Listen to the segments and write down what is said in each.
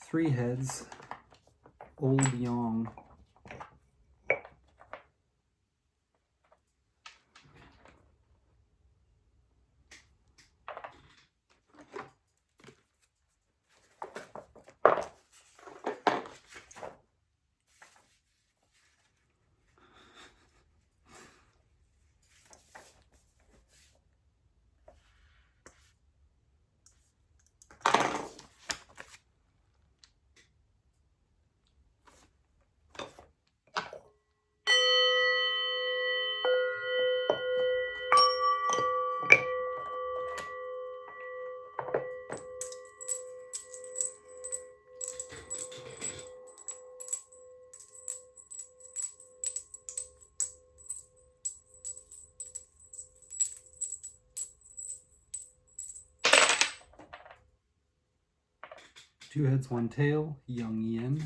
Three heads, Old Yong. 2 heads, 1 tail, Yang Yin.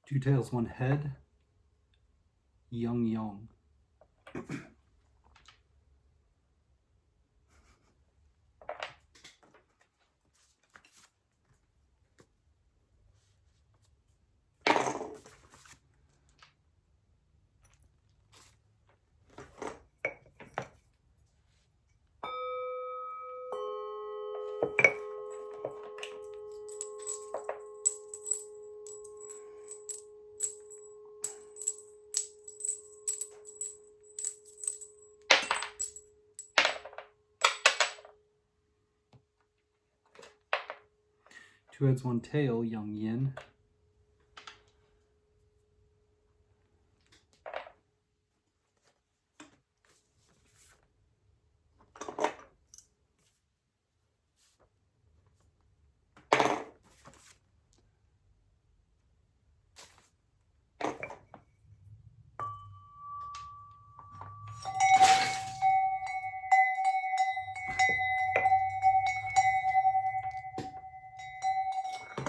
Two tails, 1 head, Yang Yang. Two heads, 1 tail, Yang Yin.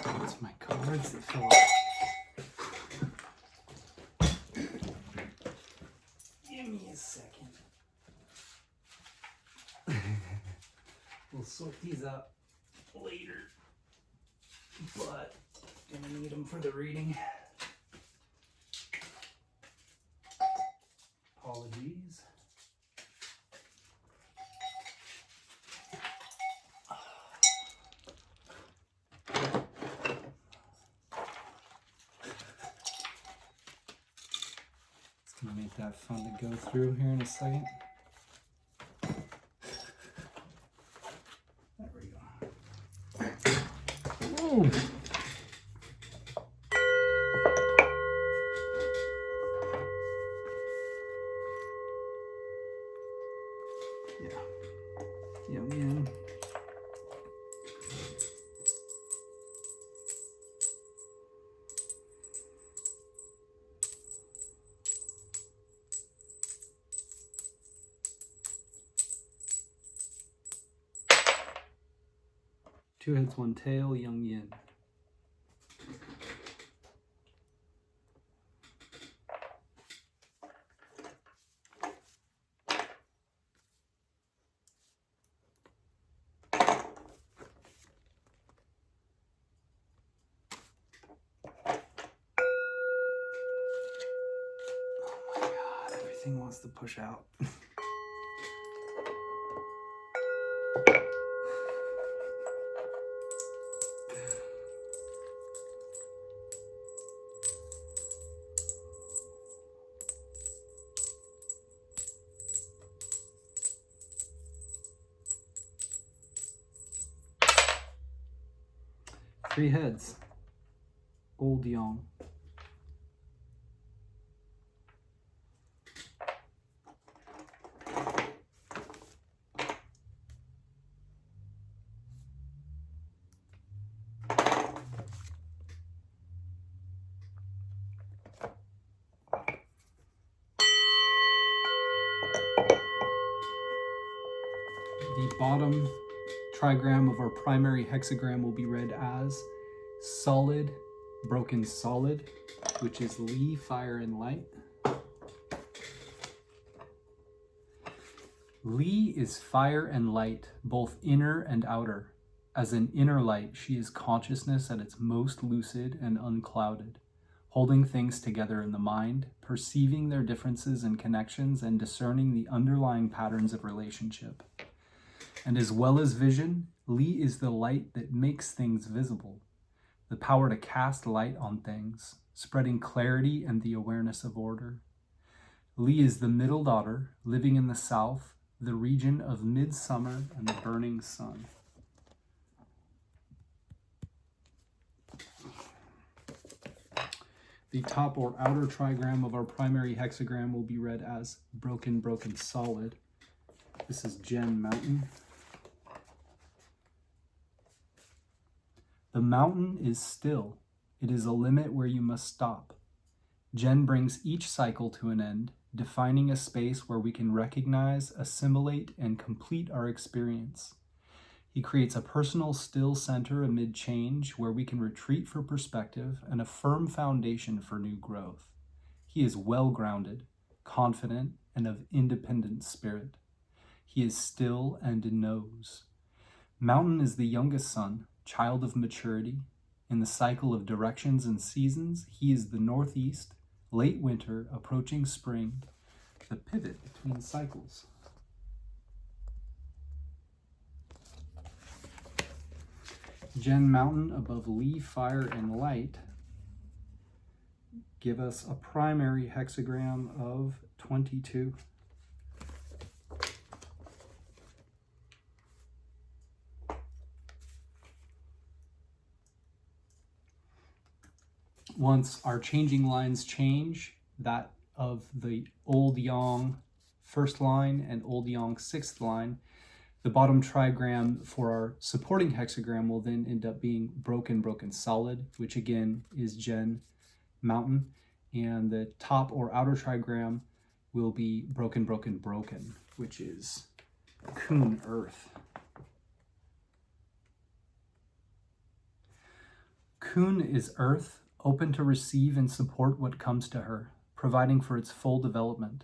That's my cards that fell off. Give me a second. We'll sort these up later, but gonna need them for the reading. Apologies. It's gonna make that fun to go through here in a second. There we go. Ooh. Yeah. 2 heads, 1 tail, Yang Yin. Oh my God, everything wants to push out. Three heads, Old Yang. The bottom trigram of our primary hexagram will be read as solid, broken solid, which is Li, fire and light. Li is fire and light, both inner and outer. As an inner light, she is consciousness at its most lucid and unclouded, holding things together in the mind, perceiving their differences and connections, and discerning the underlying patterns of relationship. And as well as vision, Li is the light that makes things visible, the power to cast light on things, spreading clarity and the awareness of order. Li is the middle daughter, living in the south, the region of midsummer and the burning sun. The top or outer trigram of our primary hexagram will be read as broken, broken, solid. This is Gen Mountain. The mountain is still. It is a limit where you must stop. Gen brings each cycle to an end, defining a space where we can recognize, assimilate, and complete our experience. He creates a personal still center amid change where we can retreat for perspective and a firm foundation for new growth. He is well-grounded, confident, and of independent spirit. He is still and knows. Mountain is the youngest son, child of maturity. In the cycle of directions and seasons, he is the northeast, late winter, approaching spring, the pivot between cycles. Gen Mountain above Li, fire, and light give us a primary hexagram of 22. Once our changing lines change, that of the Old Yang first line and Old Yang sixth line, the bottom trigram for our supporting hexagram will then end up being broken, broken, solid, which again is Gen Mountain. And the top or outer trigram will be broken, broken, broken, which is Kun Earth. Kun is Earth, open to receive and support what comes to her, providing for its full development.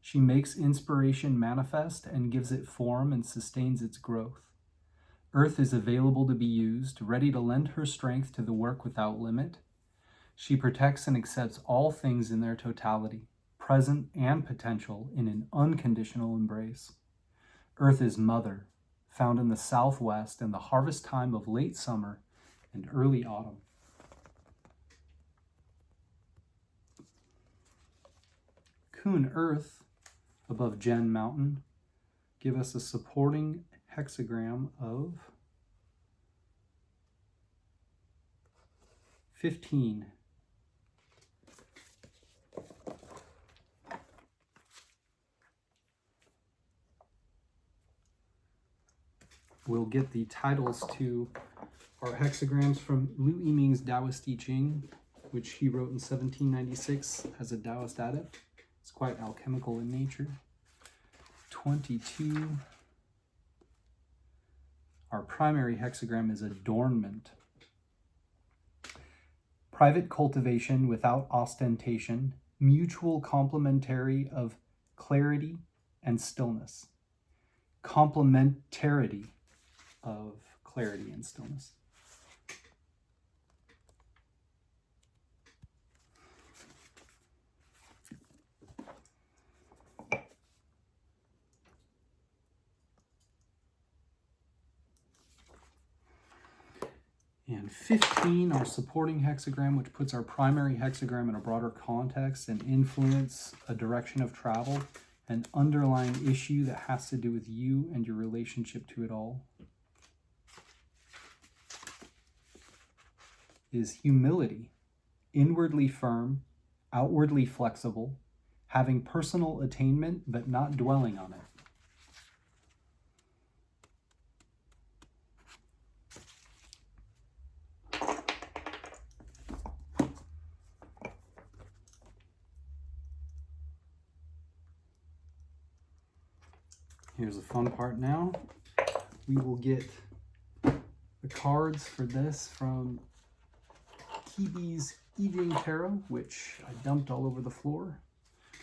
She makes inspiration manifest and gives it form and sustains its growth. Earth is available to be used, ready to lend her strength to the work without limit. She protects and accepts all things in their totality, present and potential, in an unconditional embrace. Earth is mother, found in the southwest in the harvest time of late summer and early autumn. Kun Earth above Gen Mountain give us a supporting hexagram of 15. We'll get the titles to our hexagrams from Liu I-ming's Taoist I Ching, which he wrote in 1796 as a Taoist adept. It's quite alchemical in nature. 22. Our primary hexagram is Adornment. Private cultivation without ostentation, mutual complementary of clarity and stillness. Complementarity of clarity and stillness. And 15, our supporting hexagram, which puts our primary hexagram in a broader context and influence a direction of travel, an underlying issue that has to do with you and your relationship to it all, is humility, inwardly firm, outwardly flexible, having personal attainment but not dwelling on it. Here's the fun part now. We will get the cards for this from Kibi's Evening Tarot, which I dumped all over the floor.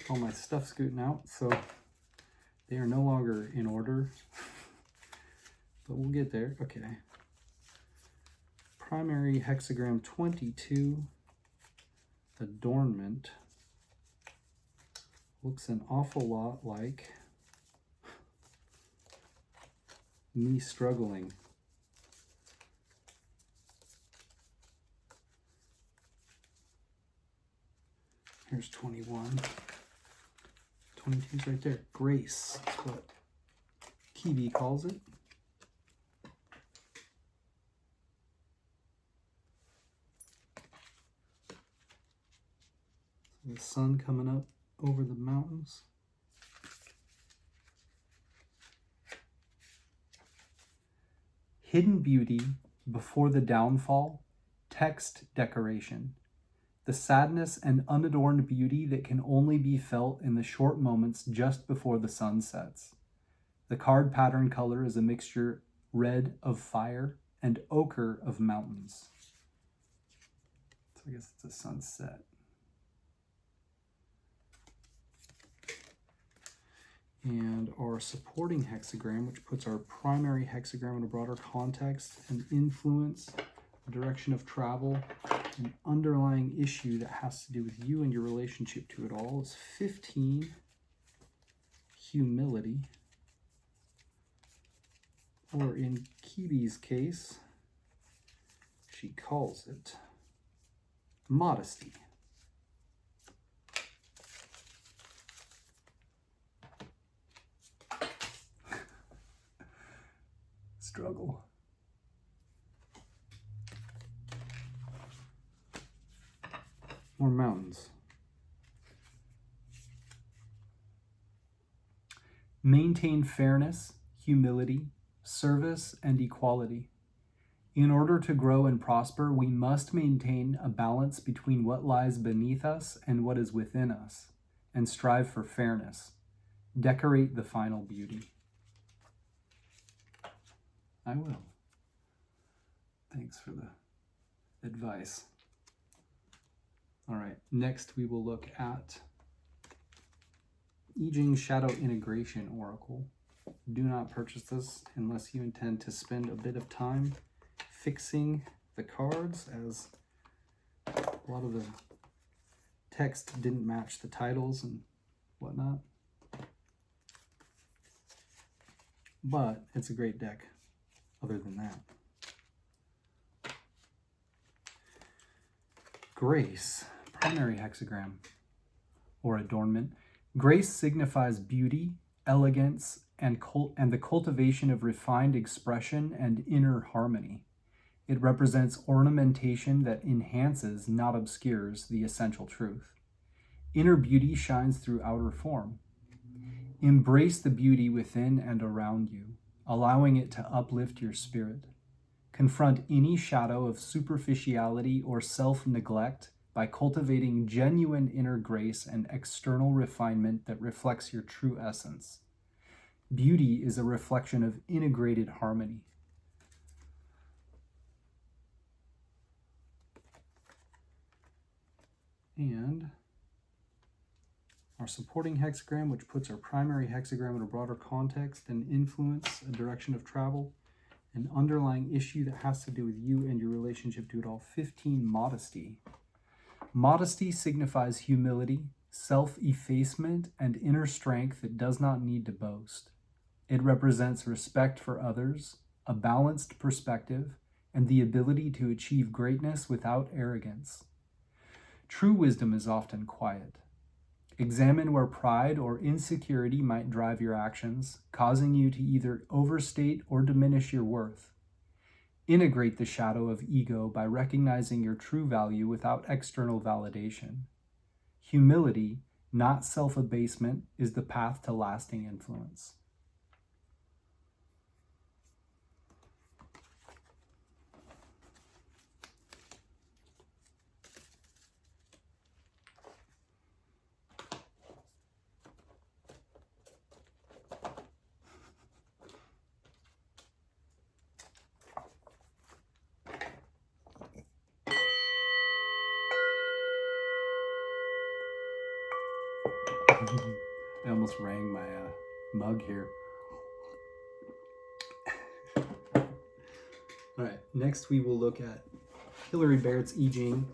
All my stuff scooting out, so they are no longer in order. But we'll get there. Okay. primary hexagram 22, Adornment, looks an awful lot like me struggling. Here's 21. 22 is right there. Grace, that's what Kiwi calls it. So the sun coming up over the mountains. Hidden beauty before the downfall, text decoration. The sadness and unadorned beauty that can only be felt in the short moments just before the sun sets. The card pattern color is a mixture red of fire and ochre of mountains. So I guess it's a sunset. And our supporting hexagram, which puts our primary hexagram in a broader context and influence, a direction of travel, an underlying issue that has to do with you and your relationship to it all, is 15, humility. Or in Kiwi's case, she calls it modesty. Struggle. More mountains. Maintain fairness, humility, service, and equality. In order to grow and prosper, we must maintain a balance between what lies beneath us and what is within us, and strive for fairness. Decorate the final beauty. I will. Thanks for the advice. All right, next we will look at I Ching Shadow Integration Oracle. Do not purchase this unless you intend to spend a bit of time fixing the cards, as a lot of the text didn't match the titles and whatnot. But it's a great deck other than that. Grace, primary hexagram or adornment. Grace signifies beauty, elegance, and the cultivation of refined expression and inner harmony. It represents ornamentation that enhances, not obscures, the essential truth. Inner beauty shines through outer form. Embrace the beauty within and around you, allowing it to uplift your spirit. Confront any shadow of superficiality or self-neglect by cultivating genuine inner grace and external refinement that reflects your true essence. Beauty is a reflection of integrated harmony. And our supporting hexagram, which puts our primary hexagram in a broader context and influence, a direction of travel, an underlying issue that has to do with you and your relationship to it all. 15, modesty. Modesty signifies humility, self-effacement, and inner strength that does not need to boast. It represents respect for others, a balanced perspective, and the ability to achieve greatness without arrogance. True wisdom is often quiet. Examine where pride or insecurity might drive your actions, causing you to either overstate or diminish your worth. Integrate the shadow of ego by recognizing your true value without external validation. Humility, not self-abasement, is the path to lasting influence. I almost rang my mug here. All right, next we will look at Hilary Barrett's I Ching,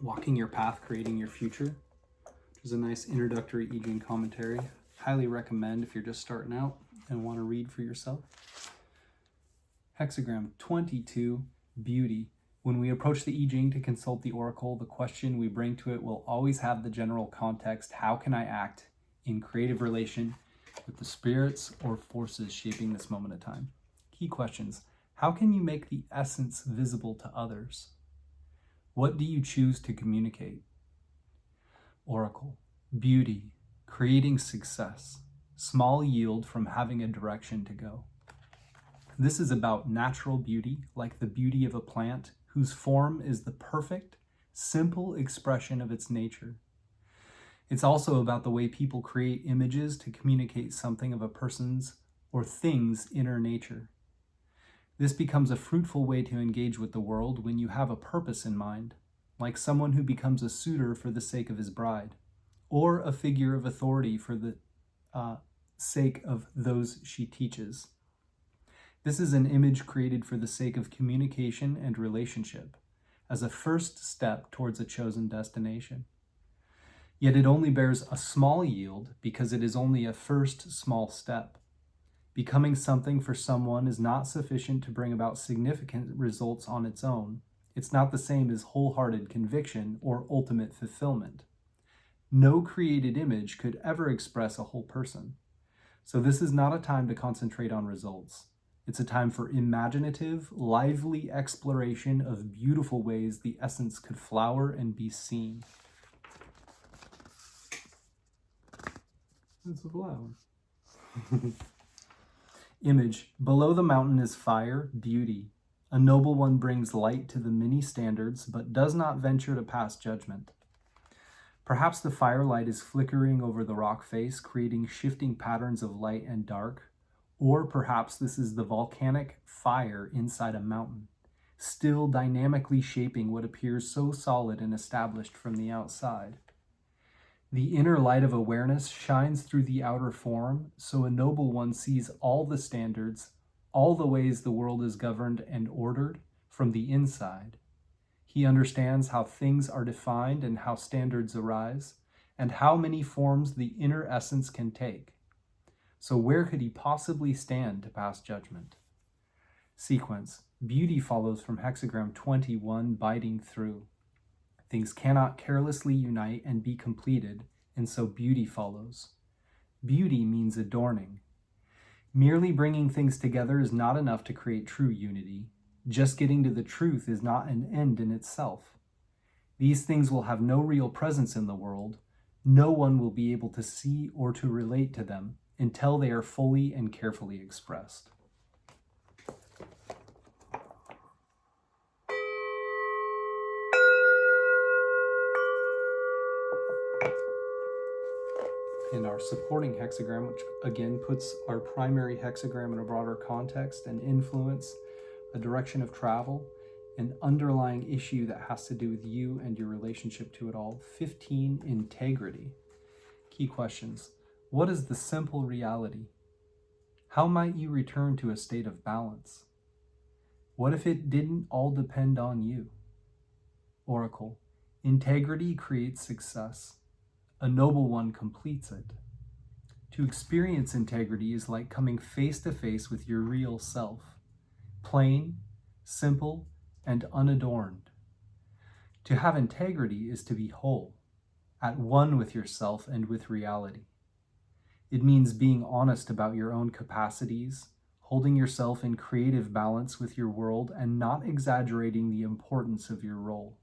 Walking Your Path, Creating Your Future, which is a nice introductory I Ching commentary. Highly recommend if you're just starting out and want to read for yourself. Hexagram 22, Beauty. When we approach the I Ching to consult the Oracle, the question we bring to it will always have the general context: how can I act in creative relation with the spirits or forces shaping this moment of time? Key questions: how can you make the essence visible to others? What do you choose to communicate? Oracle: beauty, creating success, small yield from having a direction to go. This is about natural beauty, like the beauty of a plant whose form is the perfect, simple expression of its nature. It's also about the way people create images to communicate something of a person's or thing's inner nature. This becomes a fruitful way to engage with the world when you have a purpose in mind, like someone who becomes a suitor for the sake of his bride, or a figure of authority for the sake of those she teaches. This is an image created for the sake of communication and relationship, as a first step towards a chosen destination. Yet it only bears a small yield because it is only a first small step. Becoming something for someone is not sufficient to bring about significant results on its own. It's not the same as wholehearted conviction or ultimate fulfillment. No created image could ever express a whole person. So this is not a time to concentrate on results. It's a time for imaginative, lively exploration of beautiful ways the essence could flower and be seen. It's a flower. Image: below the mountain is fire, beauty. A noble one brings light to the many standards, but does not venture to pass judgment. Perhaps the firelight is flickering over the rock face, creating shifting patterns of light and dark. Or perhaps this is the volcanic fire inside a mountain, still dynamically shaping what appears so solid and established from the outside. The inner light of awareness shines through the outer form, so a noble one sees all the standards, all the ways the world is governed and ordered from the inside. He understands how things are defined and how standards arise, and how many forms the inner essence can take. So where could he possibly stand to pass judgment? Sequence: beauty follows from Hexagram 21, biting through. Things cannot carelessly unite and be completed, and so beauty follows. Beauty means adorning. Merely bringing things together is not enough to create true unity. Just getting to the truth is not an end in itself. These things will have no real presence in the world. No one will be able to see or to relate to them until they are fully and carefully expressed. In our supporting hexagram, which again puts our primary hexagram in a broader context and influence, a direction of travel, an underlying issue that has to do with you and your relationship to it all. 15, integrity. Key questions: what is the simple reality? How might you return to a state of balance? What if it didn't all depend on you? Oracle: integrity creates success. A noble one completes it. To experience integrity is like coming face to face with your real self, plain, simple, and unadorned. To have integrity is to be whole, at one with yourself and with reality. It means being honest about your own capacities, holding yourself in creative balance with your world, and not exaggerating the importance of your role.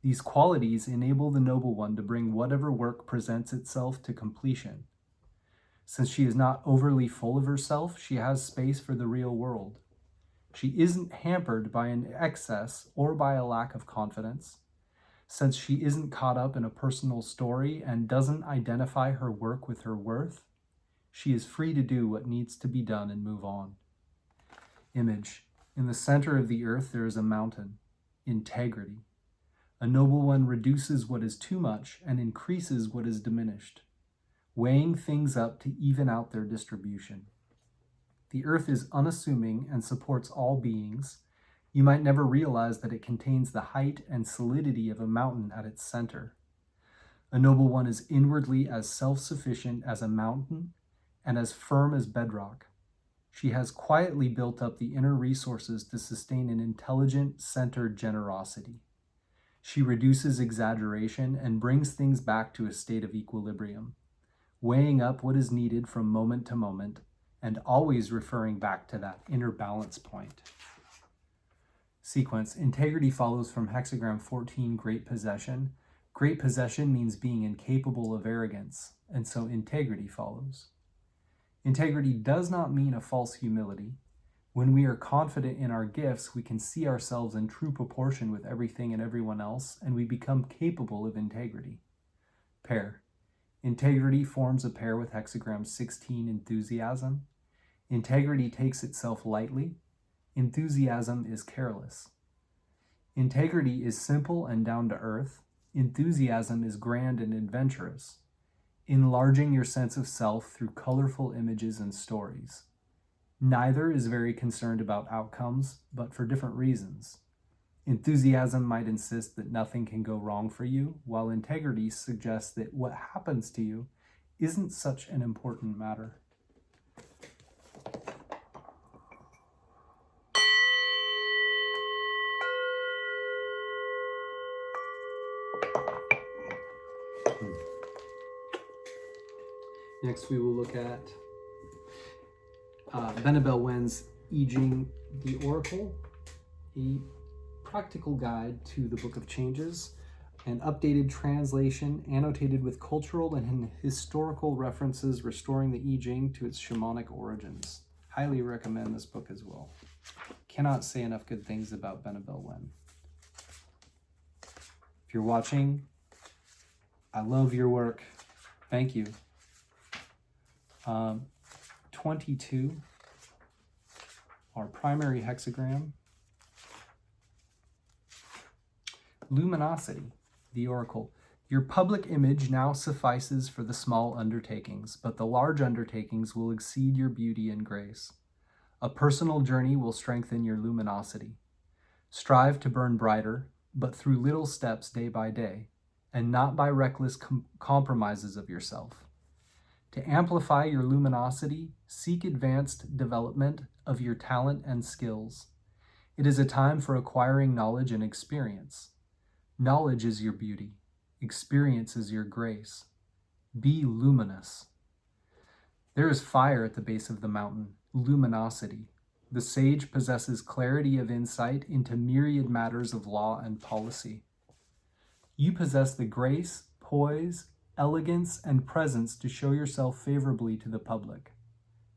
These qualities enable the noble one to bring whatever work presents itself to completion. Since she is not overly full of herself, she has space for the real world. She isn't hampered by an excess or by a lack of confidence. Since she isn't caught up in a personal story and doesn't identify her work with her worth, she is free to do what needs to be done and move on. Image: in the center of the earth there is a mountain, integrity. A noble one reduces what is too much and increases what is diminished, weighing things up to even out their distribution. The earth is unassuming and supports all beings, You might never realize that it contains the height and solidity of a mountain at its center. A noble one is inwardly as self-sufficient as a mountain and as firm as bedrock. She has quietly built up the inner resources to sustain an intelligent, centered generosity. She reduces exaggeration and brings things back to a state of equilibrium, weighing up what is needed from moment to moment and always referring back to that inner balance point. Sequence. Integrity follows from Hexagram 14, Great Possession. Great possession means being incapable of arrogance, and so integrity follows. Integrity does not mean a false humility. When we are confident in our gifts, we can see ourselves in true proportion with everything and everyone else, and we become capable of integrity. Pair. Integrity forms a pair with Hexagram 16, Enthusiasm. Integrity takes itself lightly. Enthusiasm is careless. Integrity is simple and down to earth. Enthusiasm is grand and adventurous, enlarging your sense of self through colorful images and stories. Neither is very concerned about outcomes, but for different reasons. Enthusiasm might insist that nothing can go wrong for you, while integrity suggests that what happens to you isn't such an important matter. Next, we will look at Benabel Wen's I Ching The Oracle, a practical guide to the Book of Changes, an updated translation annotated with cultural and historical references, restoring the I Ching to its shamanic origins. Highly recommend this book as well. Cannot say enough good things about Benabel Wen. If you're watching, I love your work. Thank you. 22, our primary hexagram. Luminosity, the Oracle. Your public image now suffices for the small undertakings, but the large undertakings will exceed your beauty and grace. A personal journey will strengthen your luminosity. Strive to burn brighter, but through little steps day by day, and not by reckless compromises of yourself. To amplify your luminosity, seek advanced development of your talent and skills. It is a time for acquiring knowledge and experience. Knowledge is your beauty. Experience is your grace. Be luminous. There is fire at the base of the mountain, luminosity. The sage possesses clarity of insight into myriad matters of law and policy. You possess the grace, poise, elegance, and presence to show yourself favorably to the public.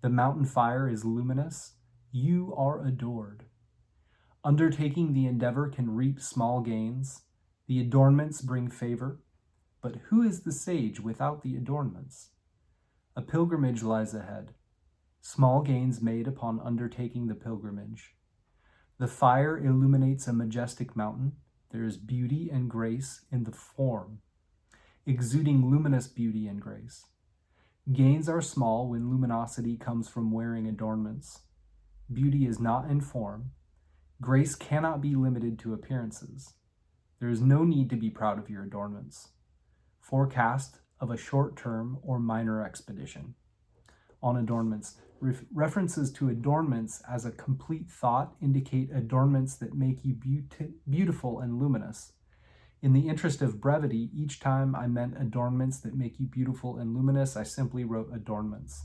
The mountain fire is luminous. You are adored. Undertaking the endeavor can reap small gains. The adornments bring favor. But who is the sage without the adornments? A pilgrimage lies ahead. Small gains made upon undertaking the pilgrimage. The fire illuminates a majestic mountain. There is beauty and grace in the form, exuding luminous beauty and grace. Gains are small when luminosity comes from wearing adornments. Beauty is not in form. Grace cannot be limited to appearances. There is no need to be proud of your adornments. Forecast of a short-term or minor expedition. On adornments, references to adornments as a complete thought indicate adornments that make you beautiful and luminous. In the interest of brevity, each time I meant adornments that make you beautiful and luminous, I simply wrote adornments.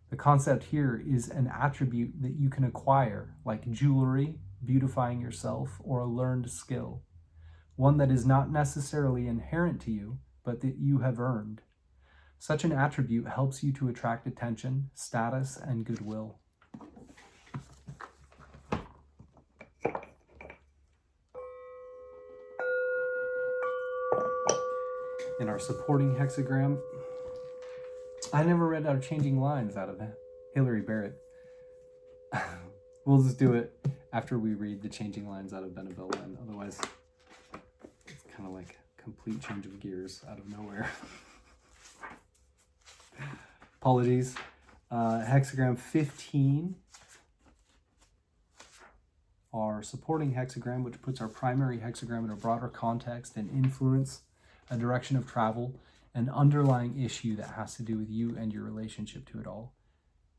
The concept here is an attribute that you can acquire, like jewelry, beautifying yourself, or a learned skill. One that is not necessarily inherent to you, but that you have earned. Such an attribute helps you to attract attention, status, and goodwill. In our supporting hexagram, I never read our Changing Lines out of Hilary Barrett. We'll just do it after we read the Changing Lines out of Benabel Wen. Otherwise, it's kind of like a complete change of gears out of nowhere. Apologies. Hexagram 15. our supporting hexagram, which puts our primary hexagram in a broader context and influence, a direction of travel, an underlying issue that has to do with you and your relationship to it all.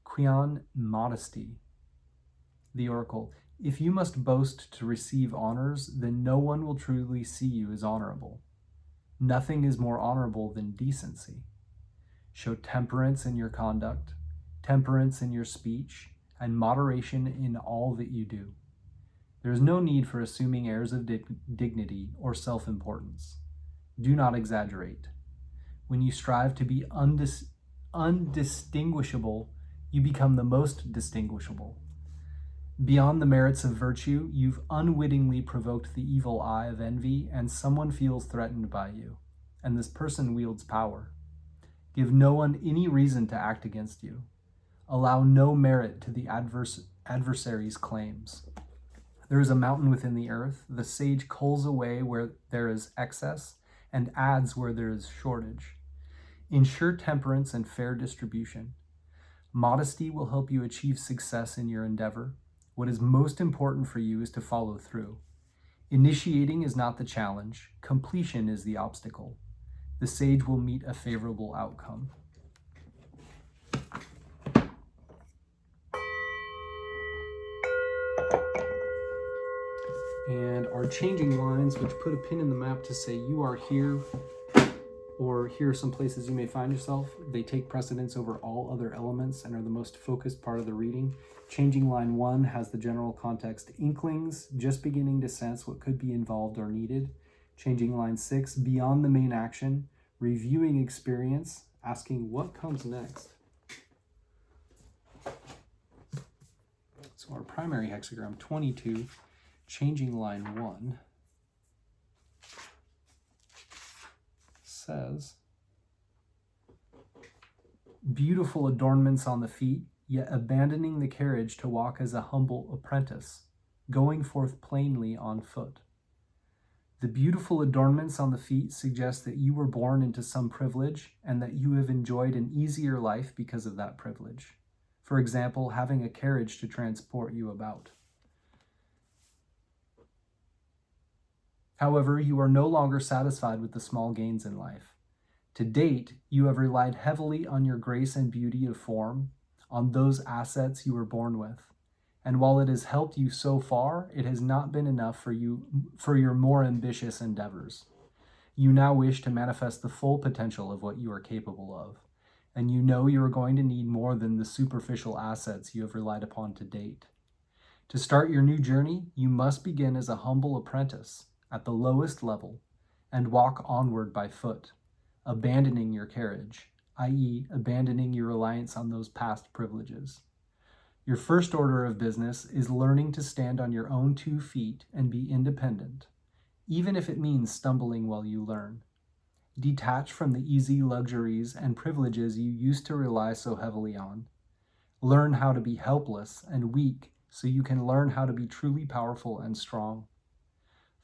Qian, modesty. The Oracle. If you must boast to receive honors, then no one will truly see you as honorable. Nothing is more honorable than decency. Show temperance in your conduct, temperance in your speech, and moderation in all that you do. There is no need for assuming airs of dignity or self-importance. Do not exaggerate. When you strive to be undistinguishable, you become the most distinguishable. Beyond the merits of virtue, you've unwittingly provoked the evil eye of envy, and someone feels threatened by you, and this person wields power. Give no one any reason to act against you. Allow no merit to the adversary's claims. There is a mountain within the earth. The sage culls away where there is excess and adds where there is shortage. Ensure temperance and fair distribution. Modesty will help you achieve success in your endeavor. What is most important for you is to follow through. Initiating is not the challenge. Completion is the obstacle. The sage will meet a favorable outcome. And our changing lines, which put a pin in the map to say you are here, or here are some places you may find yourself, they take precedence over all other elements and are the most focused part of the reading. Changing line 1 has the general context inklings, just beginning to sense what could be involved or needed. Changing line 6, beyond the main action, reviewing experience, asking what comes next. So our primary hexagram 22, changing line 1, says, beautiful adornments on the feet, yet abandoning the carriage to walk as a humble apprentice, going forth plainly on foot. The beautiful adornments on the feet suggest that you were born into some privilege and that you have enjoyed an easier life because of that privilege. For example, having a carriage to transport you about. However, you are no longer satisfied with the small gains in life. To date, you have relied heavily on your grace and beauty of form, on those assets you were born with. And while it has helped you so far, it has not been enough for your more ambitious endeavors. You now wish to manifest the full potential of what you are capable of, and you know you are going to need more than the superficial assets you have relied upon to date. To start your new journey, you must begin as a humble apprentice, at the lowest level, and walk onward by foot, abandoning your carriage, i.e., abandoning your reliance on those past privileges. Your first order of business is learning to stand on your own 2 feet and be independent, even if it means stumbling while you learn. Detach from the easy luxuries and privileges you used to rely so heavily on. Learn how to be helpless and weak so you can learn how to be truly powerful and strong.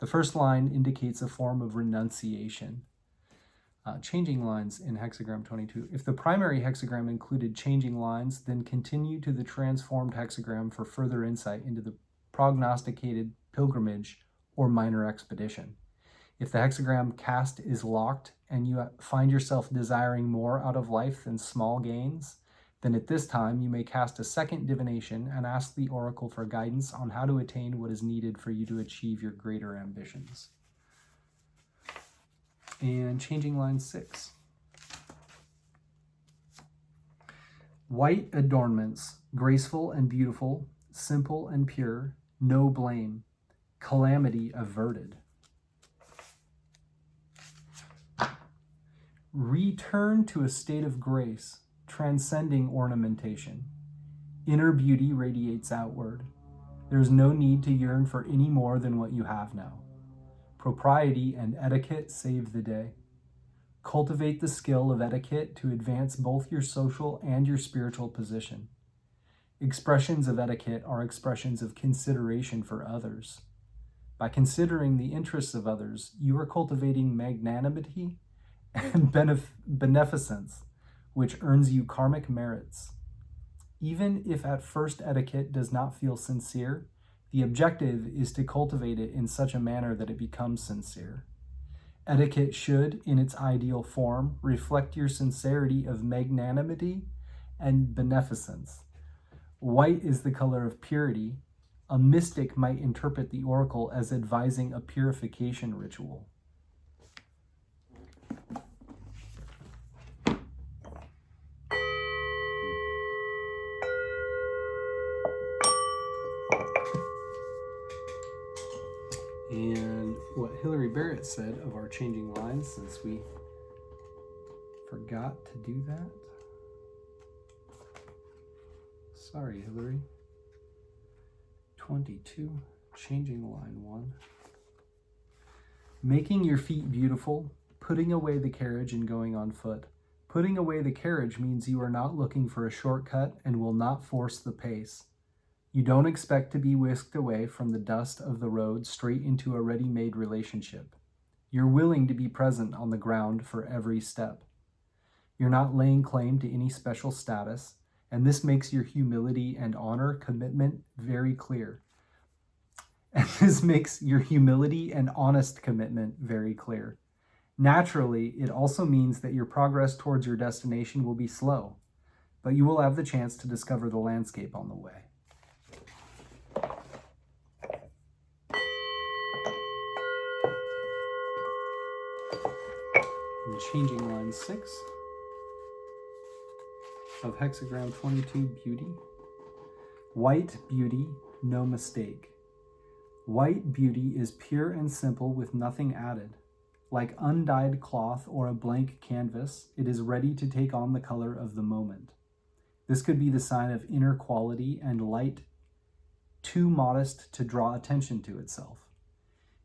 The first line indicates a form of renunciation. Changing lines in hexagram 22. If the primary hexagram included changing lines, then continue to the transformed hexagram for further insight into the prognosticated pilgrimage or minor expedition. If the hexagram cast is locked and you find yourself desiring more out of life than small gains, then at this time you may cast a second divination and ask the oracle for guidance on how to attain what is needed for you to achieve your greater ambitions. And changing line 6. White adornments, graceful and beautiful, simple and pure, no blame, calamity averted. Return to a state of grace, transcending ornamentation. Inner beauty radiates outward. There is no need to yearn for any more than what you have now. Propriety and etiquette save the day. Cultivate the skill of etiquette to advance both your social and your spiritual position. Expressions of etiquette are expressions of consideration for others. By considering the interests of others, you are cultivating magnanimity and beneficence, which earns you karmic merits. Even if at first etiquette does not feel sincere, The objective is to cultivate it in such a manner that it becomes sincere. Etiquette should, in its ideal form, reflect your sincerity of magnanimity and beneficence. White is the color of purity. A mystic might interpret the oracle as advising a purification ritual. And what Hilary Barrett said of our changing lines, since we forgot to do that. Sorry, Hilary. 22, changing line 1. Making your feet beautiful, putting away the carriage and going on foot. Putting away the carriage means you are not looking for a shortcut and will not force the pace. You don't expect to be whisked away from the dust of the road straight into a ready-made relationship. You're willing to be present on the ground for every step. You're not laying claim to any special status, and this makes your humility and honor commitment very clear. And this makes your humility and honest commitment very clear. Naturally, it also means that your progress towards your destination will be slow, but you will have the chance to discover the landscape on the way. And changing line 6 of Hexagram 22, beauty. White beauty, no mistake. White beauty is pure and simple with nothing added. Like undyed cloth or a blank canvas, it is ready to take on the color of the moment. This could be the sign of inner quality and light too modest to draw attention to itself.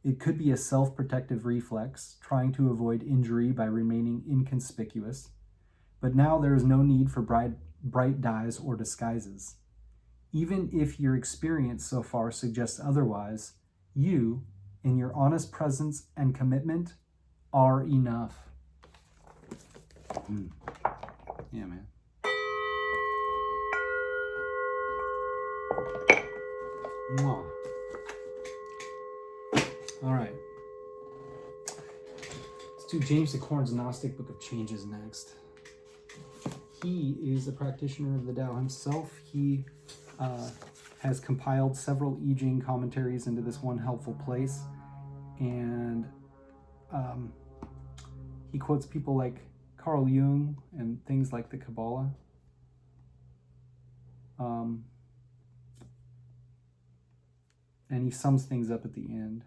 It could be a self-protective reflex, trying to avoid injury by remaining inconspicuous. But now there is no need for bright dyes or disguises. Even if your experience so far suggests otherwise, you, in your honest presence and commitment, are enough. Yeah, man. Mwah. All right. Let's do James de Corn's Gnostic Book of Changes next. He is a practitioner of the Tao himself. He has compiled several I Ching commentaries into this one helpful place. And he quotes people like Carl Jung and things like the Kabbalah. And he sums things up at the end.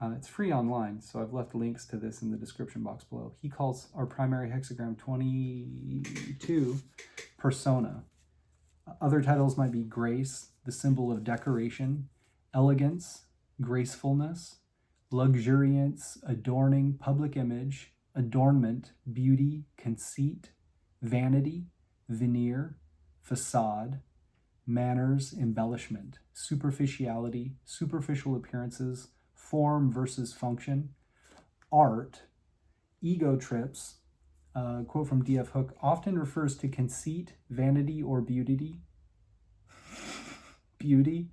It's free online, so I've left links to this in the description box below. He calls our primary hexagram 22 persona. Other titles might be grace, the symbol of decoration, elegance, gracefulness, luxuriance, adorning, public image, adornment, beauty, conceit, vanity, veneer, facade, manners, embellishment, superficiality, superficial appearances, form versus function, art, ego trips. Quote from D.F. Hook, often refers to conceit, vanity, or beauty. Beauty.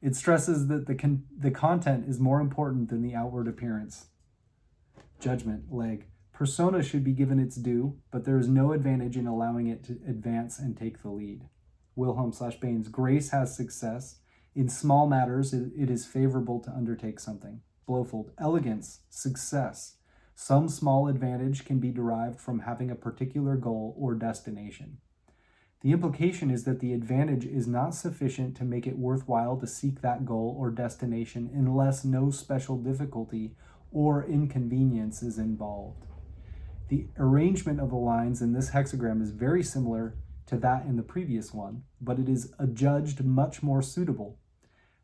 It stresses that the content is more important than the outward appearance. Judgment, leg. Persona should be given its due, but there is no advantage in allowing it to advance and take the lead. Wilhelm/Baines, grace has success. In small matters, it is favorable to undertake something. Blofeld, elegance, success. Some small advantage can be derived from having a particular goal or destination. The implication is that the advantage is not sufficient to make it worthwhile to seek that goal or destination unless no special difficulty or inconvenience is involved. The arrangement of the lines in this hexagram is very similar to that in the previous one, but it is adjudged much more suitable.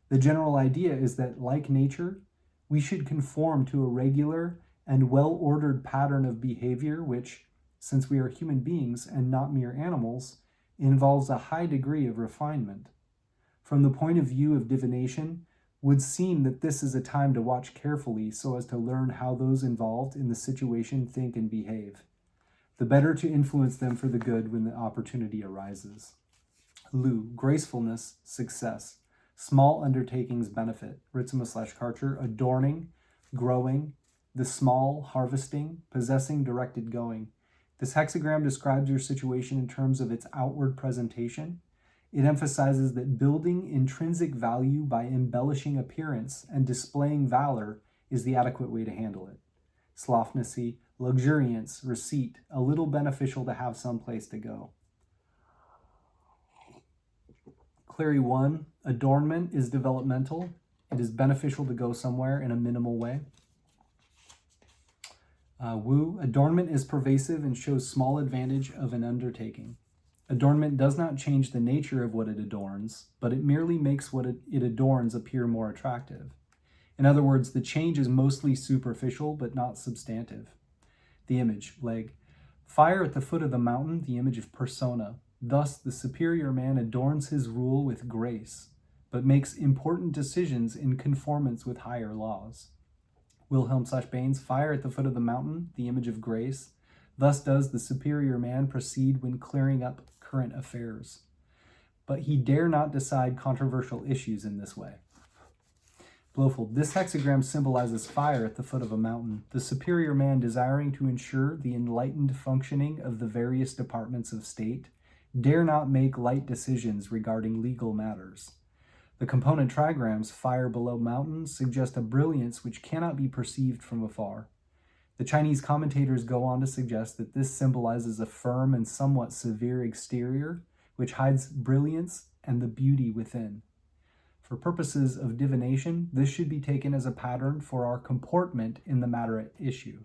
The general idea is that, like nature, we should conform to a regular and well-ordered pattern of behavior which, since we are human beings and not mere animals, involves a high degree of refinement. From the point of view of divination, would seem that this is a time to watch carefully so as to learn how those involved in the situation think and behave, the better to influence them for the good when the opportunity arises. Lu, gracefulness, success. Small undertakings benefit. Ritzema/Karcher, adorning, growing, the small, harvesting, possessing, directed going. This hexagram describes your situation in terms of its outward presentation. It emphasizes that building intrinsic value by embellishing appearance and displaying valor is the adequate way to handle it. Slothnacy, luxuriance, receipt, a little beneficial to have some place to go. Clary 1, adornment is developmental. It is beneficial to go somewhere in a minimal way. Wu, adornment is pervasive and shows small advantage of an undertaking. Adornment does not change the nature of what it adorns, but it merely makes what it adorns appear more attractive. In other words, the change is mostly superficial, but not substantive. The image, leg. Fire at the foot of the mountain, the image of persona. Thus, the superior man adorns his rule with grace, but makes important decisions in conformance with higher laws. Wilhelm/Baines, fire at the foot of the mountain, the image of grace. Thus does the superior man proceed when clearing up current affairs. But he dare not decide controversial issues in this way. Blofeld, this hexagram symbolizes fire at the foot of a mountain, the superior man desiring to ensure the enlightened functioning of the various departments of state, dare not make light decisions regarding legal matters. The component trigrams, fire below mountains, suggest a brilliance which cannot be perceived from afar. The Chinese commentators go on to suggest that this symbolizes a firm and somewhat severe exterior, which hides brilliance and the beauty within. For purposes of divination, this should be taken as a pattern for our comportment in the matter at issue.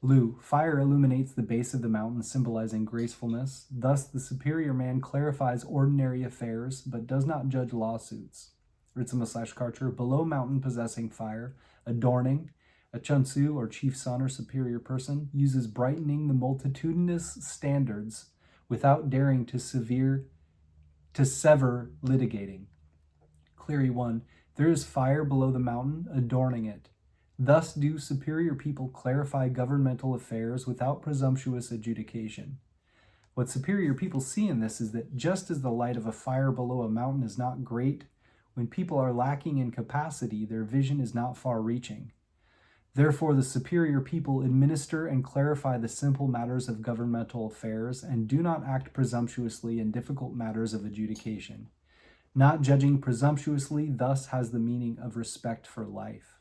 Lu, fire illuminates the base of the mountain, symbolizing gracefulness. Thus, the superior man clarifies ordinary affairs, but does not judge lawsuits. Ritzema/Karcher, below mountain possessing fire, adorning, a chunsu or chief son or superior person, uses brightening the multitudinous standards without daring to sever litigating. Cleary 1, there is fire below the mountain, adorning it. Thus do superior people clarify governmental affairs without presumptuous adjudication. What superior people see in this is that just as the light of a fire below a mountain is not great, when people are lacking in capacity, their vision is not far-reaching. Therefore, the superior people administer and clarify the simple matters of governmental affairs and do not act presumptuously in difficult matters of adjudication. Not judging presumptuously thus has the meaning of respect for life.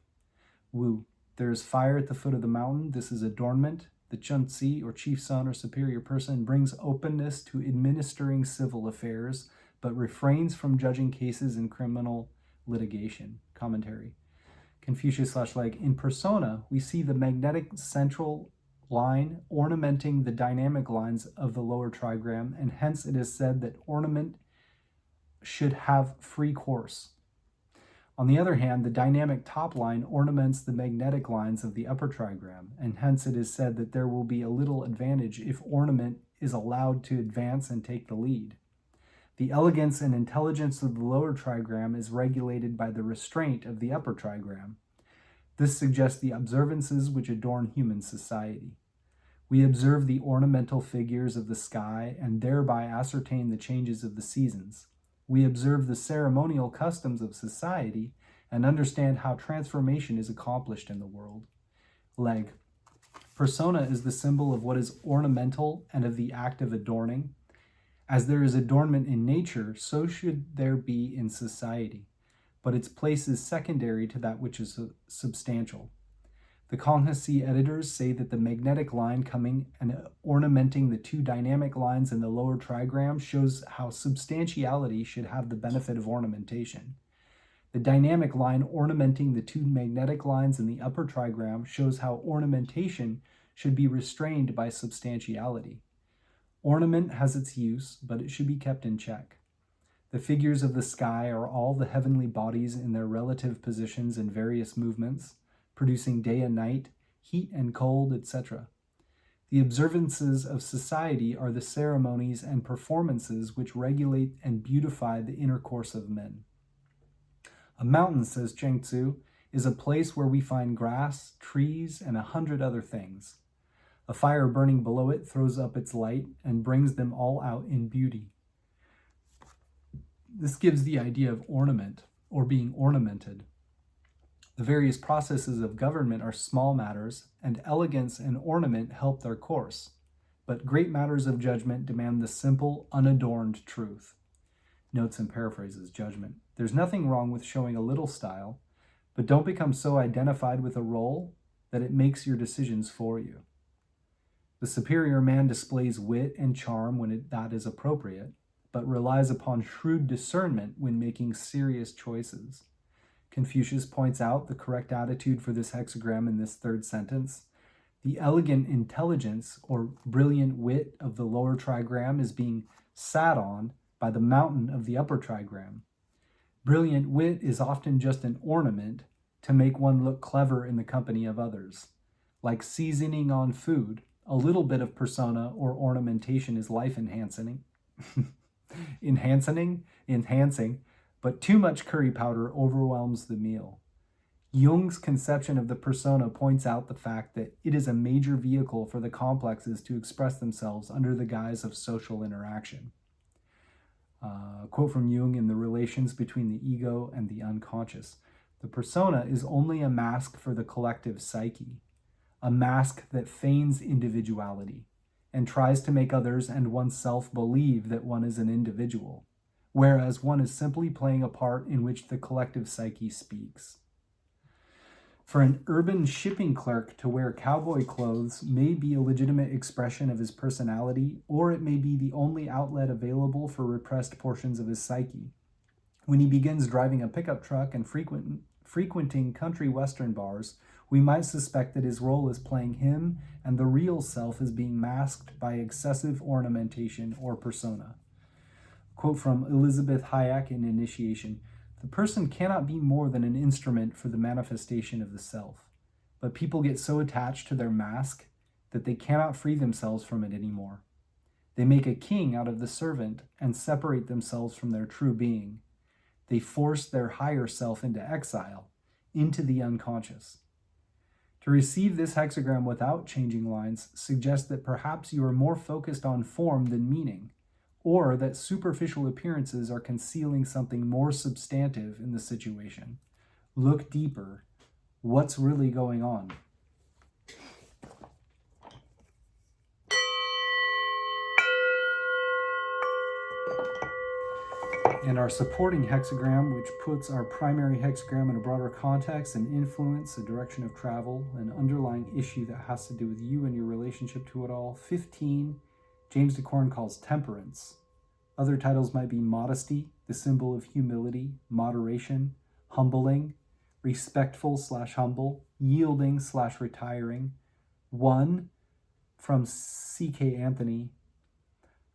Wu, there is fire at the foot of the mountain. This is adornment. The chunsi, or chief son or superior person, brings openness to administering civil affairs, but refrains from judging cases in criminal litigation. Commentary. Confucius/Leg, in persona, we see the magnetic central line ornamenting the dynamic lines of the lower trigram, and hence it is said that ornament should have free course. On the other hand, the dynamic top line ornaments the magnetic lines of the upper trigram, and hence it is said that there will be a little advantage if ornament is allowed to advance and take the lead. The elegance and intelligence of the lower trigram is regulated by the restraint of the upper trigram. This suggests the observances which adorn human society. We observe the ornamental figures of the sky and thereby ascertain the changes of the seasons. We observe the ceremonial customs of society and understand how transformation is accomplished in the world. Leg. Persona is the symbol of what is ornamental and of the act of adorning. As there is adornment in nature, so should there be in society, but its place is secondary to that which is substantial. The Confucian editors say that the magnetic line coming and ornamenting the two dynamic lines in the lower trigram shows how substantiality should have the benefit of ornamentation. The dynamic line ornamenting the two magnetic lines in the upper trigram shows how ornamentation should be restrained by substantiality. Ornament has its use, but it should be kept in check. The figures of the sky are all the heavenly bodies in their relative positions and various movements, producing day and night, heat and cold, etc. The observances of society are the ceremonies and performances which regulate and beautify the intercourse of men. A mountain, says Cheng Tzu, is a place where we find grass, trees, and 100 other things. A fire burning below it throws up its light and brings them all out in beauty. This gives the idea of ornament or being ornamented. The various processes of government are small matters, and elegance and ornament help their course. But great matters of judgment demand the simple, unadorned truth. Notes and paraphrases judgment. There's nothing wrong with showing a little style, but don't become so identified with a role that it makes your decisions for you. The superior man displays wit and charm when that is appropriate, but relies upon shrewd discernment when making serious choices. Confucius points out the correct attitude for this hexagram in this third sentence. The elegant intelligence or brilliant wit of the lower trigram is being sat on by the mountain of the upper trigram. Brilliant wit is often just an ornament to make one look clever in the company of others. Like seasoning on food, a little bit of persona or ornamentation is life enhancing, but too much curry powder overwhelms the meal. Jung's conception of the persona points out the fact that it is a major vehicle for the complexes to express themselves under the guise of social interaction. A quote from Jung in the relations between the ego and the unconscious. The persona is only a mask for the collective psyche, a mask that feigns individuality and tries to make others and oneself believe that one is an individual, whereas one is simply playing a part in which the collective psyche speaks. For an urban shipping clerk to wear cowboy clothes may be a legitimate expression of his personality, or it may be the only outlet available for repressed portions of his psyche. When he begins driving a pickup truck and frequenting country western bars, we might suspect that his role is playing him and the real self is being masked by excessive ornamentation or persona. Quote from Elizabeth Hayek in Initiation. The person cannot be more than an instrument for the manifestation of the self, but people get so attached to their mask that they cannot free themselves from it anymore. They make a king out of the servant and separate themselves from their true being. They force their higher self into exile, into the unconscious. To receive this hexagram without changing lines suggests that perhaps you are more focused on form than meaning, or that superficial appearances are concealing something more substantive in the situation. Look deeper. What's really going on? And our supporting hexagram, which puts our primary hexagram in a broader context and influence, a direction of travel, an underlying issue that has to do with you and your relationship to it all. 15, James de Corn calls temperance. Other titles might be modesty, the symbol of humility, moderation, humbling, respectful/humble, yielding/retiring. 1, from C.K. Anthony.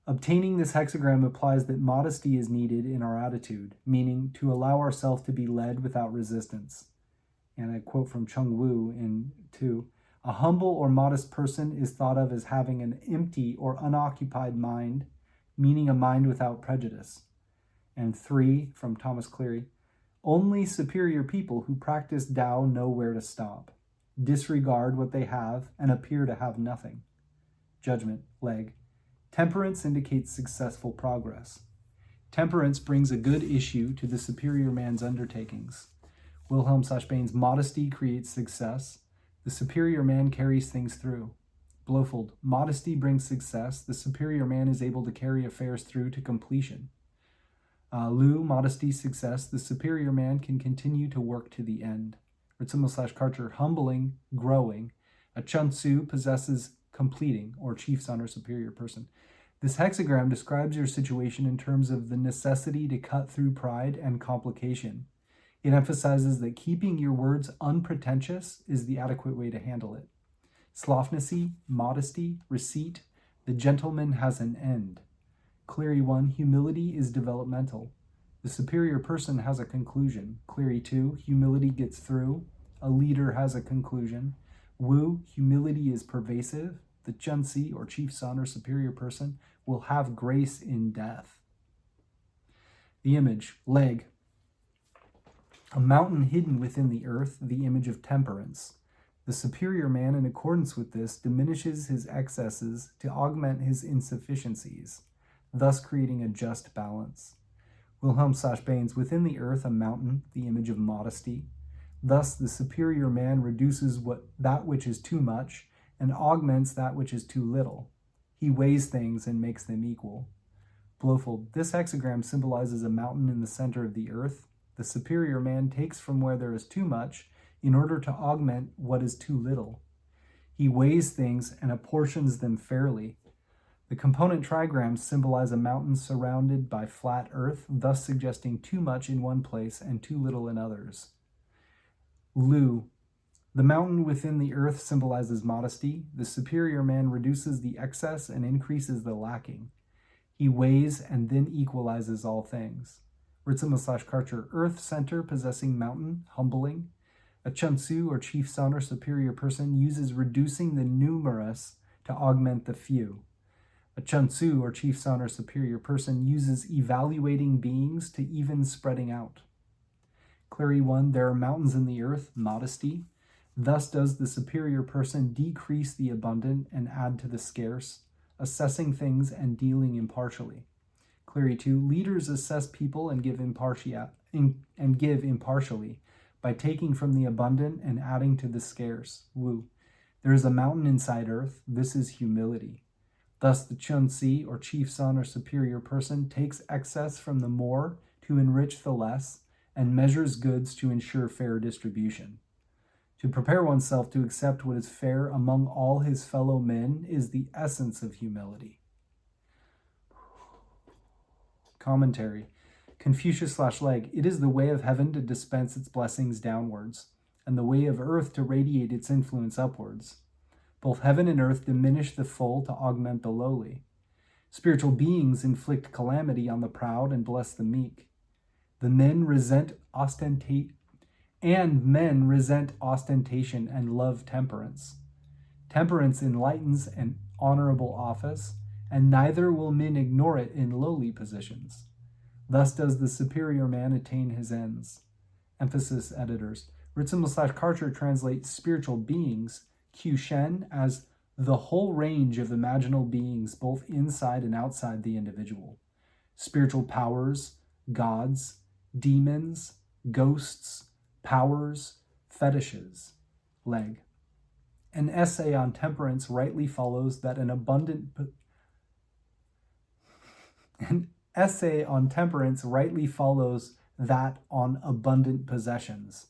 Obtaining this hexagram implies that modesty is needed in our attitude, meaning to allow ourselves to be led without resistance. And I quote from Chung Wu in 2. A humble or modest person is thought of as having an empty or unoccupied mind, meaning a mind without prejudice. And 3, from Thomas Cleary, only superior people who practice Tao know where to stop, disregard what they have, and appear to have nothing. Judgment, leg. Temperance indicates successful progress. Temperance brings a good issue to the superior man's undertakings. Wilhelm Sachsbane's modesty creates success. The superior man carries things through. Blofeld, modesty brings success. The superior man is able to carry affairs through to completion. Liu, modesty, success. The superior man can continue to work to the end. Ritsumo/Karcher, humbling, growing. A Chun Tzu possesses completing, or chief son or superior person. This hexagram describes your situation in terms of the necessity to cut through pride and complication. It emphasizes that keeping your words unpretentious is the adequate way to handle it. Slothnacy, modesty, receipt, the gentleman has an end. Cleary 1, humility is developmental. The superior person has a conclusion. Cleary 2, humility gets through. A leader has a conclusion. Wu, humility is pervasive. The Chunsi, or chief son or superior person, will have grace in death. The image, leg. A mountain hidden within the earth, the image of temperance. The superior man, in accordance with this, diminishes his excesses to augment his insufficiencies, thus creating a just balance. Wilhelm/Baines, within the earth, a mountain, the image of modesty. Thus, the superior man reduces that which is too much and augments that which is too little. He weighs things and makes them equal. Blofeld, this hexagram symbolizes a mountain in the center of the earth. The superior man takes from where there is too much in order to augment what is too little. He weighs things and apportions them fairly. The component trigrams symbolize a mountain surrounded by flat earth, thus suggesting too much in one place and too little in others. Lu, the mountain within the earth symbolizes modesty. The superior man reduces the excess and increases the lacking. He weighs and then equalizes all things. Ritzema/Karcher, earth center possessing mountain, humbling. A Chun-Tzu or chief son or superior person uses reducing the numerous to augment the few. A Chun-Tzu or chief son or superior person uses evaluating beings to even spreading out. Clary 1, there are mountains in the earth, modesty. Thus does the superior person decrease the abundant and add to the scarce, assessing things and dealing impartially. Clary 2, leaders assess people and give impartially by taking from the abundant and adding to the scarce. Wu, there is a mountain inside earth. This is humility. Thus the Chun-Tzu or chief son or superior person takes excess from the more to enrich the less and measures goods to ensure fair distribution. To prepare oneself to accept what is fair among all his fellow men is the essence of humility. Commentary. Confucius/Legge, it is the way of heaven to dispense its blessings downwards, and the way of earth to radiate its influence upwards. Both heaven and earth diminish the full to augment the lowly. Spiritual beings inflict calamity on the proud and bless the meek. Men resent ostentation and love temperance. Temperance enlightens an honorable office, and neither will men ignore it in lowly positions. Thus does the superior man attain his ends. Emphasis editors. Ritzema/Karcher translates spiritual beings, Q Shen, as the whole range of imaginal beings both inside and outside the individual. Spiritual powers, gods, demons, ghosts, powers, fetishes. Legge. An essay on temperance rightly follows that on abundant possessions.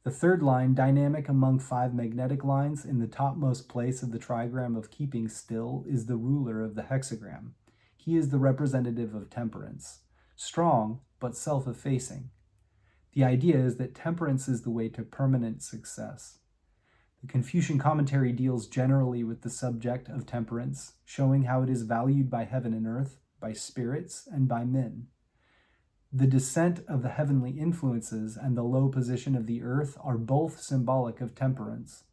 The third line, dynamic among 5 magnetic lines in the topmost place of the trigram of keeping still, is the ruler of the hexagram. He is the representative of temperance, strong but self-effacing. The idea is that temperance is the way to permanent success. The Confucian commentary deals generally with the subject of temperance, showing how it is valued by heaven and earth, by spirits, and by men. The descent of the heavenly influences and the low position of the earth are both symbolic of temperance.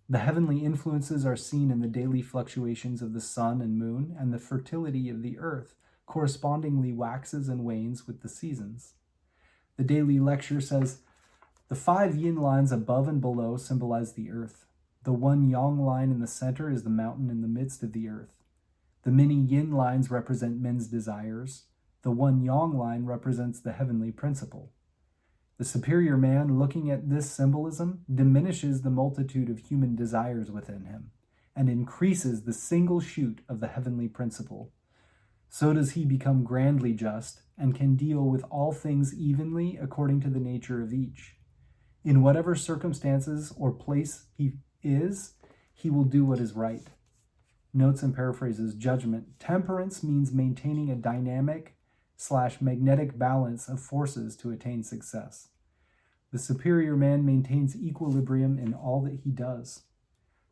The heavenly influences are seen in the daily fluctuations of the sun and moon, and the fertility of the earth correspondingly waxes and wanes with the seasons. The daily lecture says, the 5 yin lines above and below symbolize the earth. The 1 yang line in the center is the mountain in the midst of the earth. The many yin lines represent men's desires. The 1 yang line represents the heavenly principle. The superior man, looking at this symbolism, diminishes the multitude of human desires within him and increases the single shoot of the heavenly principle. So does he become grandly just and can deal with all things evenly according to the nature of each. In whatever circumstances or place he is, he will do what is right. Notes and paraphrases. Judgment. Temperance means maintaining a dynamic/magnetic balance of forces to attain success. The superior man maintains equilibrium in all that he does.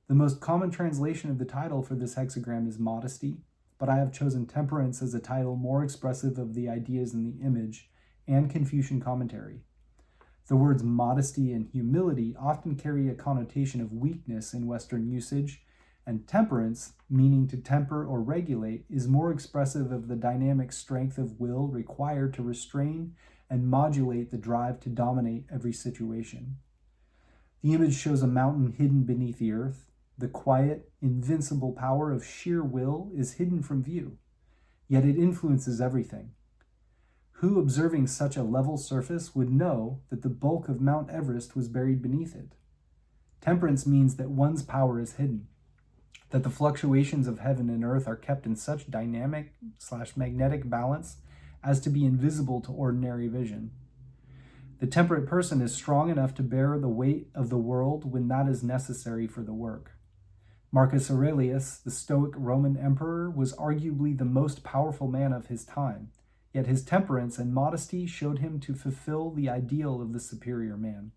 The most common translation of the title for this hexagram is modesty, but I have chosen temperance as a title more expressive of the ideas in the image and Confucian commentary. The words modesty and humility often carry a connotation of weakness in Western usage, and temperance, meaning to temper or regulate, is more expressive of the dynamic strength of will required to restrain and modulate the drive to dominate every situation. The image shows a mountain hidden beneath the earth. The quiet, invincible power of sheer will is hidden from view, yet it influences everything. Who, observing such a level surface, would know that the bulk of Mount Everest was buried beneath it? Temperance means that one's power is hidden, that the fluctuations of heaven and earth are kept in such dynamic/magnetic balance as to be invisible to ordinary vision. The temperate person is strong enough to bear the weight of the world when that is necessary for the work. Marcus Aurelius, the Stoic Roman emperor, was arguably the most powerful man of his time, yet his temperance and modesty showed him to fulfill the ideal of the superior man.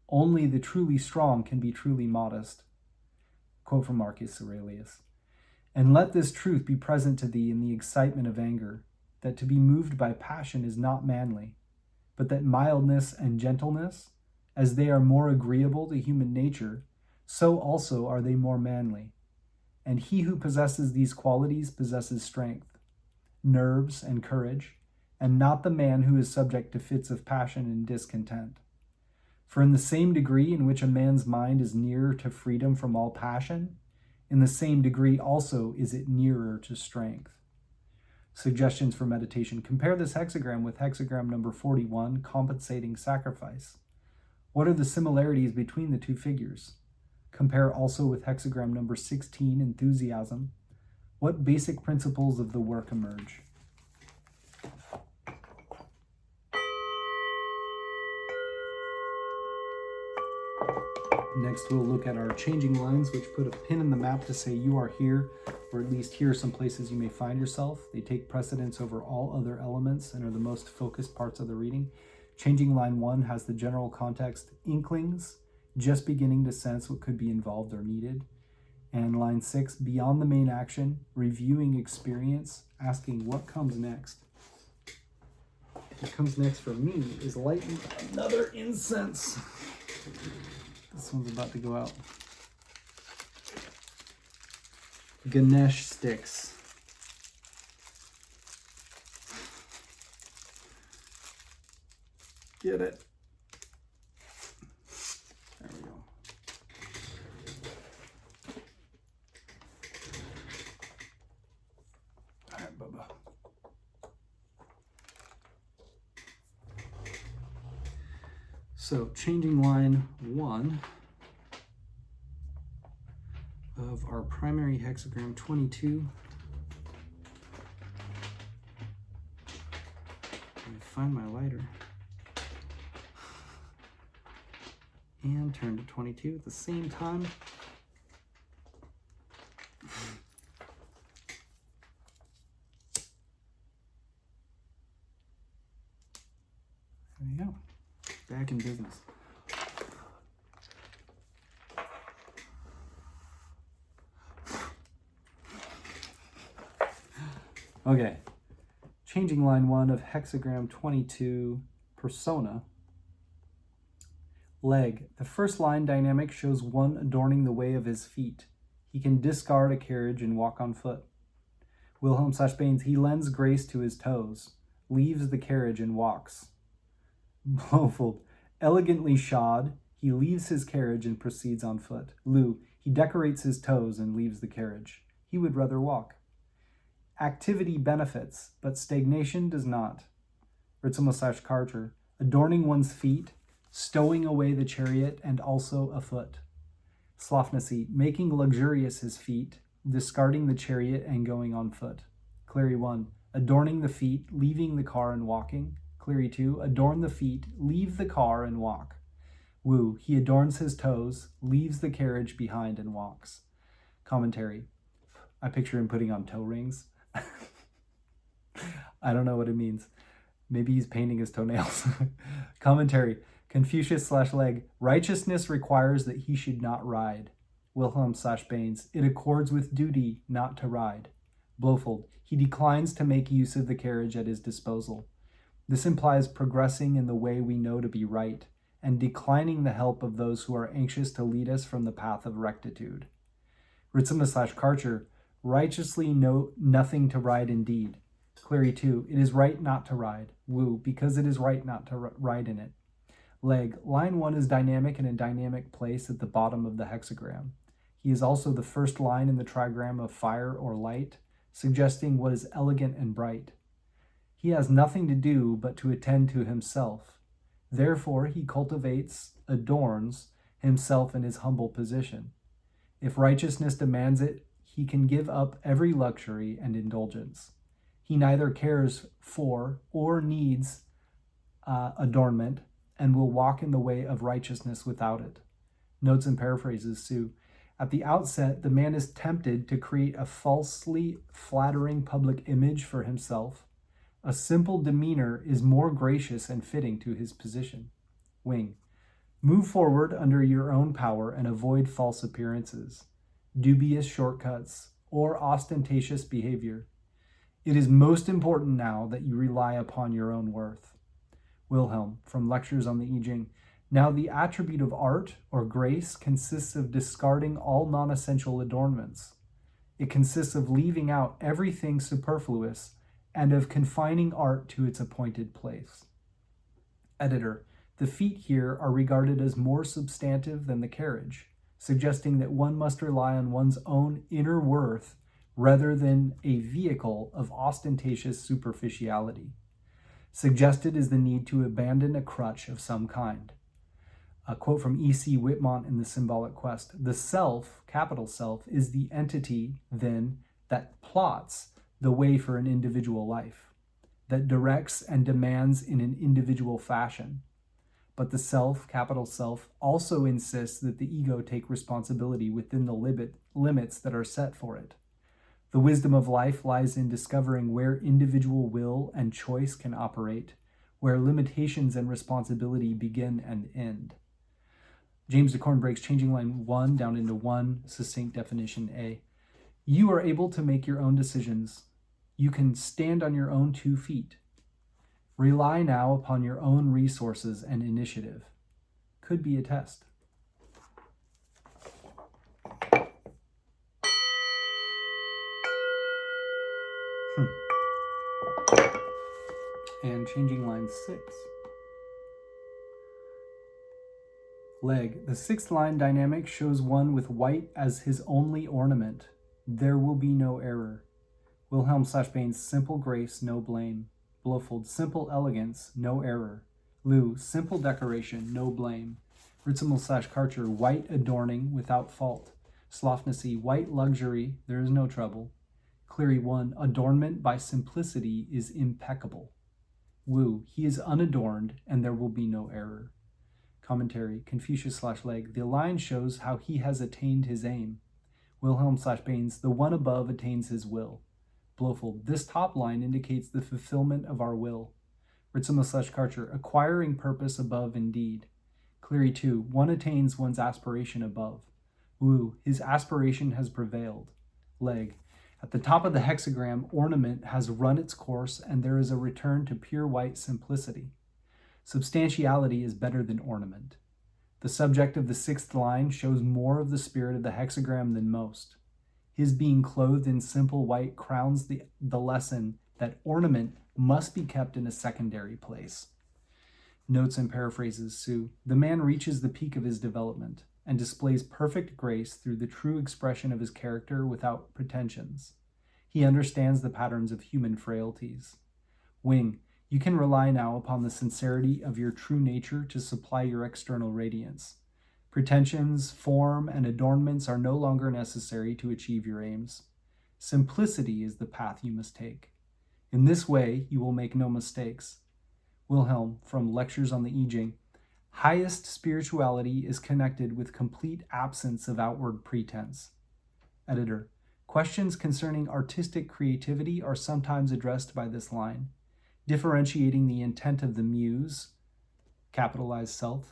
Only the truly strong can be truly modest. Quote from Marcus Aurelius. And let this truth be present to thee in the excitement of anger, that to be moved by passion is not manly, but that mildness and gentleness, as they are more agreeable to human nature, so also are they more manly. And he who possesses these qualities possesses strength, nerves, and courage, and not the man who is subject to fits of passion and discontent. For in the same degree in which a man's mind is nearer to freedom from all passion, in the same degree also is it nearer to strength. Suggestions for meditation. Compare this hexagram with hexagram number 41, compensating sacrifice. What are the similarities between the two figures? Compare also with hexagram number 16, enthusiasm. What basic principles of the work emerge? Next, we'll look at our changing lines, which put a pin in the map to say you are here, or at least here are some places you may find yourself. They take precedence over all other elements and are the most focused parts of the reading. Changing line 1 has the general context, inklings, just beginning to sense what could be involved or needed. And line 6, beyond the main action, reviewing experience, asking what comes next. What comes next for me is lighting another incense. This one's about to go out. Ganesh sticks. Get it? There we go. All right, Bubba. So, changing line 1 of our primary hexagram 22. Let me find my lighter. And turn to 22 at the same time. There we go. Back in business. Okay, changing line 1 of hexagram 22, persona. Leg. The first line dynamic shows one adorning the way of his feet. He can discard a carriage and walk on foot. Wilhelm/Baines, he lends grace to his toes, leaves the carriage and walks. Blofeld, elegantly shod, he leaves his carriage and proceeds on foot. Lou, he decorates his toes and leaves the carriage. He would rather walk. Activity benefits, but stagnation does not. Ritzema/Carter, adorning one's feet, stowing away the chariot and also a foot. Slofnessy, making luxurious his feet, discarding the chariot and going on foot. Cleary 1, adorning the feet, leaving the car and walking. Cleary 2, adorn the feet, leave the car and walk. Wu, he adorns his toes, leaves the carriage behind and walks. Commentary, I picture him putting on toe rings. I don't know what it means. Maybe he's painting his toenails. Commentary, Confucius/Leg, righteousness requires that he should not ride. Wilhelm/Baines, it accords with duty not to ride. Blofeld, he declines to make use of the carriage at his disposal. This implies progressing in the way we know to be right, and declining the help of those who are anxious to lead us from the path of rectitude. Ritzema/Karcher, righteously know nothing to ride indeed. Cleary 2, it is right not to ride. Wu, because it is right not to ride in it. Leg, line 1 is dynamic in a dynamic place at the bottom of the hexagram. He is also the first line in the trigram of fire or light, suggesting what is elegant and bright. He has nothing to do but to attend to himself. Therefore, he cultivates, adorns himself in his humble position. If righteousness demands it, he can give up every luxury and indulgence. He neither cares for or needs adornment and will walk in the way of righteousness without it. Notes and paraphrases, Sue. At the outset, the man is tempted to create a falsely flattering public image for himself. A simple demeanor is more gracious and fitting to his position. Wing. Move forward under your own power and avoid false appearances, dubious shortcuts, or ostentatious behavior. It is most important now that you rely upon your own worth. Wilhelm, from Lectures on the I Ching. Now the attribute of art or grace consists of discarding all non-essential adornments. It consists of leaving out everything superfluous and of confining art to its appointed place. Editor, the feet here are regarded as more substantive than the carriage, suggesting that one must rely on one's own inner worth rather than a vehicle of ostentatious superficiality. Suggested is the need to abandon a crutch of some kind. A quote from E.C. Whitmont in The Symbolic Quest. The self, capital self, is the entity, then, that plots the way for an individual life, that directs and demands in an individual fashion. But the self, capital self, also insists that the ego take responsibility within the limits that are set for it. The wisdom of life lies in discovering where individual will and choice can operate, where limitations and responsibility begin and end. James de Corn breaks changing line 1 down into one succinct definition A. You are able to make your own decisions. You can stand on your own 2 feet. Rely now upon your own resources and initiative. Could be a test. And changing line 6. Leg. The 6th line dynamic shows one with white as his only ornament. There will be no error. Wilhelm/Bain's simple grace, no blame. Blofeld, simple elegance, no error. Liu, simple decoration, no blame. Ritzimmel/Karcher, white adorning without fault. Slofnessy, white luxury, there is no trouble. Cleary 1, adornment by simplicity is impeccable. Wu, he is unadorned and there will be no error. Commentary, Confucius/Leg, the line shows how he has attained his aim. Wilhelm/Baines, the one above attains his will. Blofeld, this top line indicates the fulfillment of our will. Ritzimmel/Karcher, acquiring purpose above indeed. Cleary 2, one attains one's aspiration above. Wu, his aspiration has prevailed. Leg, at the top of the hexagram, ornament has run its course and there is a return to pure white simplicity. Substantiality is better than ornament. The subject of the 6th line shows more of the spirit of the hexagram than most. His being clothed in simple white crowns the lesson that ornament must be kept in a secondary place. Notes and paraphrases, Sue. The man reaches the peak of his development and displays perfect grace through the true expression of his character without pretensions. He understands the patterns of human frailties. Wing, you can rely now upon the sincerity of your true nature to supply your external radiance. Pretensions, form, and adornments are no longer necessary to achieve your aims. Simplicity is the path you must take. In this way, you will make no mistakes. Wilhelm, from Lectures on the I Ching. Highest spirituality is connected with complete absence of outward pretense. Editor, questions concerning artistic creativity are sometimes addressed by this line, differentiating the intent of the muse, capitalized self,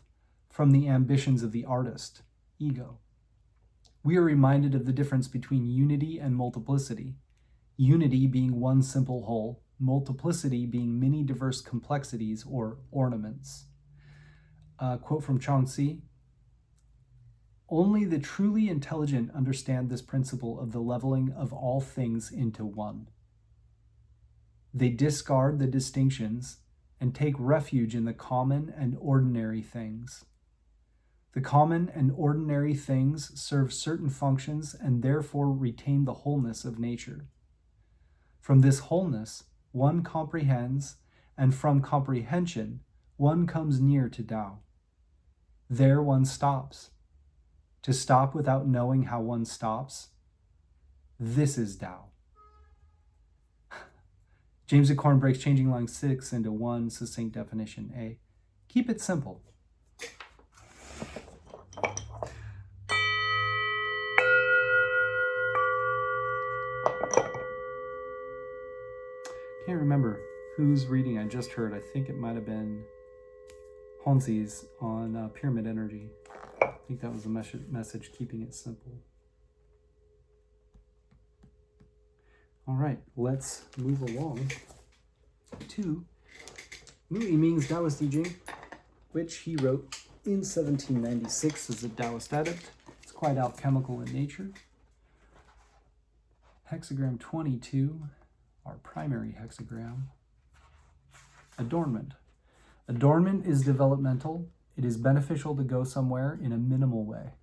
from the ambitions of the artist, ego. We are reminded of the difference between unity and multiplicity, unity being one simple whole, multiplicity being many diverse complexities or ornaments. Quote from Chongxi, only the truly intelligent understand this principle of the leveling of all things into one. They discard the distinctions and take refuge in the common and ordinary things. The common and ordinary things serve certain functions and therefore retain the wholeness of nature. From this wholeness, one comprehends, and from comprehension, one comes near to Tao. There one stops. To stop without knowing how one stops, this is Tao. James Acorn breaks changing line 6 into one succinct definition. A. Keep it simple. Can't remember whose reading I just heard. I think it might have been Honzi's on pyramid energy. I think that was the message, keeping it simple. All right, let's move along to I-ming's Taoist teaching, which he wrote in 1796 as a Taoist adept. It's quite alchemical in nature. Hexagram 22, our primary hexagram. Adornment. Adornment is developmental. It is beneficial to go somewhere in a minimal way.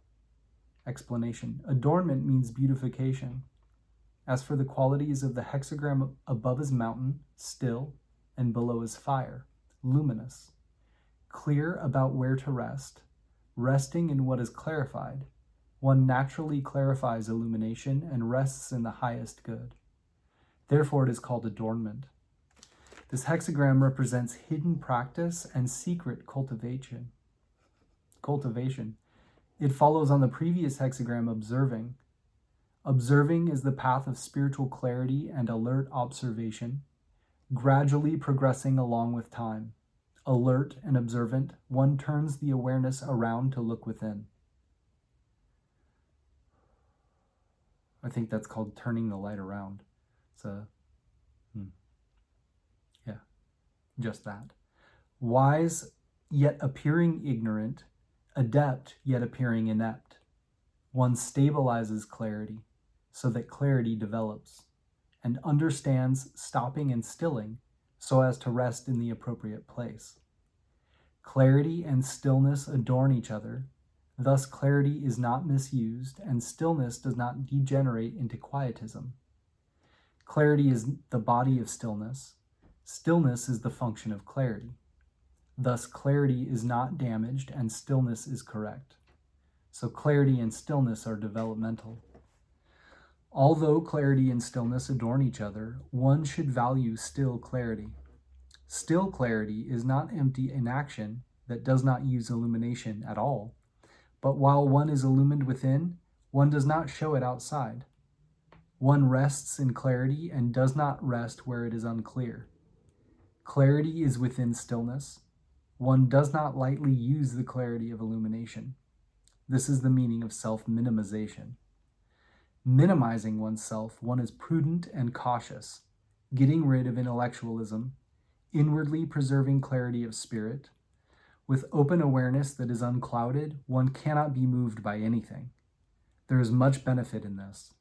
Explanation. Adornment means beautification. As for the qualities of the hexagram, above is mountain, still, and below is fire, luminous. Clear about where to rest, resting in what is clarified. One naturally clarifies illumination and rests in the highest good. Therefore, it is called adornment. This hexagram represents hidden practice and secret cultivation. It follows on the previous hexagram, observing. Observing is the path of spiritual clarity and alert observation, gradually progressing along with time. Alert and observant, one turns the awareness around to look within. I think that's called turning the light around. Just that. Wise, yet appearing ignorant. Adept, yet appearing inept. One stabilizes clarity so that clarity develops, and understands stopping and stilling so as to rest in the appropriate place. Clarity and stillness adorn each other. Thus, clarity is not misused, and stillness does not degenerate into quietism. Clarity is the body of stillness. Stillness is the function of clarity. Thus, clarity is not damaged, and stillness is correct. So clarity and stillness are developmental. Although clarity and stillness adorn each other, one should value still clarity. Still clarity is not empty inaction that does not use illumination at all, but while one is illumined within, one does not show it outside. One rests in clarity and does not rest where it is unclear. Clarity is within stillness. One does not lightly use the clarity of illumination. This is the meaning of self-minimization. Minimizing oneself, one is prudent and cautious, getting rid of intellectualism, inwardly preserving clarity of spirit. With open awareness that is unclouded, one cannot be moved by anything. There is much benefit in this.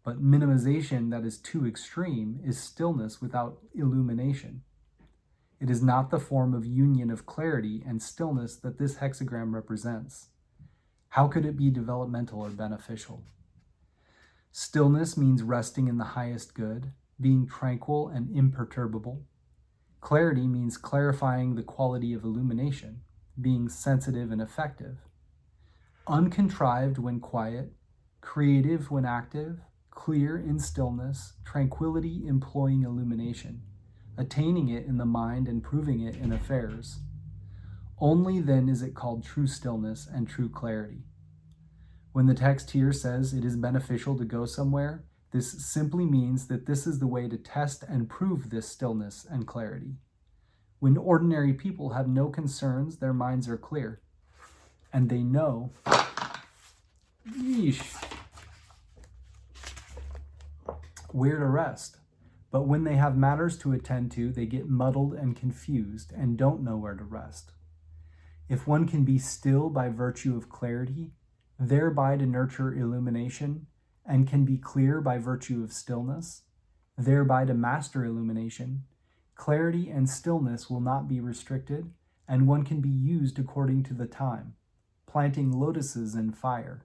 But minimization that is too extreme is stillness without illumination. It is not the form of union of clarity and stillness that this hexagram represents. How could it be developmental or beneficial? Stillness means resting in the highest good, being tranquil and imperturbable. Clarity means clarifying the quality of illumination, being sensitive and effective. Uncontrived when quiet, creative when active, clear in stillness, tranquility employing illumination, attaining it in the mind and proving it in affairs. Only then is it called true stillness and true clarity. When the text here says it is beneficial to go somewhere, this simply means that this is the way to test and prove this stillness and clarity. When ordinary people have no concerns, their minds are clear, and they know where to rest. But when they have matters to attend to, they get muddled and confused and don't know where to rest. If one can be still by virtue of clarity, thereby to nurture illumination, and can be clear by virtue of stillness, thereby to master illumination, clarity and stillness will not be restricted, and one can be used according to the time, planting lotuses in fire,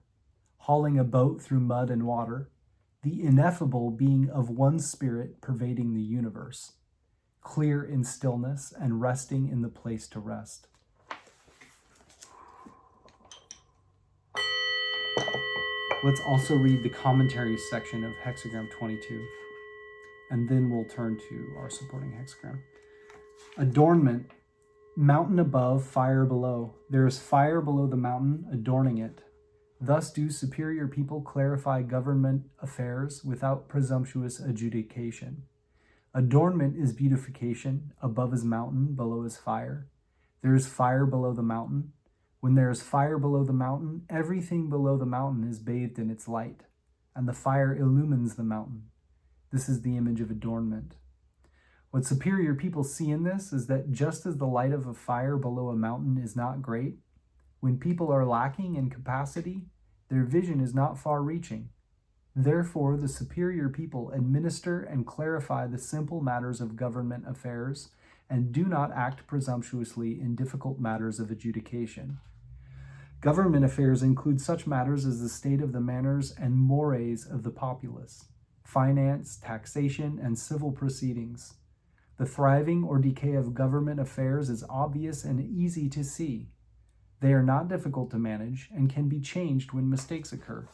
hauling a boat through mud and water, the ineffable being of one spirit pervading the universe. clear in stillness and resting in the place to rest. Let's also read the commentary section of Hexagram 22, and then we'll turn to our supporting hexagram. Adornment, mountain above, fire below. There is fire below the mountain, adorning it. Thus do superior people clarify government affairs without presumptuous adjudication. Adornment is beautification. Above is mountain, below is fire. There is fire below the mountain. When there is fire below the mountain, everything below the mountain is bathed in its light, and the fire illumines the mountain. This is the image of adornment. What superior people see in this is that just as the light of a fire below a mountain is not great, when people are lacking in capacity, their vision is not far-reaching. Therefore, the superior people administer and clarify the simple matters of government affairs and do not act presumptuously in difficult matters of adjudication. Government affairs include such matters as the state of the manners and mores of the populace, finance, taxation, and civil proceedings. The thriving or decay of government affairs is obvious and easy to see. They are not difficult to manage and can be changed when mistakes occur.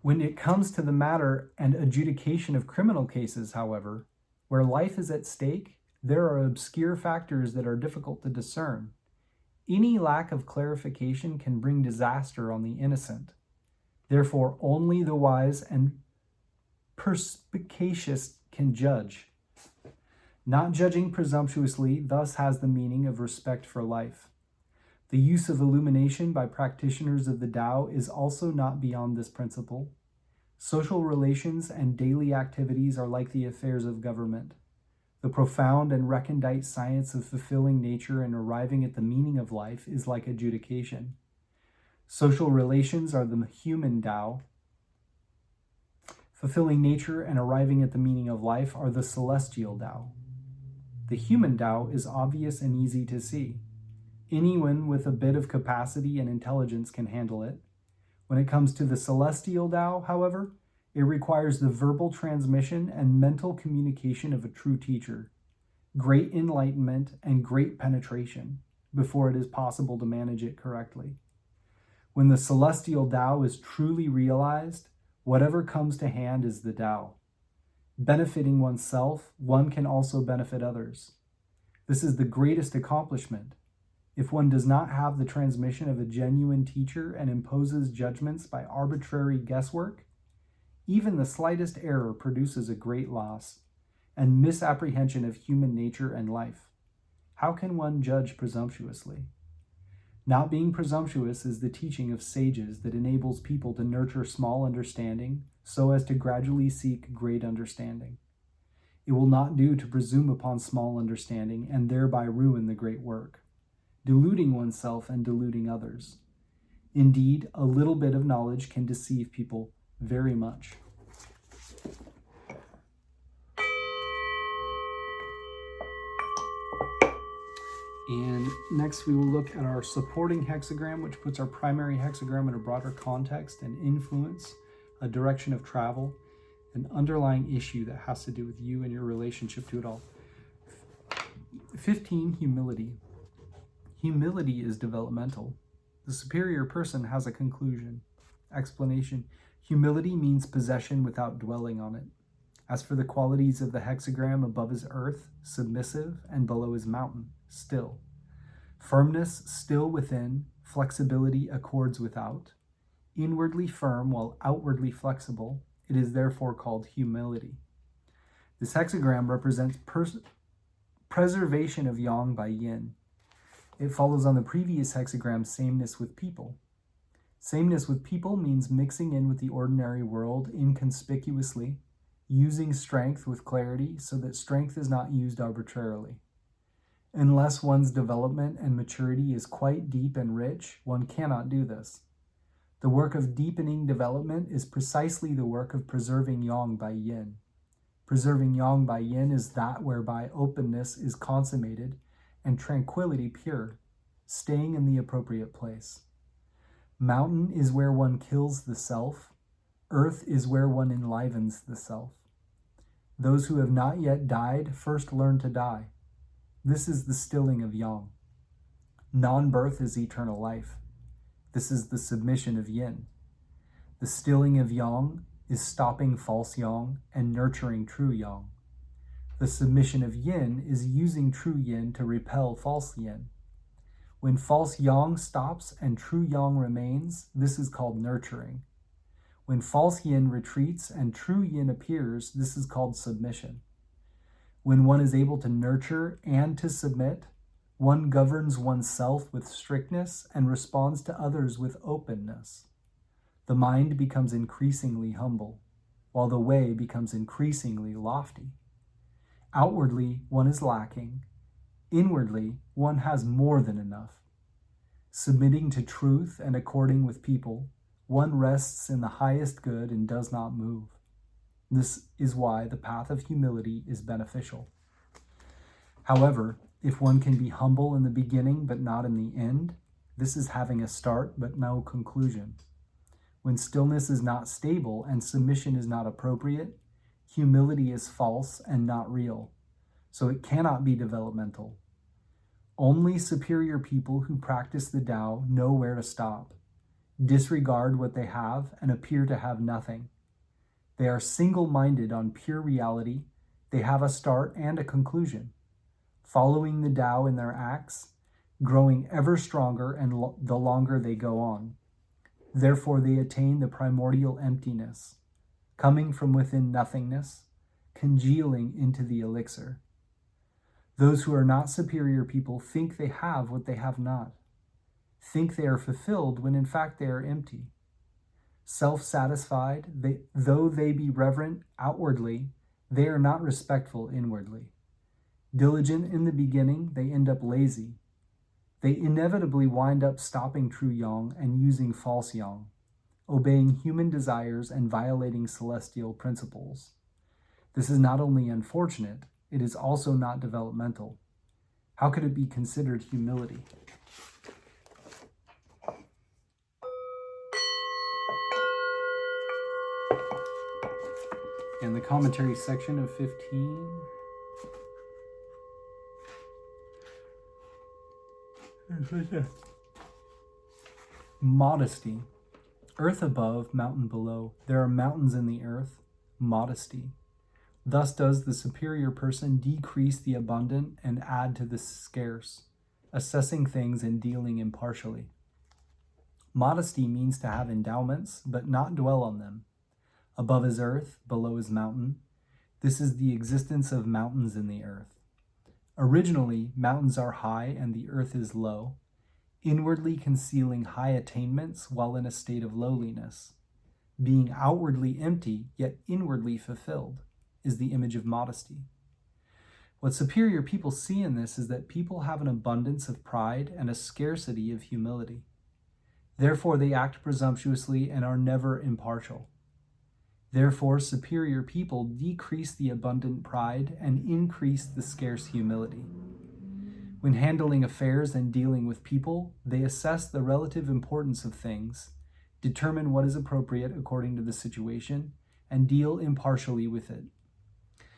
When it comes to the matter and adjudication of criminal cases, however, where life is at stake, there are obscure factors that are difficult to discern. Any lack of clarification can bring disaster on the innocent. Therefore, only the wise and perspicacious can judge. Not judging presumptuously thus has the meaning of respect for life. The use of illumination by practitioners of the Tao is also not beyond this principle. Social relations and daily activities are like the affairs of government. The profound and recondite science of fulfilling nature and arriving at the meaning of life is like adjudication. Social relations are the human Tao. Fulfilling nature and arriving at the meaning of life are the celestial Tao. The human Tao is obvious and easy to see. Anyone with a bit of capacity and intelligence can handle it. When it comes to the celestial Tao, however, it requires the verbal transmission and mental communication of a true teacher, great enlightenment and great penetration before it is possible to manage it correctly. When the celestial Tao is truly realized, whatever comes to hand is the Tao. Benefiting oneself, one can also benefit others. This is the greatest accomplishment. If one does not have the transmission of a genuine teacher and imposes judgments by arbitrary guesswork, even the slightest error produces a great loss and misapprehension of human nature and life. How can one judge presumptuously? Not being presumptuous is the teaching of sages that enables people to nurture small understanding so as to gradually seek great understanding. It will not do to presume upon small understanding and thereby ruin the great work, deluding oneself and deluding others. Indeed, a little bit of knowledge can deceive people very much. And next we will look at our supporting hexagram, which puts our primary hexagram in a broader context and influence, a direction of travel, an underlying issue that has to do with you and your relationship to it all. 15, humility. Humility is developmental. The superior person has a conclusion. Explanation. Humility means possession without dwelling on it. As for the qualities of the hexagram, above is earth, submissive, and below is mountain, still. Firmness, still within, flexibility, accords without. Inwardly firm while outwardly flexible, it is therefore called humility. This hexagram represents preservation of yang by yin. It follows on the previous hexagram, sameness with people. Sameness with people means mixing in with the ordinary world inconspicuously, using strength with clarity so that strength is not used arbitrarily. Unless one's development and maturity is quite deep and rich, one cannot do this. The work of deepening development is precisely the work of preserving yang by yin. Preserving yang by yin is that whereby openness is consummated and tranquility pure, staying in the appropriate place. Mountain is where one kills the self. Earth is where one enlivens the self. Those who have not yet died first learn to die. This is the stilling of yang. Non-birth is eternal life. This is the submission of yin. The stilling of yang is stopping false yang and nurturing true yang. The submission of yin is using true yin to repel false yin. When false yang stops and true yang remains, this is called nurturing. When false yin retreats and true yin appears, this is called submission. When one is able to nurture and to submit, one governs oneself with strictness and responds to others with openness. The mind becomes increasingly humble, while the way becomes increasingly lofty. Outwardly, one is lacking. Inwardly, one has more than enough. Submitting to truth and according with people, one rests in the highest good and does not move. This is why the path of humility is beneficial. However, if one can be humble in the beginning but not in the end, this is having a start but no conclusion. When stillness is not stable and submission is not appropriate, humility is false and not real, so it cannot be developmental. Only superior people who practice the Tao know where to stop, disregard what they have, and appear to have nothing. They are single-minded on pure reality. They have a start and a conclusion, following the Tao in their acts, growing ever stronger and the longer they go on. Therefore, they attain the primordial emptiness, coming from within nothingness, congealing into the elixir. Those who are not superior people think they have what they have not, think they are fulfilled when in fact they are empty. Self-satisfied, though they be reverent outwardly, they are not respectful inwardly. Diligent in the beginning, they end up lazy. They inevitably wind up stopping true yang and using false yang, obeying human desires and violating celestial principles. This is not only unfortunate, it is also not developmental. How could it be considered humility? In the commentary section of 15, modesty. Earth above, mountain below. There are mountains in the earth. Modesty. Thus does the superior person decrease the abundant and add to the scarce, assessing things and dealing impartially. Modesty means to have endowments, but not dwell on them. Above is earth, below is mountain. This is the existence of mountains in the earth. Originally, mountains are high and the earth is low, inwardly concealing high attainments while in a state of lowliness. Being outwardly empty, yet inwardly fulfilled, is the image of modesty. What superior people see in this is that people have an abundance of pride and a scarcity of humility. Therefore, they act presumptuously and are never impartial. Therefore, superior people decrease the abundant pride and increase the scarce humility. When handling affairs and dealing with people, they assess the relative importance of things, determine what is appropriate according to the situation, and deal impartially with it.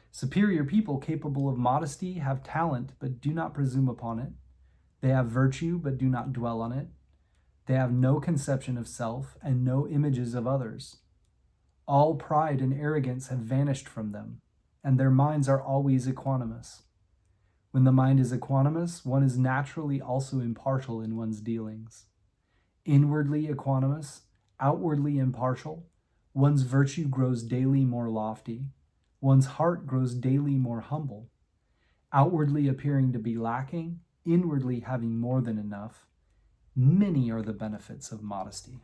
Superior people capable of modesty have talent but do not presume upon it. They have virtue but do not dwell on it. They have no conception of self and no images of others. All pride and arrogance have vanished from them, and their minds are always equanimous. When the mind is equanimous, one is naturally also impartial in one's dealings. Inwardly equanimous, outwardly impartial, one's virtue grows daily more lofty. One's heart grows daily more humble, outwardly appearing to be lacking, inwardly having more than enough. Many are the benefits of modesty.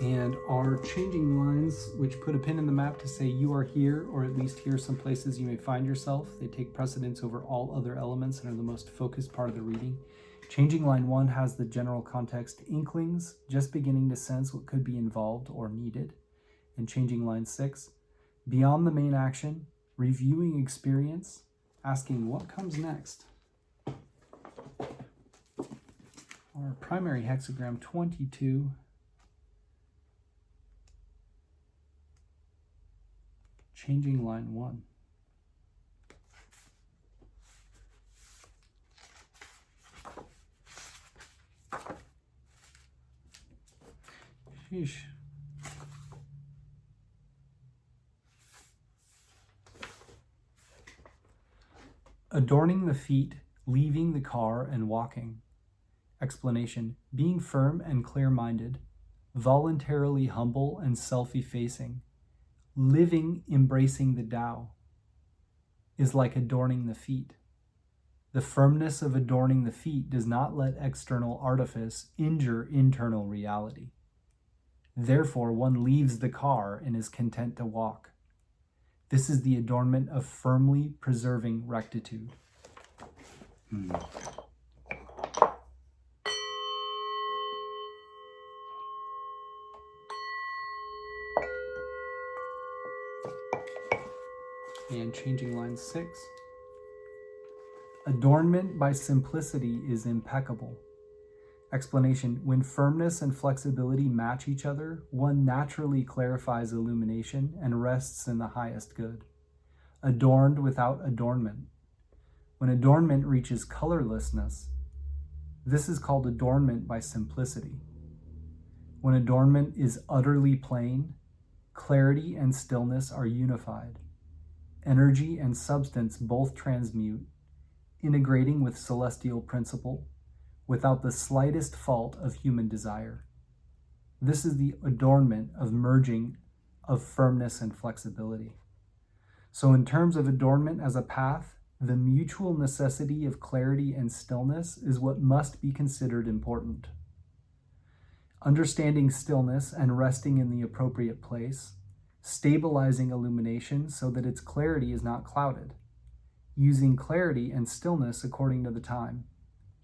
And our changing lines, which put a pin in the map to say you are here, or at least here are some places you may find yourself. They take precedence over all other elements and are the most focused part of the reading. Changing line 1 has the general context inklings, just beginning to sense what could be involved or needed. And changing line 6, beyond the main action, reviewing experience, asking what comes next. Our primary hexagram 22, changing line 1. Sheesh. Adorning the feet, leaving the car and walking. Explanation: being firm and clear-minded, voluntarily humble and self-effacing, living embracing the Tao, is like adorning the feet. The firmness of adorning the feet does not let external artifice injure internal reality. Therefore, one leaves the car and is content to walk. This is the adornment of firmly preserving rectitude. And changing line 6. Adornment by simplicity is impeccable. Explanation: when firmness and flexibility match each other, one naturally clarifies illumination and rests in the highest good. Adorned without adornment. When adornment reaches colorlessness, this is called adornment by simplicity. When adornment is utterly plain, clarity and stillness are unified. Energy and substance both transmute, integrating with celestial principle, without the slightest fault of human desire. This is the adornment of merging of firmness and flexibility. So in terms of adornment as a path, the mutual necessity of clarity and stillness is what must be considered important. Understanding stillness and resting in the appropriate place, stabilizing illumination so that its clarity is not clouded, using clarity and stillness according to the time.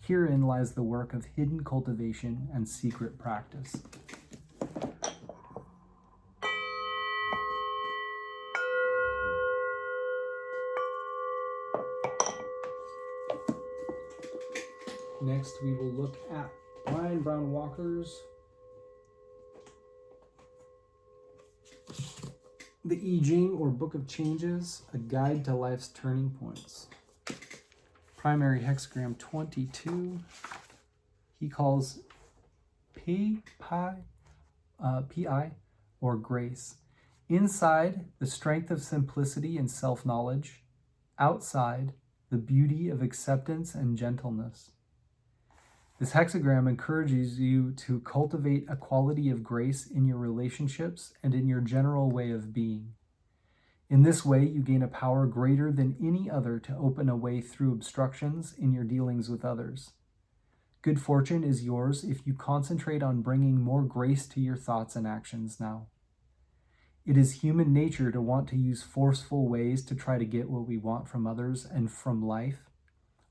Herein lies the work of hidden cultivation and secret practice. Next, we will look at Browne Walker's The I Ching, or Book of Changes, A Guide to Life's Turning Points. Primary hexagram 22, he calls Pi, or grace. Inside, the strength of simplicity and self-knowledge. Outside, the beauty of acceptance and gentleness. This hexagram encourages you to cultivate a quality of grace in your relationships and in your general way of being. In this way, you gain a power greater than any other to open a way through obstructions in your dealings with others. Good fortune is yours if you concentrate on bringing more grace to your thoughts and actions now. It is human nature to want to use forceful ways to try to get what we want from others and from life.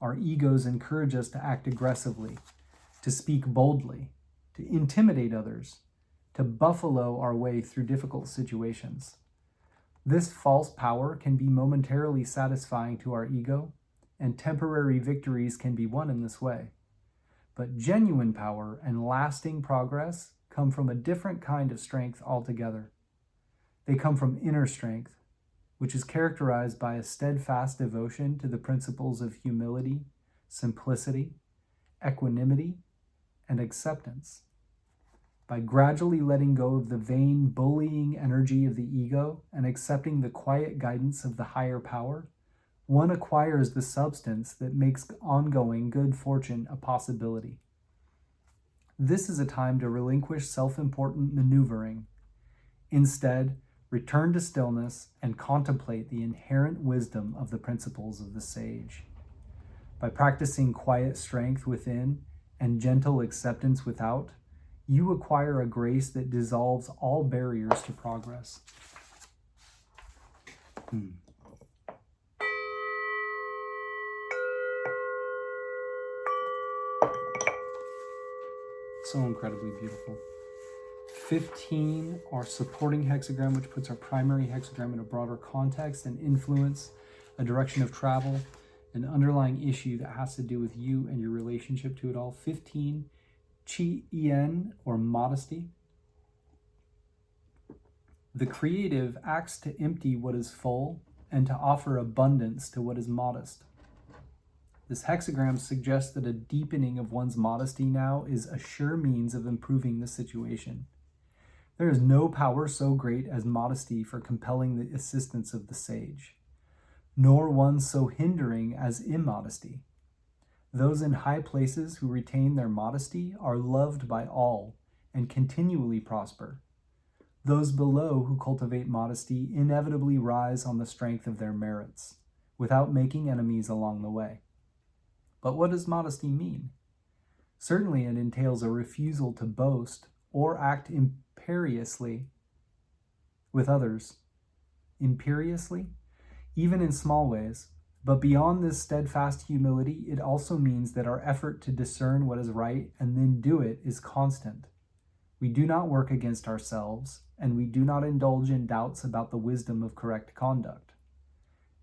Our egos encourage us to act aggressively, to speak boldly, to intimidate others, to buffalo our way through difficult situations. This false power can be momentarily satisfying to our ego, and temporary victories can be won in this way. But genuine power and lasting progress come from a different kind of strength altogether. They come from inner strength, which is characterized by a steadfast devotion to the principles of humility, simplicity, equanimity, and acceptance. By gradually letting go of the vain, bullying energy of the ego and accepting the quiet guidance of the higher power, one acquires the substance that makes ongoing good fortune a possibility. This is a time to relinquish self-important maneuvering. Instead, return to stillness and contemplate the inherent wisdom of the principles of the sage. By practicing quiet strength within and gentle acceptance without, you acquire a grace that dissolves all barriers to progress. So incredibly beautiful. 15, our supporting hexagram, which puts our primary hexagram in a broader context and influence, a direction of travel, an underlying issue that has to do with you and your relationship to it all. 15 Chi-ien, or modesty. The creative acts to empty what is full and to offer abundance to what is modest. This hexagram suggests that a deepening of one's modesty now is a sure means of improving the situation. There is no power so great as modesty for compelling the assistance of the sage, nor one so hindering as immodesty. Those in high places who retain their modesty are loved by all and continually prosper. Those below who cultivate modesty inevitably rise on the strength of their merits, without making enemies along the way. But what does modesty mean? Certainly it entails a refusal to boast or act imperiously with others. Imperiously? Even in small ways. But beyond this steadfast humility, it also means that our effort to discern what is right and then do it is constant. We do not work against ourselves, and we do not indulge in doubts about the wisdom of correct conduct.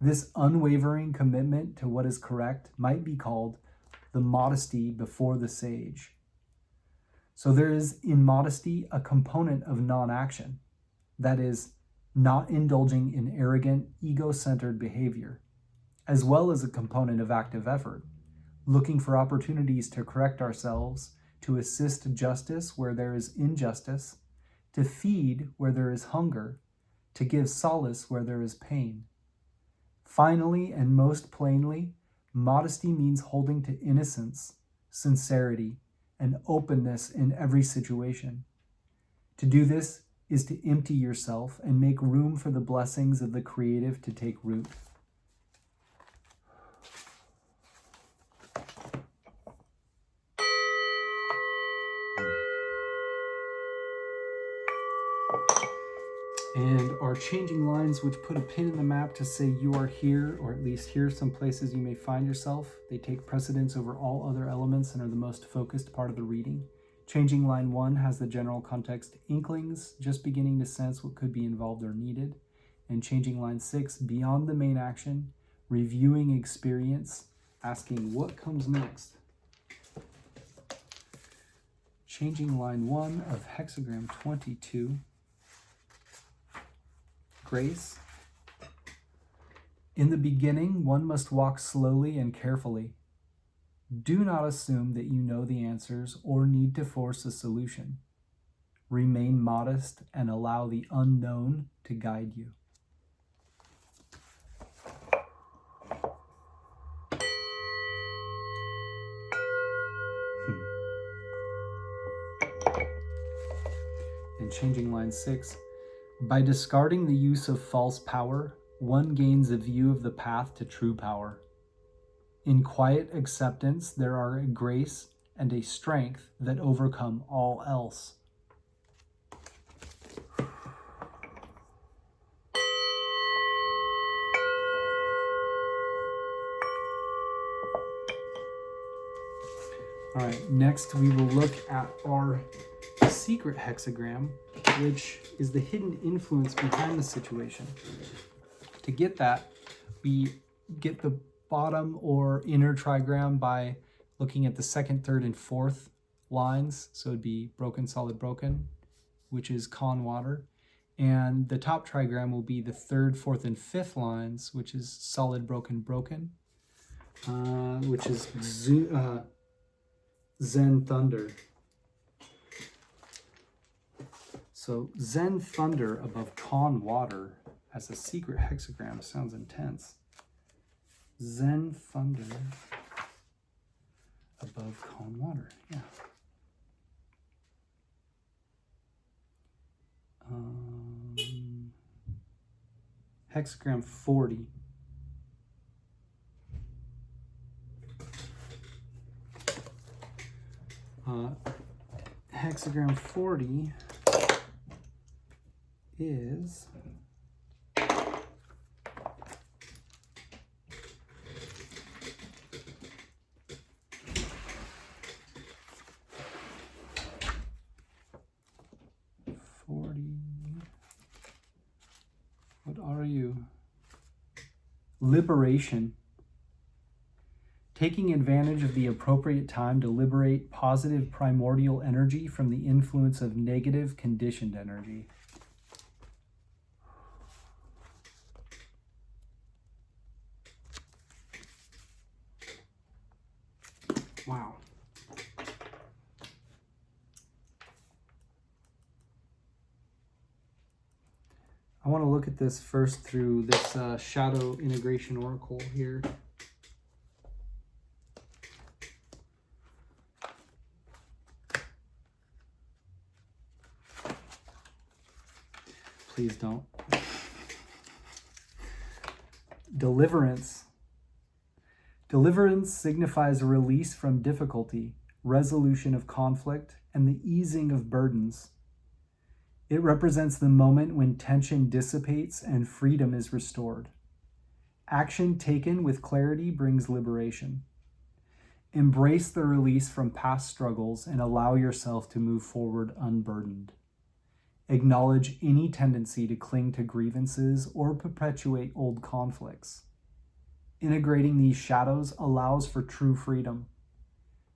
This unwavering commitment to what is correct might be called the modesty before the sage. So there is in modesty a component of non-action, that is, not indulging in arrogant, ego-centered behavior, as well as a component of active effort, looking for opportunities to correct ourselves, to assist justice where there is injustice, to feed where there is hunger, to give solace where there is pain. Finally, and most plainly, modesty means holding to innocence, sincerity, and openness in every situation. To do this is to empty yourself and make room for the blessings of the creative to take root. And our changing lines, which put a pin in the map to say you are here, or at least here are some places you may find yourself. They take precedence over all other elements and are the most focused part of the reading. Changing line 1 has the general context inklings, just beginning to sense what could be involved or needed. And changing line 6, beyond the main action, reviewing experience, asking what comes next. Changing line 1 of hexagram 22. Grace. In the beginning, one must walk slowly and carefully. Do not assume that you know the answers or need to force a solution. Remain modest and allow the unknown to guide you. And changing line 6. By discarding the use of false power, one gains a view of the path to true power. In quiet acceptance, there are a grace and a strength that overcome all else. All right, next we will look at our secret hexagram, which is the hidden influence behind the situation. To get that, we get the bottom or inner trigram by looking at the second, third, and fourth lines. So it'd be broken, solid, broken, which is con water. And the top trigram will be the third, fourth, and fifth lines, which is solid, broken, broken, which is Zen thunder. So Zen thunder above con water as a secret hexagram sounds intense. Zen thunder above con water, yeah. Hexagram 40. Hexagram 40 is what are you? Liberation. taking advantage of the appropriate time to liberate positive primordial energy from the influence of negative conditioned energy. Wow. I want to look at this first through this shadow integration oracle here. Please don't. Deliverance. Deliverance signifies a release from difficulty, resolution of conflict, and the easing of burdens. It represents the moment when tension dissipates and freedom is restored. Action taken with clarity brings liberation. Embrace the release from past struggles and allow yourself to move forward unburdened. Acknowledge any tendency to cling to grievances or perpetuate old conflicts. Integrating these shadows allows for true freedom.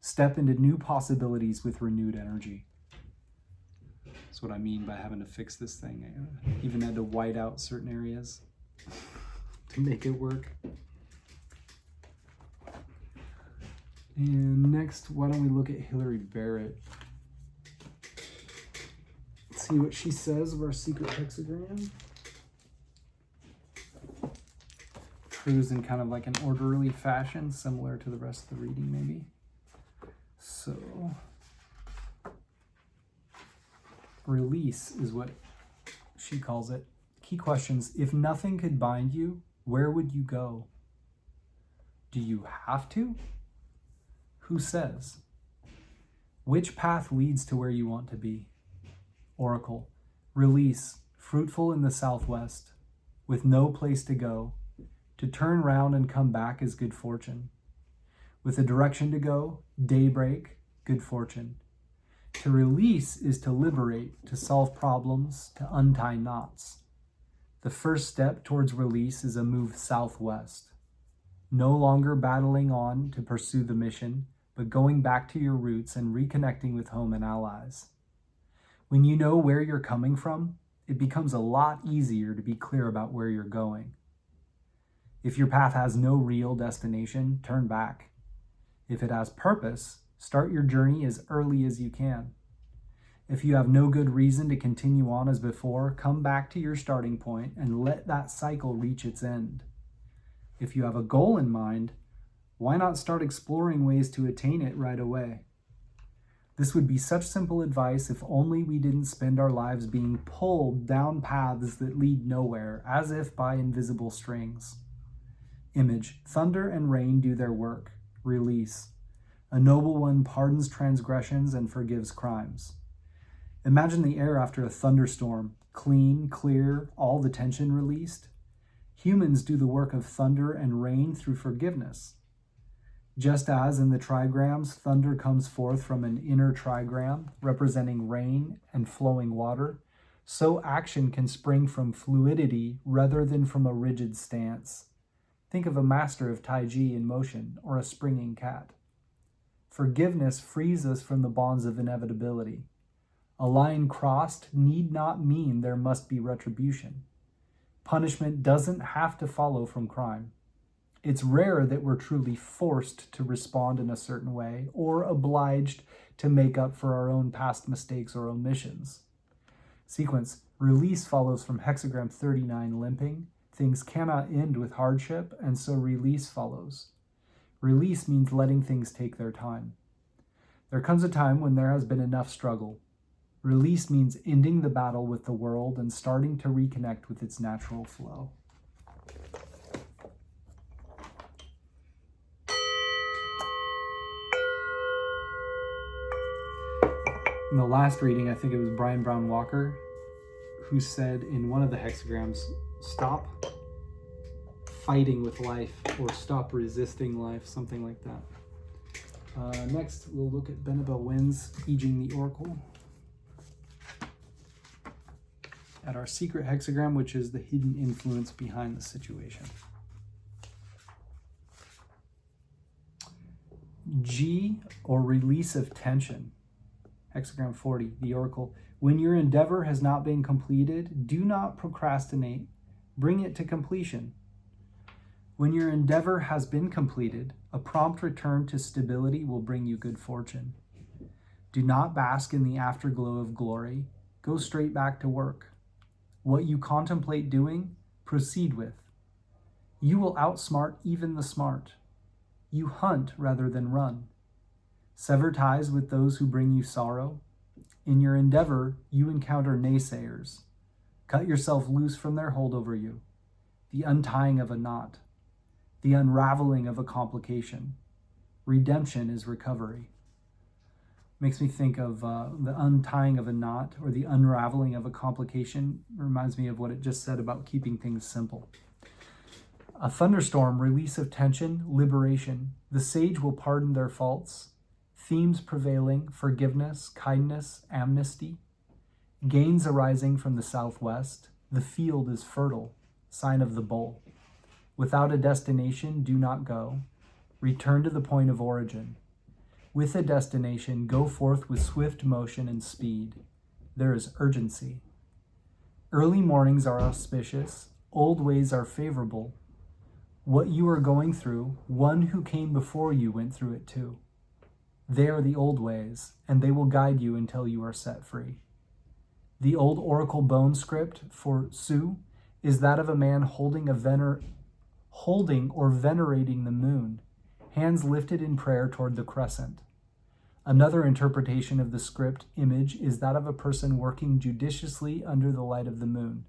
Step into new possibilities with renewed energy. That's what I mean by having to fix this thing. I even had to white out certain areas to make it work. And next, why don't we look at Hilary Barrett? Let's see what she says of our secret hexagram. Truths in kind of like an orderly fashion, similar to the rest of the reading maybe. So, release is what she calls it. Key questions: if nothing could bind you, where would you go? Do you have to? Who says? Which path leads to where you want to be? Oracle: release, fruitful in the southwest, with no place to go. To turn round and come back is good fortune. With a direction to go, daybreak, good fortune. To release is to liberate, to solve problems, to untie knots. The first step towards release is a move southwest. No longer battling on to pursue the mission, but going back to your roots and reconnecting with home and allies. When you know where you're coming from, it becomes a lot easier to be clear about where you're going. If your path has no real destination, turn back. If it has purpose, start your journey as early as you can. If you have no good reason to continue on as before, come back to your starting point and let that cycle reach its end. If you have a goal in mind, why not start exploring ways to attain it right away? This would be such simple advice if only we didn't spend our lives being pulled down paths that lead nowhere, as if by invisible strings. Image: thunder and rain do their work. Release: a noble one pardons transgressions and forgives crimes. Imagine the air after a thunderstorm, clean, clear, all the tension released. Humans do the work of thunder and rain through forgiveness. Just as in the Trigrams, thunder comes forth from an inner trigram, representing rain and flowing water, so action can spring from fluidity rather than from a rigid stance. Think of a master of Tai Chi in motion, or a springing cat. Forgiveness frees us from the bonds of inevitability. A line crossed need not mean there must be retribution. Punishment doesn't have to follow from crime. It's rare that we're truly forced to respond in a certain way or obliged to make up for our own past mistakes or omissions. Sequence: release follows from Hexagram 39, limping. Things cannot end with hardship, and so release follows. Release means letting things take their time. There comes a time when there has been enough struggle. Release means ending the battle with the world and starting to reconnect with its natural flow. In the last reading, I think it was Browne Walker, who said in one of the hexagrams, stop fighting with life, or stop resisting life, something like that. Next, we'll look at Benabel Wynn's I Ching The Oracle. At our secret hexagram, which is the hidden influence behind the situation. G, or release of tension. Hexagram 40, the Oracle. When your endeavor has not been completed, do not procrastinate. Bring it to completion. When your endeavor has been completed, a prompt return to stability will bring you good fortune. Do not bask in the afterglow of glory. Go straight back to work. What you contemplate doing, proceed with. You will outsmart even the smart. You hunt rather than run. Sever ties with those who bring you sorrow. In your endeavor, you encounter naysayers. Cut yourself loose from their hold over you. The untying of a knot. The unraveling of a complication. Redemption is recovery. Makes me think of the untying of a knot or the unraveling of a complication. Reminds me of what it just said about keeping things simple. A thunderstorm, release of tension, liberation. The sage will pardon their faults. Themes prevailing, forgiveness, kindness, amnesty. Gains arising from the southwest. The field is fertile, sign of the bull. Without a destination, do not go. Return to the point of origin. With a destination, go forth with swift motion and speed. There is urgency. Early mornings are auspicious. Old ways are favorable. What you are going through, one who came before you went through it too. They are the old ways, and they will guide you until you are set free. The old oracle bone script for Su is that of a man holding or venerating the moon, hands lifted in prayer toward the crescent. Another interpretation of the script image is that of a person working judiciously under the light of the moon,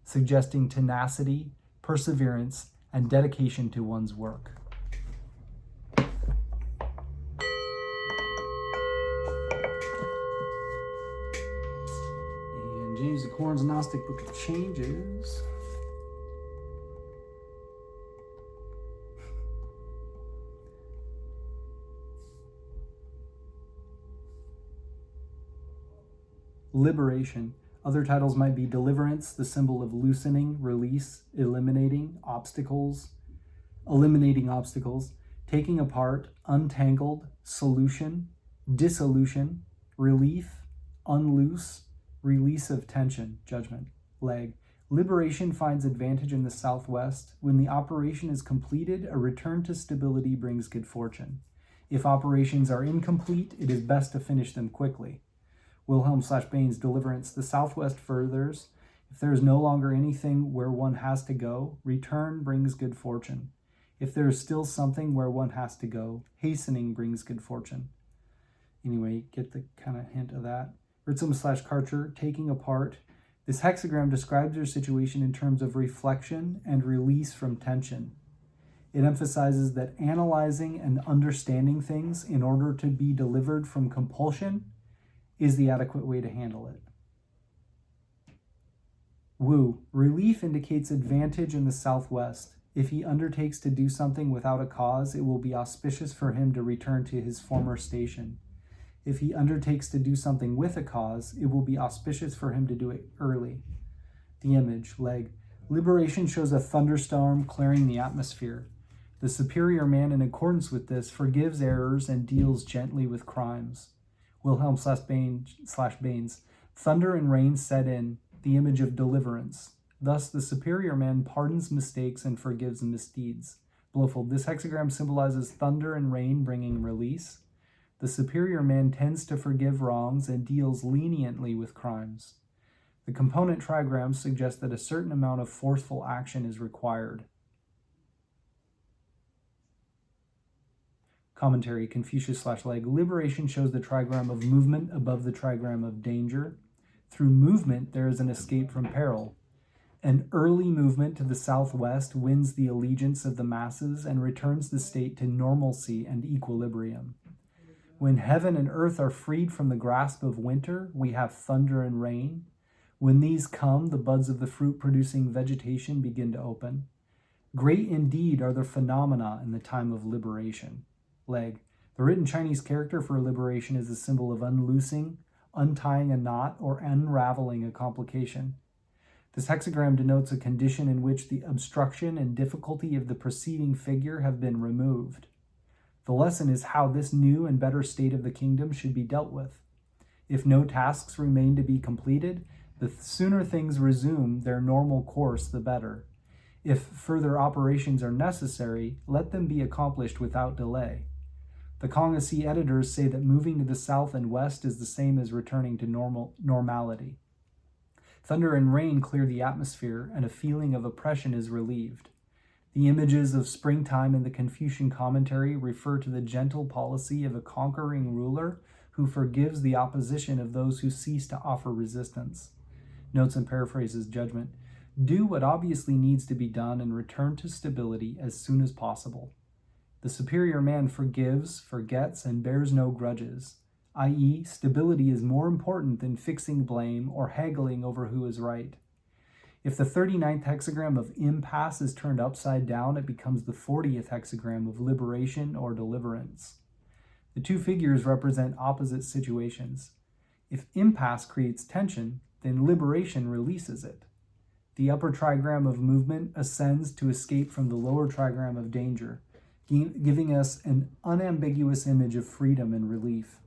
suggesting tenacity, perseverance, and dedication to one's work. And James the Corn's Gnostic Book of Changes. Liberation. Other titles might be deliverance, the symbol of loosening, release, eliminating obstacles, taking apart, untangled, solution, dissolution, relief, unloose, release of tension, judgment, leg. Liberation finds advantage in the southwest. When the operation is completed, a return to stability brings good fortune. If operations are incomplete, it is best to finish them quickly. Wilhelm/Bain's Deliverance. The southwest furthers. If there is no longer anything where one has to go, return brings good fortune. If there is still something where one has to go, hastening brings good fortune. Anyway, get the kind of hint of that. Ritzum/Karcher, taking apart. This hexagram describes your situation in terms of reflection and release from tension. It emphasizes that analyzing and understanding things in order to be delivered from compulsion is the adequate way to handle it. Wu, relief indicates advantage in the southwest. If he undertakes to do something without a cause, it will be auspicious for him to return to his former station. If he undertakes to do something with a cause, it will be auspicious for him to do it early. The image, leg. Liberation shows a thunderstorm clearing the atmosphere. The superior man, in accordance with this, forgives errors and deals gently with crimes. Wilhelm/Bain's. Thunder and rain set in, the image of deliverance. Thus, the superior man pardons mistakes and forgives misdeeds. Blofeld. This hexagram symbolizes thunder and rain bringing release. The superior man tends to forgive wrongs and deals leniently with crimes. The component trigrams suggest that a certain amount of forceful action is required. Commentary, Confucius/Leg. Liberation shows the trigram of movement above the trigram of danger. Through movement, there is an escape from peril. An early movement to the southwest wins the allegiance of the masses and returns the state to normalcy and equilibrium. When heaven and earth are freed from the grasp of winter, we have thunder and rain. When these come, the buds of the fruit-producing vegetation begin to open. Great indeed are the phenomena in the time of liberation. Leg. The written Chinese character for liberation is a symbol of unloosing, untying a knot, or unraveling a complication. This hexagram denotes a condition in which the obstruction and difficulty of the preceding figure have been removed. The lesson is how this new and better state of the kingdom should be dealt with. If no tasks remain to be completed, the sooner things resume their normal course, the better. If further operations are necessary, let them be accomplished without delay. The Confucian editors say that moving to the south and west is the same as returning to normality. Thunder and rain clear the atmosphere, and a feeling of oppression is relieved. The images of springtime in the Confucian commentary refer to the gentle policy of a conquering ruler who forgives the opposition of those who cease to offer resistance. Notes and paraphrases judgment. Do what obviously needs to be done and return to stability as soon as possible. The superior man forgives, forgets, and bears no grudges, i.e., stability is more important than fixing blame or haggling over who is right. If the 39th hexagram of impasse is turned upside down, it becomes the 40th hexagram of liberation or deliverance. The two figures represent opposite situations. If impasse creates tension, then liberation releases it. The upper trigram of movement ascends to escape from the lower trigram of danger, giving us an unambiguous image of freedom and relief.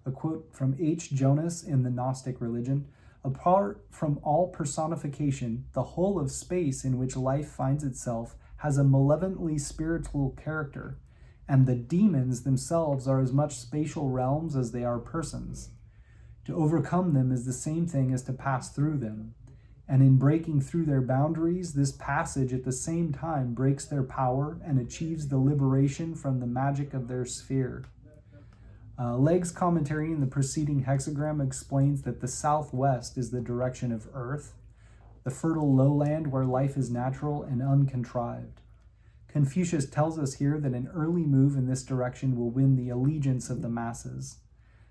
A quote from H. Jonas in the Gnostic religion, "Apart from all personification, the whole of space in which life finds itself has a malevolently spiritual character, and the demons themselves are as much spatial realms as they are persons. To overcome them is the same thing as to pass through them. And in breaking through their boundaries, this passage at the same time breaks their power and achieves the liberation from the magic of their sphere." Legg's commentary in the preceding hexagram explains that the southwest is the direction of earth, the fertile lowland where life is natural and uncontrived. Confucius tells us here that an early move in this direction will win the allegiance of the masses.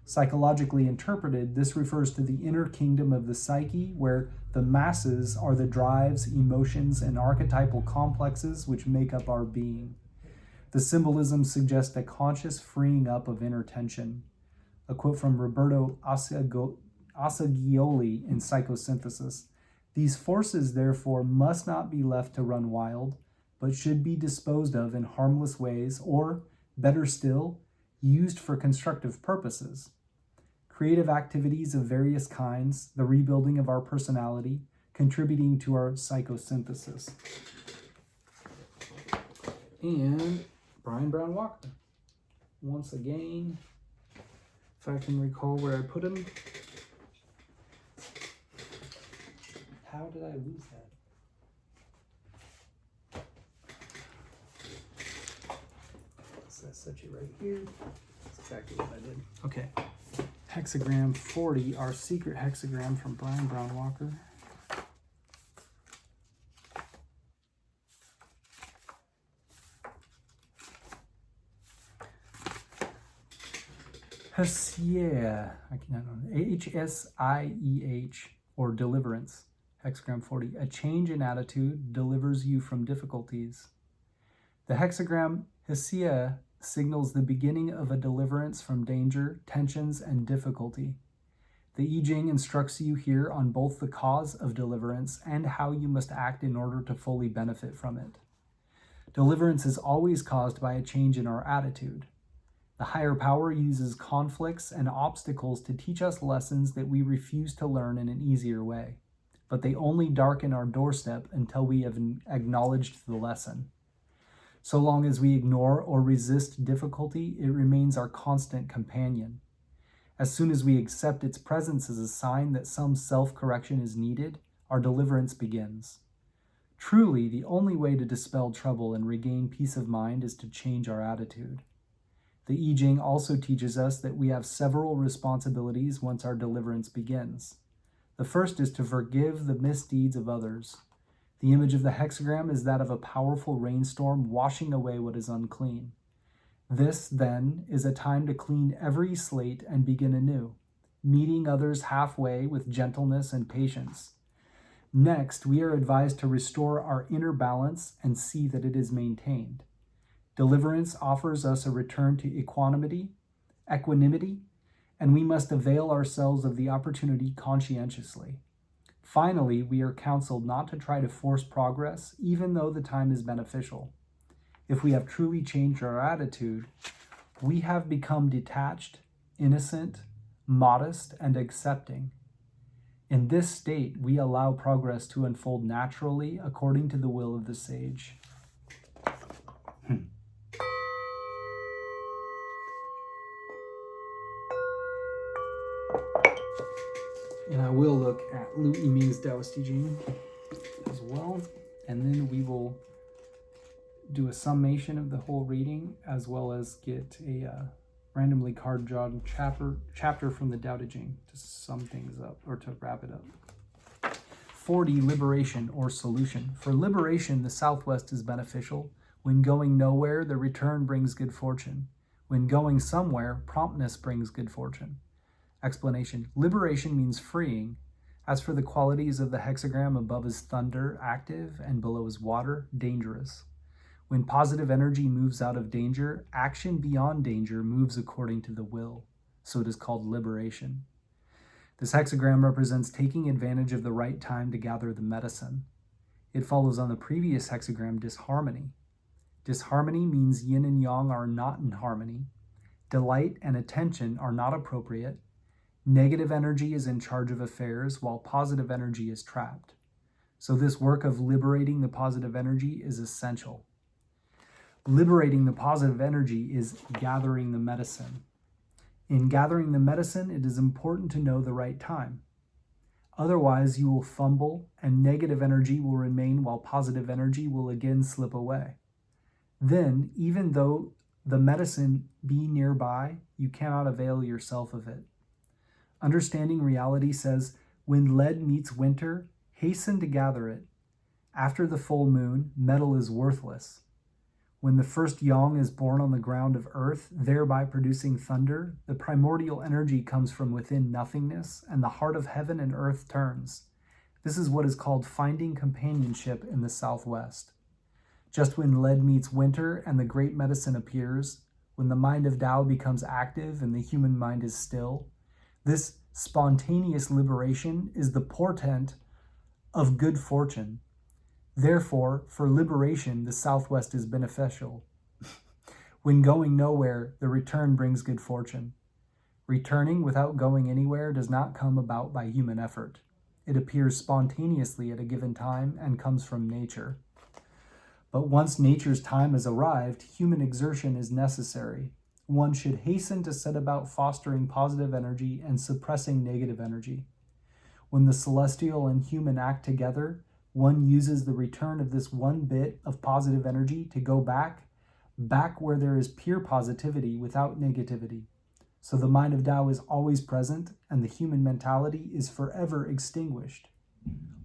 Psychologically interpreted, this refers to the inner kingdom of the psyche, where the masses are the drives, emotions, and archetypal complexes which make up our being. The symbolism suggests a conscious freeing up of inner tension. A quote from Roberto Assagioli in Psychosynthesis. "These forces, therefore, must not be left to run wild, but should be disposed of in harmless ways, or, better still, used for constructive purposes. Creative activities of various kinds, the rebuilding of our personality, contributing to our psychosynthesis." And Browne Walker. Once again, if I can recall where I put him. How did I lose that? So I set you right here. That's exactly what I did. Okay. Hexagram 40, our secret hexagram from Browne Walker. Hsieh, H-S-I-E-H, or deliverance. Hexagram 40, a change in attitude delivers you from difficulties. The hexagram Hsieh signals the beginning of a deliverance from danger, tensions, and difficulty. The I Ching instructs you here on both the cause of deliverance and how you must act in order to fully benefit from it. Deliverance is always caused by a change in our attitude. The higher power uses conflicts and obstacles to teach us lessons that we refuse to learn in an easier way, but they only darken our doorstep until we have acknowledged the lesson. So long as we ignore or resist difficulty, it remains our constant companion. As soon as we accept its presence as a sign that some self-correction is needed, our deliverance begins. Truly, the only way to dispel trouble and regain peace of mind is to change our attitude. The I Ching also teaches us that we have several responsibilities once our deliverance begins. The first is to forgive the misdeeds of others. The image of the hexagram is that of a powerful rainstorm washing away what is unclean. This, then, is a time to clean every slate and begin anew, meeting others halfway with gentleness and patience. Next, we are advised to restore our inner balance and see that it is maintained. Deliverance offers us a return to equanimity, and we must avail ourselves of the opportunity conscientiously. Finally, we are counseled not to try to force progress, even though the time is beneficial. If we have truly changed our attitude, We have become detached, innocent, modest, and accepting. In this state, we allow progress to unfold naturally according to the will of the sage. And I will look at I-ming's Taoist teaching as well. And then we will do a summation of the whole reading, as well as get a randomly card drawn chapter from the Tao Te Ching to sum things up, or to wrap it up. 40, liberation or solution. For liberation, the Southwest is beneficial. When going nowhere, the return brings good fortune. When going somewhere, promptness brings good fortune. Explanation. Liberation means freeing. As for the qualities of the hexagram, above is thunder, active, and below is water, dangerous. When positive energy moves out of danger, action beyond danger moves according to the will. So it is called liberation. This hexagram represents taking advantage of the right time to gather the medicine. It follows on the previous hexagram, disharmony. Disharmony means yin and yang are not in harmony. Delight and attention are not appropriate. Negative energy is in charge of affairs, while positive energy is trapped. So this work of liberating the positive energy is essential. Liberating the positive energy is gathering the medicine. In gathering the medicine, it is important to know the right time. Otherwise, you will fumble, and negative energy will remain while positive energy will again slip away. Then, even though the medicine be nearby, you cannot avail yourself of it. Understanding reality says, when lead meets winter, hasten to gather it. After the full moon, metal is worthless. When the first yang is born on the ground of earth, thereby producing thunder, the primordial energy comes from within nothingness, and the heart of heaven and earth turns. This is what is called finding companionship in the Southwest. Just when lead meets winter and the great medicine appears, when the mind of Tao becomes active and the human mind is still, this spontaneous liberation is the portent of good fortune. Therefore, for liberation, the Southwest is beneficial. When going nowhere, the return brings good fortune. Returning without going anywhere does not come about by human effort. It appears spontaneously at a given time and comes from nature. But once nature's time has arrived, human exertion is necessary. One should hasten to set about fostering positive energy and suppressing negative energy. When the celestial and human act together, one uses the return of this one bit of positive energy to go back where there is pure positivity without negativity. So the mind of Tao is always present and the human mentality is forever extinguished.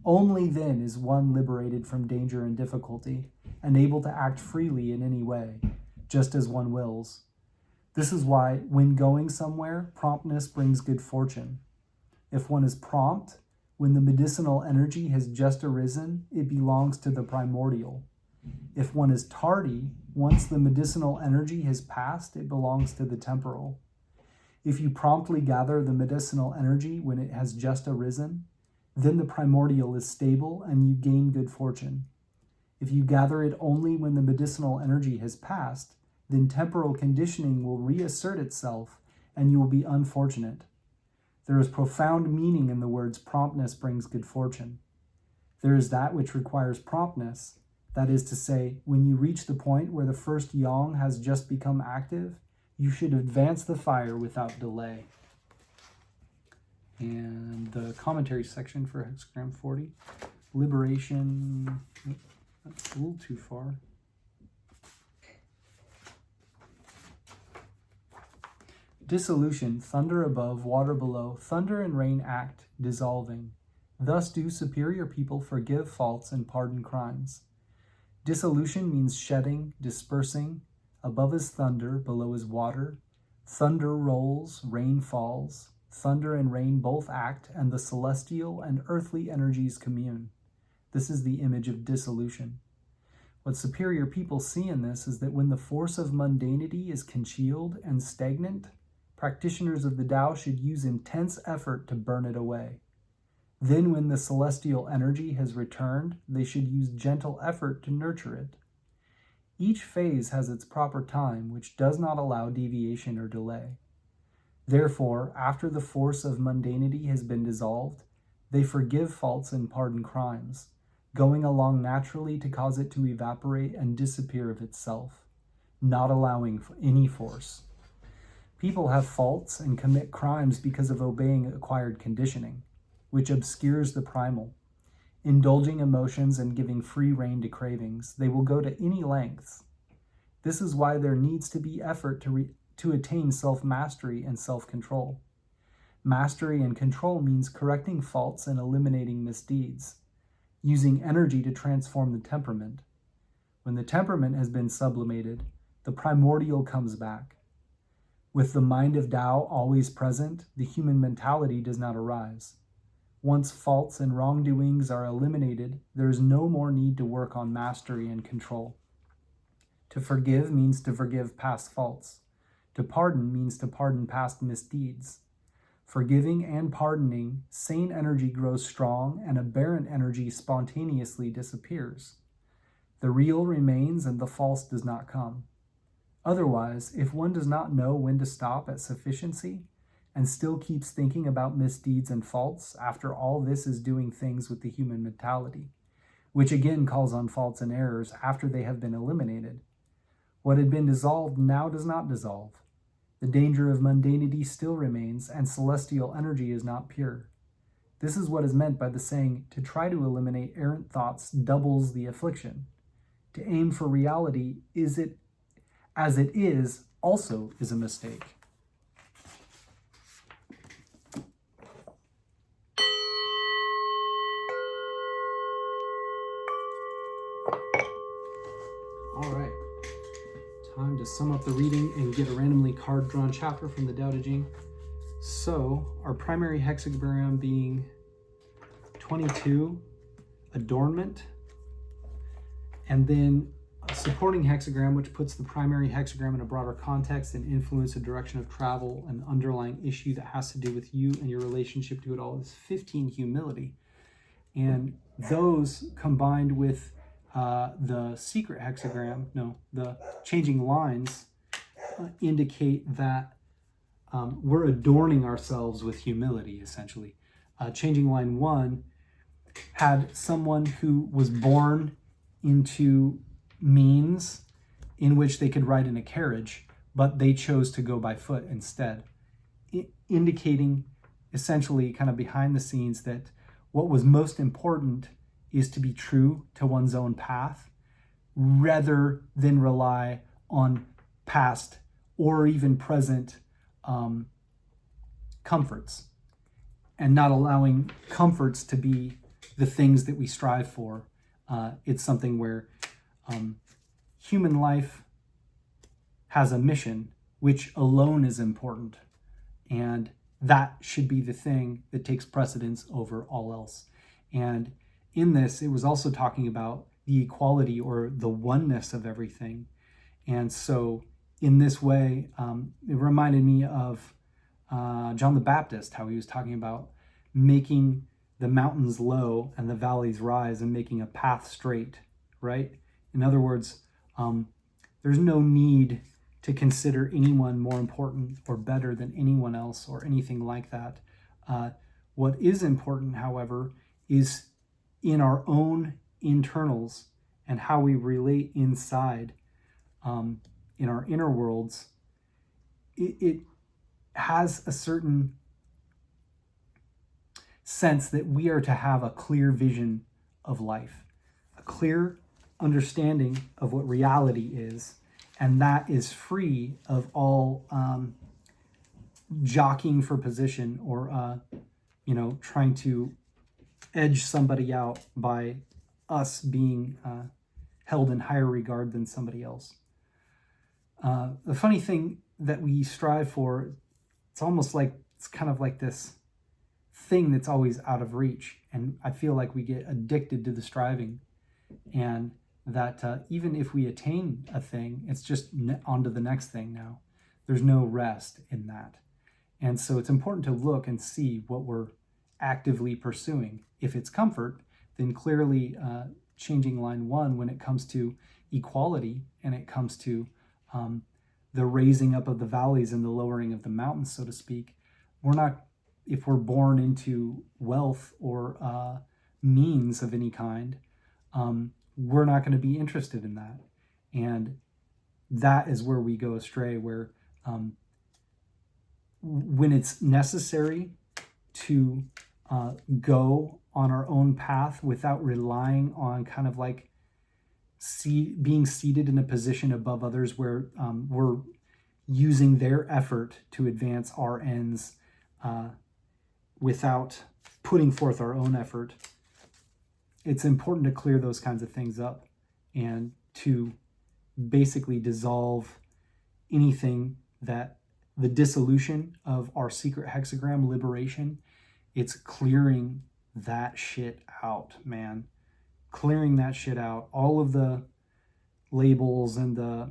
Only then is one liberated from danger and difficulty and able to act freely in any way, just as one wills. This is why, when going somewhere, promptness brings good fortune. If one is prompt, when the medicinal energy has just arisen, it belongs to the primordial. If one is tardy, once the medicinal energy has passed, it belongs to the temporal. If you promptly gather the medicinal energy when it has just arisen, then the primordial is stable and you gain good fortune. If you gather it only when the medicinal energy has passed, then temporal conditioning will reassert itself and you will be unfortunate. There is profound meaning in the words promptness brings good fortune. There is that which requires promptness, that is to say, when you reach the point where the first yang has just become active, you should advance the fire without delay. And the commentary section for Hexagram 40, liberation, that's a little too far. Dissolution, thunder above, water below, thunder and rain act, dissolving. Thus do superior people forgive faults and pardon crimes. Dissolution means shedding, dispersing. Above is thunder, below is water. Thunder rolls, rain falls. Thunder and rain both act, and the celestial and earthly energies commune. This is the image of dissolution. What superior people see in this is that when the force of mundanity is congealed and stagnant, practitioners of the Tao should use intense effort to burn it away. Then when the celestial energy has returned, they should use gentle effort to nurture it. Each phase has its proper time, which does not allow deviation or delay. Therefore, after the force of mundanity has been dissolved, they forgive faults and pardon crimes, going along naturally to cause it to evaporate and disappear of itself, not allowing any force. People have faults and commit crimes because of obeying acquired conditioning, which obscures the primal. Indulging emotions and giving free rein to cravings, they will go to any lengths. This is why there needs to be effort to attain self-mastery and self-control. Mastery and control means correcting faults and eliminating misdeeds, using energy to transform the temperament. When the temperament has been sublimated, the primordial comes back. With the mind of Tao always present, the human mentality does not arise. Once faults and wrongdoings are eliminated, there is no more need to work on mastery and control. To forgive means to forgive past faults. To pardon means to pardon past misdeeds. Forgiving and pardoning, sane energy grows strong and aberrant energy spontaneously disappears. The real remains and the false does not come. Otherwise, if one does not know when to stop at sufficiency and still keeps thinking about misdeeds and faults, after all this is doing things with the human mentality, which again calls on faults and errors after they have been eliminated. What had been dissolved now does not dissolve. The danger of mundanity still remains, and celestial energy is not pure. This is what is meant by the saying, to try to eliminate errant thoughts doubles the affliction. To aim for reality as it is also is a mistake. All right, time to sum up the reading and get a randomly card drawn chapter from the Tao Te Ching. So our primary hexagram being 22, Adornment, and then a supporting hexagram, which puts the primary hexagram in a broader context and influence the direction of travel, an underlying issue that has to do with you and your relationship to it all, is 15, Humility. And those combined with the secret hexagram, the changing lines, indicate that we're adorning ourselves with humility, essentially. Changing line 1 had someone who was born into means in which they could ride in a carriage, but they chose to go by foot instead, indicating essentially kind of behind the scenes that what was most important is to be true to one's own path rather than rely on past or even present comforts, and not allowing comforts to be the things that we strive for. It's something where human life has a mission which alone is important, and that should be the thing that takes precedence over all else. And in this, it was also talking about the equality or the oneness of everything. And so in this way, it reminded me of John the Baptist, how he was talking about making the mountains low and the valleys rise and making a path straight, right? In other words, there's no need to consider anyone more important or better than anyone else or anything like that. What is important, however, is in our own internals and how we relate inside, in our inner worlds. It has a certain sense that we are to have a clear vision of life, a clear understanding of what reality is, and that is free of all jockeying for position or trying to edge somebody out by us being held in higher regard than somebody else. The funny thing that we strive for, it's kind of like this thing that's always out of reach, and I feel like we get addicted to the striving, and that even if we attain a thing, it's just on to the next thing now. There's no rest in that. And so it's important to look and see what we're actively pursuing. If it's comfort, then clearly changing line 1 when it comes to equality, and it comes to the raising up of the valleys and the lowering of the mountains, so to speak. We're not, if we're born into wealth or means of any kind, we're not going to be interested in that. And that is where we go astray, where when it's necessary to go on our own path without relying on kind of like being seated in a position above others, where we're using their effort to advance our ends without putting forth our own effort. It's important to clear those kinds of things up and to basically dissolve anything that the dissolution of our secret hexagram liberation. It's clearing that shit out, man. Clearing that shit out. All of the labels and the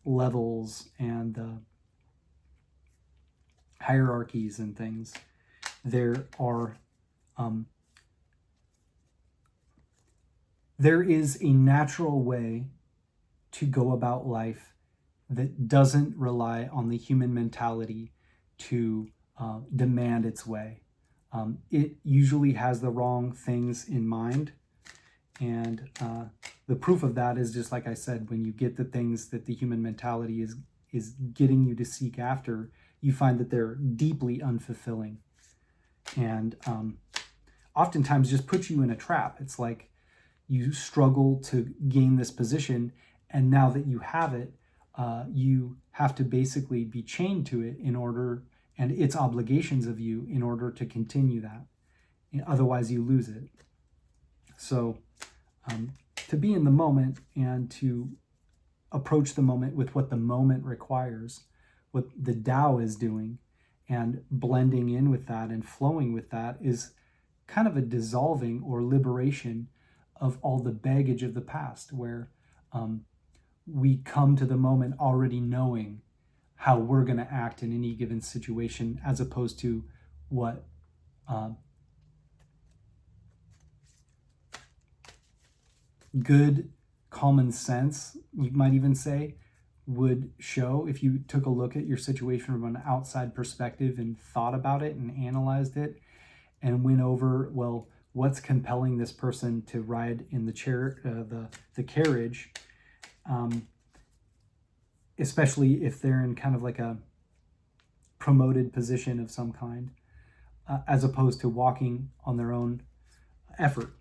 levels and the hierarchies and things. There is a natural way to go about life that doesn't rely on the human mentality to demand its way. It usually has the wrong things in mind. And the proof of that is, just like I said, when you get the things that the human mentality is getting you to seek after, you find that they're deeply unfulfilling. And oftentimes just puts you in a trap. It's like you struggle to gain this position, and now that you have it, you have to basically be chained to it in order, and its obligations of you in order to continue that. Otherwise you lose it. So to be in the moment and to approach the moment with what the moment requires, what the Tao is doing, and blending in with that and flowing with that, is kind of a dissolving or liberation of all the baggage of the past, where we come to the moment already knowing how we're going to act in any given situation, as opposed to what good common sense, you might even say, would show if you took a look at your situation from an outside perspective and thought about it and analyzed it and went over, well, what's compelling this person to ride in the chair, the carriage, especially if they're in kind of like a promoted position of some kind, as opposed to walking on their own effort.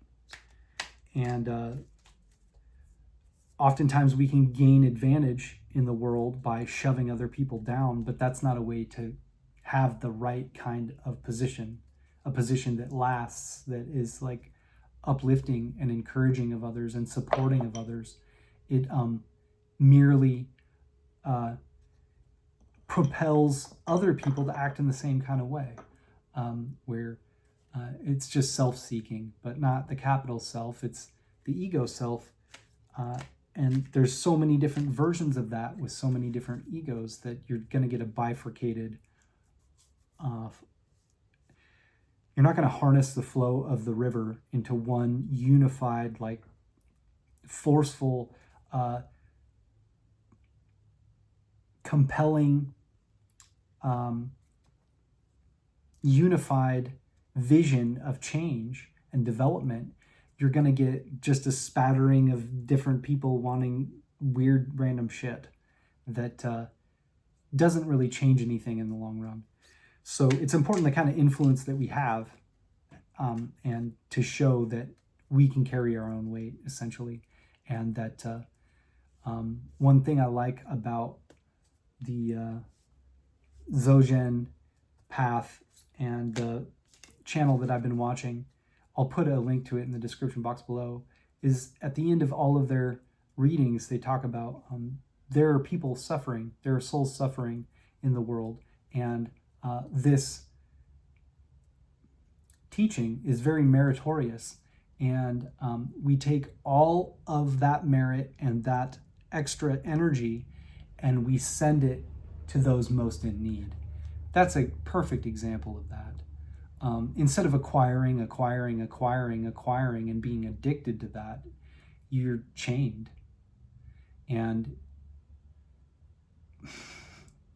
And oftentimes we can gain advantage in the world by shoving other people down, but that's not a way to have the right kind of position, a position that lasts, that is like uplifting and encouraging of others and supporting of others. It merely propels other people to act in the same kind of way, where it's just self-seeking, but not the capital self, it's the ego self. And there's so many different versions of that with so many different egos that you're going to get a bifurcated, you're not going to harness the flow of the river into one unified, like forceful, compelling, unified vision of change and development. You're going to get just a spattering of different people wanting weird random shit that doesn't really change anything in the long run. So it's important, the kind of influence that we have, and to show that we can carry our own weight, essentially. And that one thing I like about the Dzogchen path and the channel that I've been watching, I'll put a link to it in the description box below, is at the end of all of their readings, they talk about there are people suffering, there are souls suffering in the world, and this teaching is very meritorious, and we take all of that merit and that extra energy and we send it to those most in need. That's a perfect example of that. Instead of acquiring and being addicted to that, you're chained. And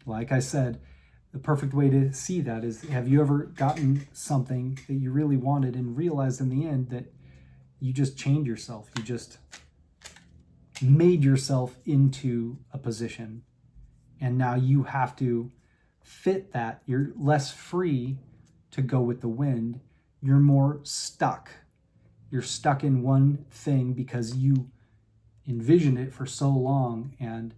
like I said, the perfect way to see that is, have you ever gotten something that you really wanted and realized in the end that you just chained yourself? You just made yourself into a position, and now you have to fit that. You're less free to go with the wind. You're more stuck. You're stuck in one thing because you envisioned it for so long and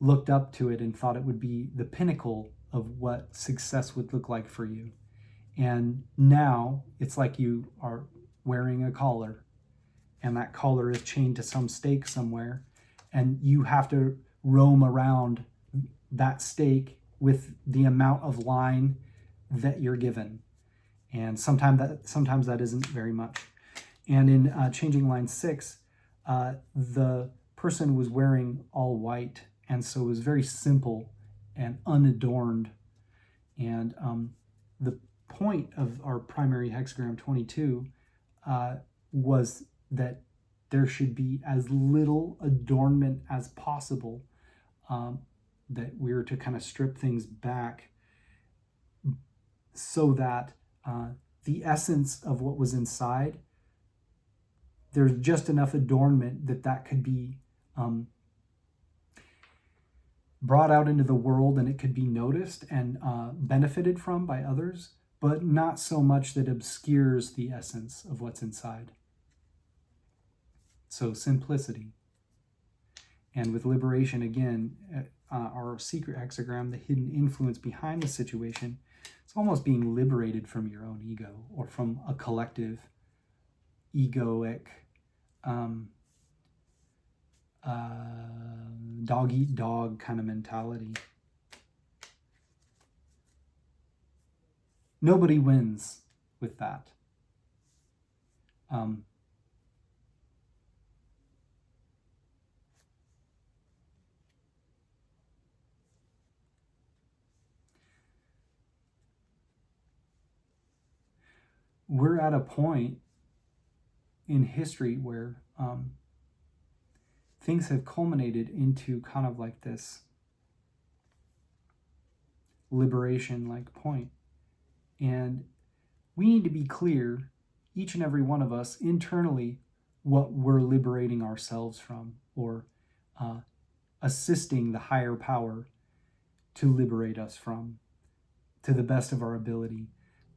looked up to it and thought it would be the pinnacle of what success would look like for you. And now it's like you are wearing a collar, and that collar is chained to some stake somewhere, and you have to roam around that stake with the amount of line that you're given. And sometimes that isn't very much. And in Changing Line 6, the person was wearing all white, and so it was very simple and unadorned. And the point of our primary hexagram 22 was that there should be as little adornment as possible, that we were to kind of strip things back so that the essence of what was inside, there's just enough adornment that could be brought out into the world, and it could be noticed and benefited from by others, but not so much that obscures the essence of what's inside. So simplicity. And with liberation, again, our secret hexagram, the hidden influence behind the situation, it's almost being liberated from your own ego, or from a collective egoic dog eat dog kind of mentality. Nobody wins with that. We're at a point in history where things have culminated into kind of like this liberation-like point. And we need to be clear, each and every one of us, internally, what we're liberating ourselves from, or assisting the higher power to liberate us from, to the best of our ability,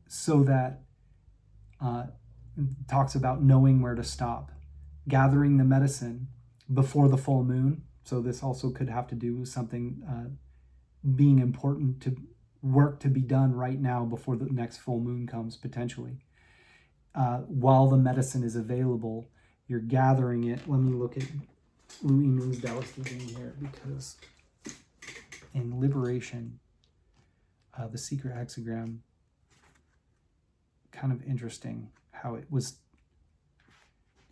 so that talks about knowing where to stop, gathering the medicine before the full moon. So this also could have to do with something being important, to work to be done right now before the next full moon comes, potentially. While the medicine is available, you're gathering it. Let me look at I-ming's Taoist teaching here, because in liberation, the secret hexagram, kind of interesting how it was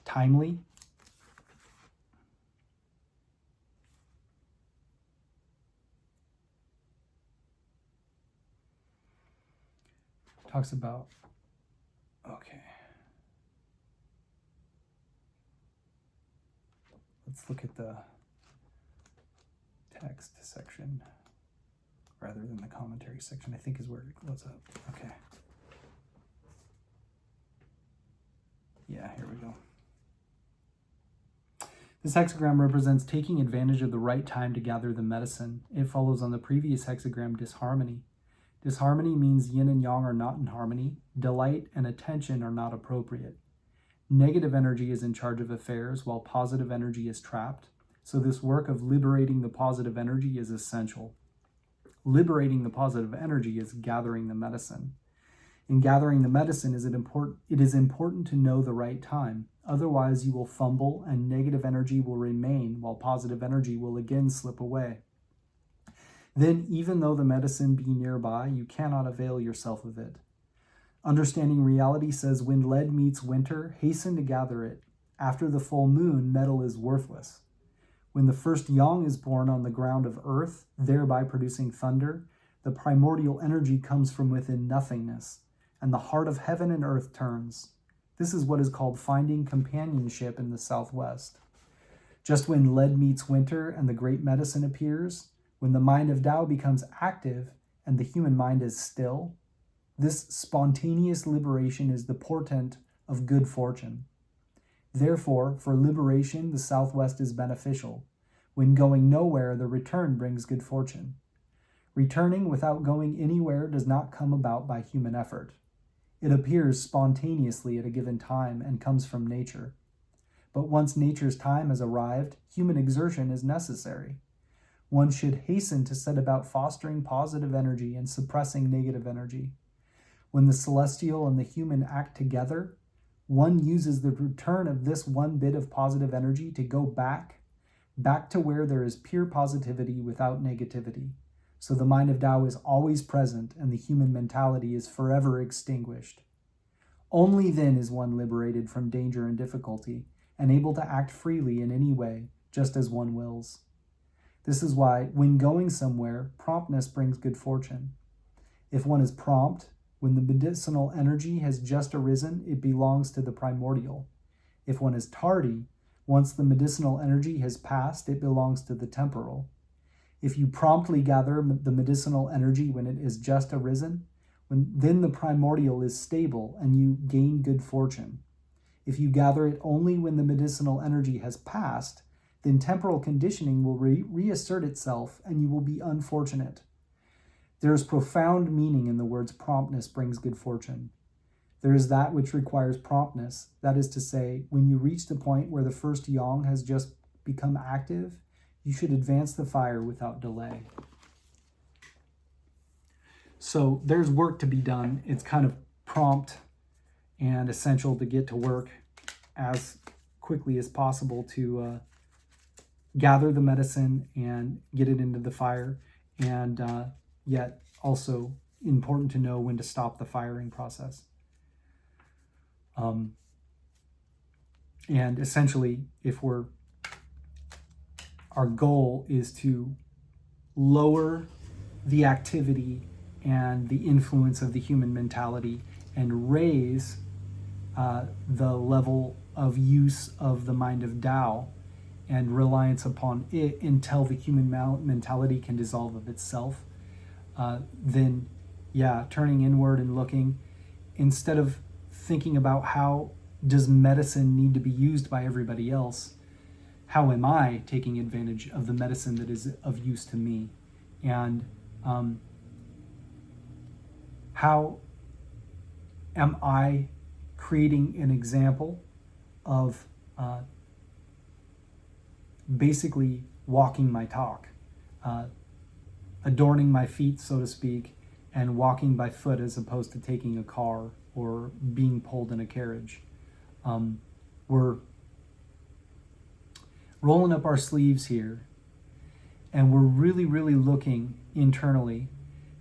timely. Talks about, okay, let's look at the text section rather than the commentary section, I think is where it goes up. Okay. Yeah, here we go. This hexagram represents taking advantage of the right time to gather the medicine. It follows on the previous hexagram, disharmony. Disharmony means yin and yang are not in harmony. Delight and attention are not appropriate. Negative energy is in charge of affairs, while positive energy is trapped. So this work of liberating the positive energy is essential. Liberating the positive energy is gathering the medicine. In gathering the medicine, it is important to know the right time. Otherwise, you will fumble and negative energy will remain, while positive energy will again slip away. Then, even though the medicine be nearby, you cannot avail yourself of it. Understanding reality says, when lead meets winter, hasten to gather it. After the full moon, metal is worthless. When the first yang is born on the ground of earth, thereby producing thunder, the primordial energy comes from within nothingness, and the heart of heaven and earth turns. This is what is called finding companionship in the Southwest. Just when lead meets winter and the great medicine appears, when the mind of Tao becomes active and the human mind is still, this spontaneous liberation is the portent of good fortune. Therefore, for liberation, the Southwest is beneficial. When going nowhere, the return brings good fortune. Returning without going anywhere does not come about by human effort. It appears spontaneously at a given time and comes from nature. But once nature's time has arrived, human exertion is necessary. One should hasten to set about fostering positive energy and suppressing negative energy. When the celestial and the human act together, one uses the return of this one bit of positive energy to go back to where there is pure positivity without negativity. So the mind of Tao is always present and the human mentality is forever extinguished. Only then is one liberated from danger and difficulty and able to act freely in any way, just as one wills. This is why, when going somewhere, promptness brings good fortune. If one is prompt, when the medicinal energy has just arisen, it belongs to the primordial. If one is tardy, once the medicinal energy has passed, it belongs to the temporal. If you promptly gather the medicinal energy when it is just arisen, then the primordial is stable and you gain good fortune. If you gather it only when the medicinal energy has passed, then temporal conditioning will reassert itself and you will be unfortunate. There is profound meaning in the words promptness brings good fortune. There is that which requires promptness, that is to say, when you reach the point where the first yang has just become active, you should advance the fire without delay. So there's work to be done. It's kind of prompt and essential to get to work as quickly as possible to gather the medicine and get it into the fire, and yet also important to know when to stop the firing process. And essentially, our goal is to lower the activity and the influence of the human mentality and raise the level of use of the mind of Tao and reliance upon it until the human mentality can dissolve of itself. Then, turning inward and looking, instead of thinking about how does medicine need to be used by everybody else, how am I taking advantage of the medicine that is of use to me? And how am I creating an example of basically walking my talk, adorning my feet, so to speak, and walking by foot as opposed to taking a car or being pulled in a carriage. We're rolling up our sleeves here, and we're really, really looking internally,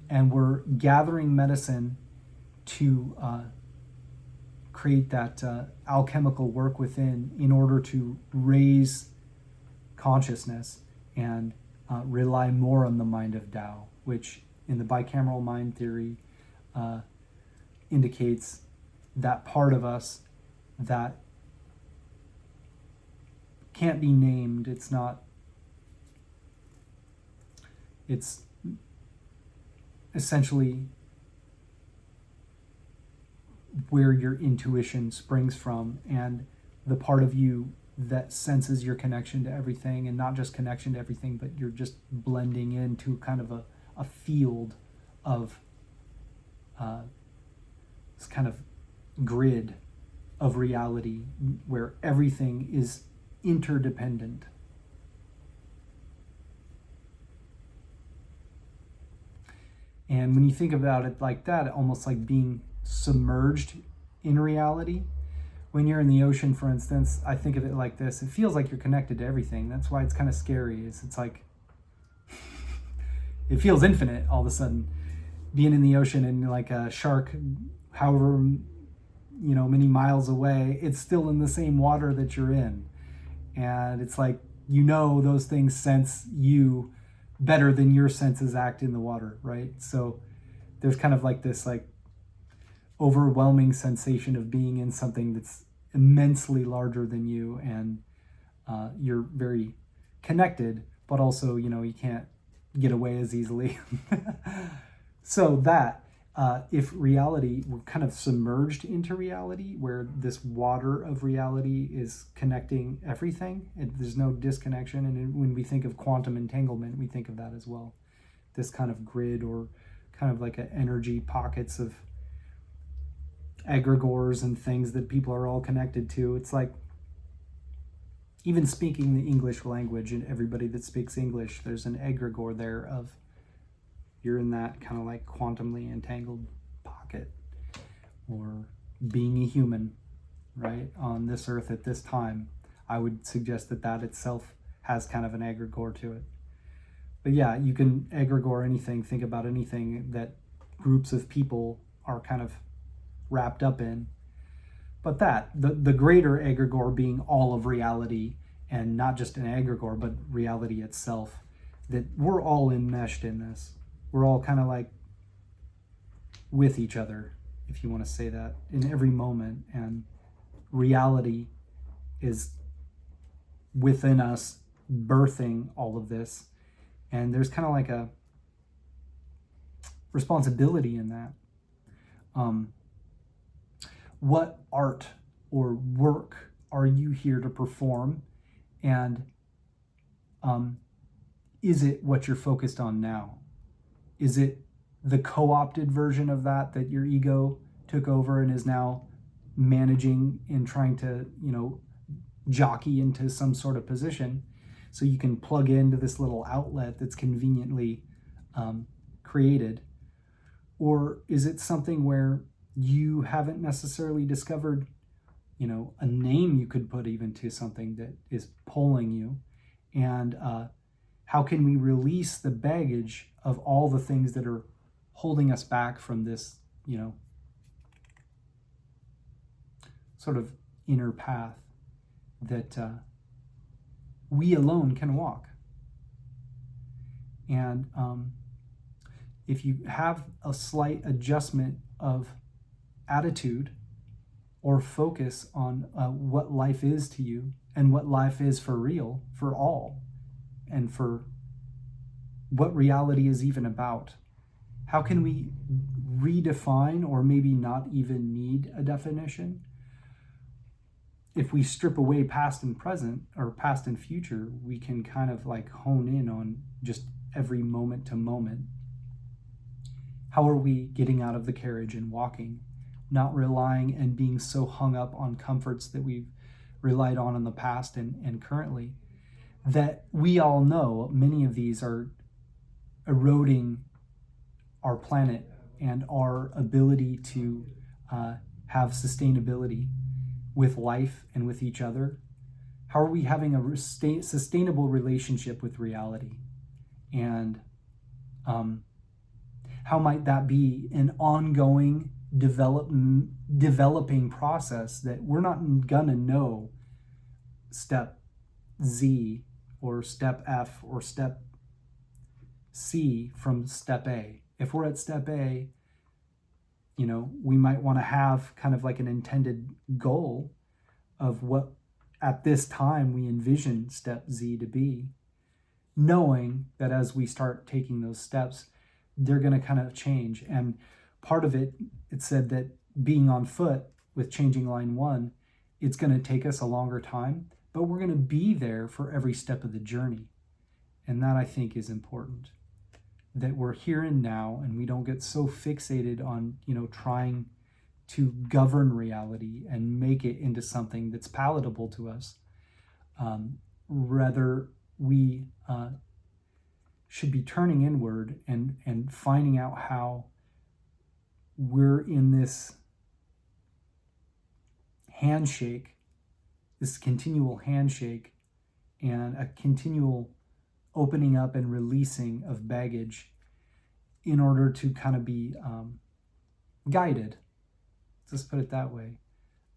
and we're gathering medicine to create that alchemical work within in order to raise consciousness and rely more on the mind of Tao, which in the bicameral mind theory indicates that part of us that can't be named. It's essentially where your intuition springs from, and the part of you that senses your connection to everything, and not just connection to everything, but you're just blending into kind of a field of this kind of grid of reality where everything is interdependent. And when you think about it like that, almost like being submerged in reality. When you're in the ocean, for instance, I think of it like this. It feels like you're connected to everything. That's why it's kind of scary. It's like, it feels infinite all of a sudden. Being in the ocean and like a shark, however, many miles away, it's still in the same water that you're in. And it's like, those things sense you better than your senses act in the water, right? So there's kind of like this like overwhelming sensation of being in something that's immensely larger than you, and you're very connected, but also, you can't get away as easily. So that, if reality were kind of submerged into reality, where this water of reality is connecting everything, and there's no disconnection. And when we think of quantum entanglement, we think of that as well. This kind of grid, or kind of like an energy pockets of egregores and things that people are all connected to. It's like, even speaking the English language, and everybody that speaks English, there's an egregore there of, you're in that kind of like quantumly entangled pocket, or being a human, right, on this earth at this time. I would suggest that that itself has kind of an egregore to it. But yeah, you can egregore anything, think about anything that groups of people are kind of wrapped up in. But that, the greater egregore being all of reality, and not just an egregore, but reality itself, that we're all enmeshed in this. We're all kind of like with each other, if you want to say that, in every moment. And reality is within us, birthing all of this. And there's kind of like a responsibility in that. What art or work are you here to perform? And is it what you're focused on now? Is it the co-opted version of that your ego took over and is now managing and trying to, jockey into some sort of position, so you can plug into this little outlet that's conveniently created? Or is it something where you haven't necessarily discovered, a name you could put even to something that is pulling you? And how can we release the baggage of all the things that are holding us back from this, sort of inner path that we alone can walk? And if you have a slight adjustment of attitude or focus on what life is to you, and what life is for real, for all, and for what reality is even about, how can we redefine, or maybe not even need a definition? If we strip away past and present, or past and future, we can kind of like hone in on just every moment to moment. How are we getting out of the carriage and walking, not relying and being so hung up on comforts that we've relied on in the past and currently, that we all know many of these are eroding our planet and our ability to have sustainability with life and with each other? How are we having a sustainable relationship with reality? And how might that be an ongoing developing process that we're not gonna know step Z or step F or step C from step A? If we're at step A, we might want to have kind of like an intended goal of what at this time we envision step Z to be, knowing that as we start taking those steps, they're going to kind of change. And part of it said that being on foot with changing line 1, it's going to take us a longer time, but we're going to be there for every step of the journey. And that, I think, is important, that we're here and now, and we don't get so fixated on, trying to govern reality and make it into something that's palatable to us. Rather, we should be turning inward and finding out how we're in this handshake, this continual handshake, and a continual opening up and releasing of baggage in order to kind of be guided. Let's put it that way.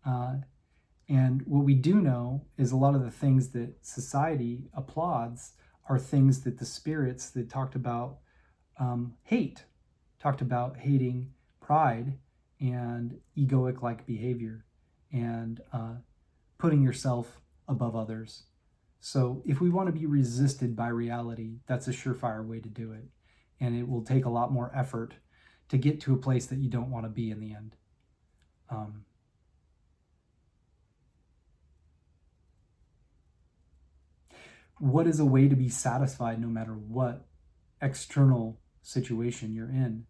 And what we do know is a lot of the things that society applauds are things that the spirits that talked about talked about hating pride and egoic-like behavior, and putting yourself above others, So if we want to be resisted by reality, that's a surefire way to do it. And it will take a lot more effort to get to a place that you don't want to be in the end. What is a way to be satisfied no matter what external situation you're in?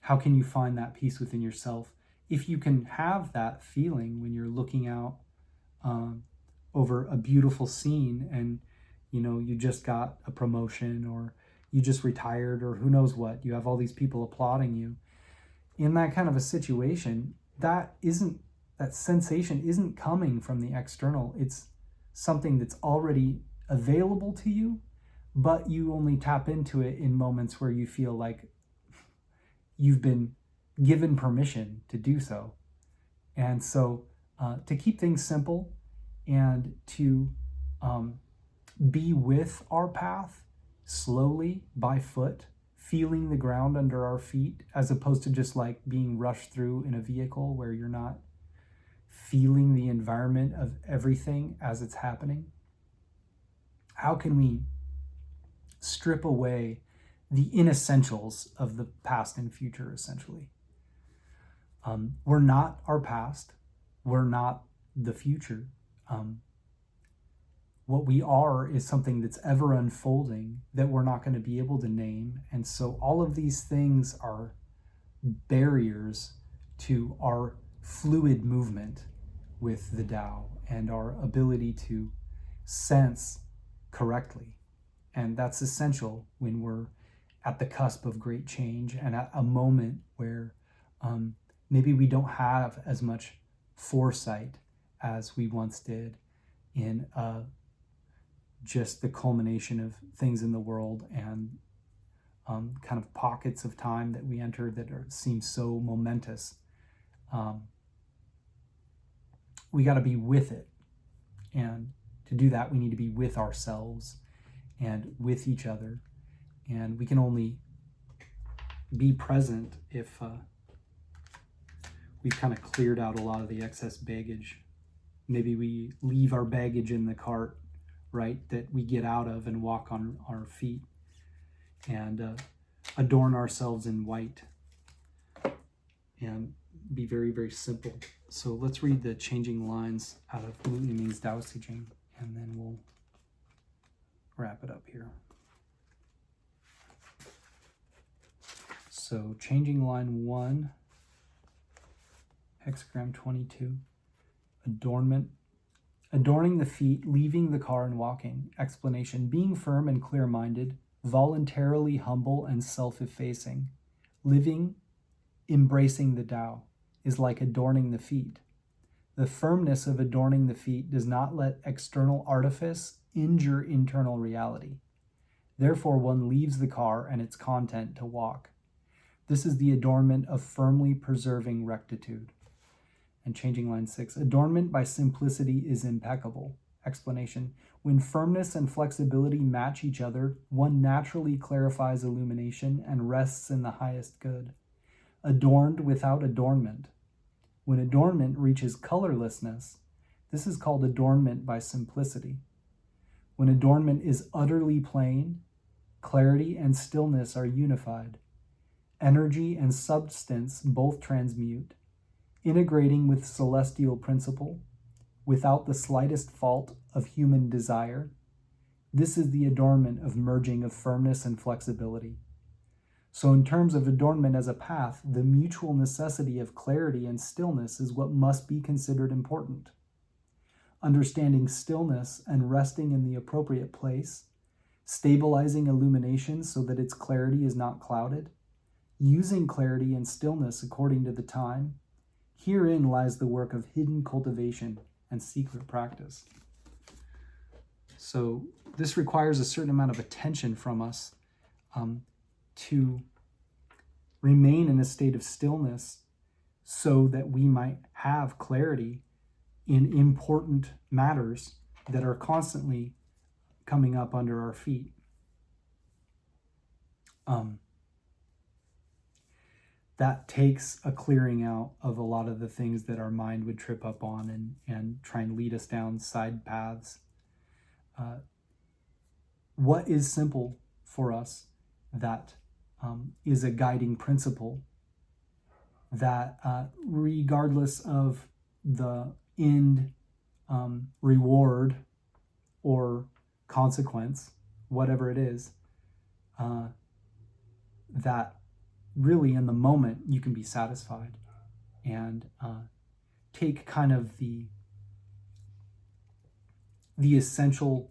How can you find that peace within yourself? If you can have that feeling when you're looking out over a beautiful scene and you just got a promotion or you just retired or who knows what, you have all these people applauding you. In that kind of a situation, that sensation isn't coming from the external. It's something that's already available to you, but you only tap into it in moments where you feel like you've been given permission to do so. And so to keep things simple and to be with our path slowly by foot, feeling the ground under our feet, as opposed to just like being rushed through in a vehicle where you're not feeling the environment of everything as it's happening. How can we strip away the inessentials of the past and future, essentially? We're not our past. We're not the future. What we are is something that's ever unfolding that we're not going to be able to name. And so all of these things are barriers to our fluid movement with the Tao and our ability to sense correctly. And that's essential when we're at the cusp of great change and at a moment where maybe we don't have as much foresight as we once did in just the culmination of things in the world and kind of pockets of time that we enter that seem so momentous. We got to be with it. And to do that, we need to be with ourselves and with each other. And we can only be present if we've kind of cleared out a lot of the excess baggage. Maybe we leave our baggage in the cart, right, that we get out of and walk on our feet and adorn ourselves in white and be very, very simple. So let's read the changing lines out of I-ming's Tao Te Ching, and then we'll wrap it up here. So changing line 1, hexagram 22, adornment. Adorning the feet, leaving the car and walking. Explanation, being firm and clear-minded, voluntarily humble and self-effacing. Living, embracing the Tao, is like adorning the feet. The firmness of adorning the feet does not let external artifice injure internal reality. Therefore, one leaves the car and its content to walk. This is the adornment of firmly preserving rectitude. And changing line 6, adornment by simplicity is impeccable. Explanation, when firmness and flexibility match each other, one naturally clarifies illumination and rests in the highest good. Adorned without adornment. When adornment reaches colorlessness, this is called adornment by simplicity. When adornment is utterly plain, clarity and stillness are unified. Energy and substance both transmute, integrating with celestial principle, without the slightest fault of human desire. This is the adornment of merging of firmness and flexibility. So in terms of adornment as a path, the mutual necessity of clarity and stillness is what must be considered important. Understanding stillness and resting in the appropriate place, stabilizing illumination so that its clarity is not clouded, using clarity and stillness according to the time, herein lies the work of hidden cultivation and secret practice. So this requires a certain amount of attention from us to remain in a state of stillness so that we might have clarity in important matters that are constantly coming up under our feet. That takes a clearing out of a lot of the things that our mind would trip up on and try and lead us down side paths. what is simple for us that is a guiding principle that regardless of the end reward or consequence, whatever it is, that really in the moment you can be satisfied and take kind of the essential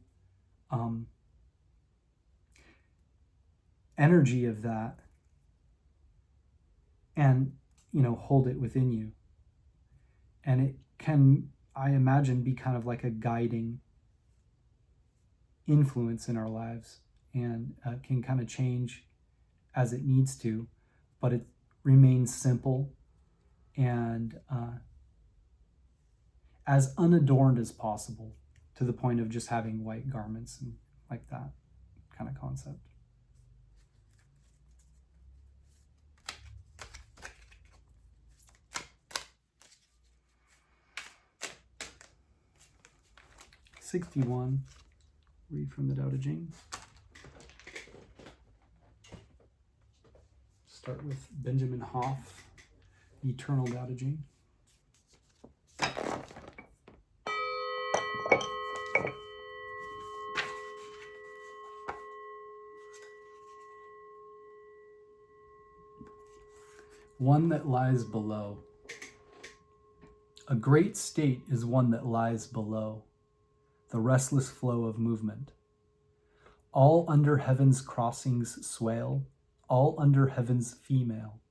energy of that and, hold it within you. And it can, I imagine, be kind of like a guiding influence in our lives, and can kind of change as it needs to, but it remains simple and as unadorned as possible, to the point of just having white garments and like that kind of concept. '61, read from the Tao Te Ching. Start with Benjamin Hoff, Eternal Tao Te Ching. One that lies below. A great state is one that lies below, the restless flow of movement. All under heaven's crossings swale, all under heaven's female.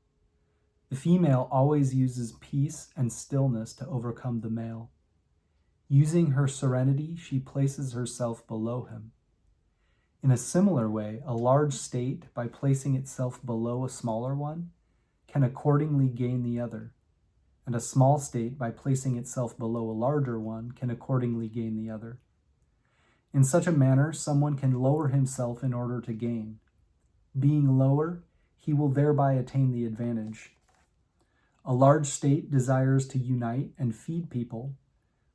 The female always uses peace and stillness to overcome the male. Using her serenity, she places herself below him. In a similar way, a large state, by placing itself below a smaller one, can accordingly gain the other, and a small state, by placing itself below a larger one, can accordingly gain the other. In such a manner, someone can lower himself in order to gain. Being lower, he will thereby attain the advantage. A large state desires to unite and feed people.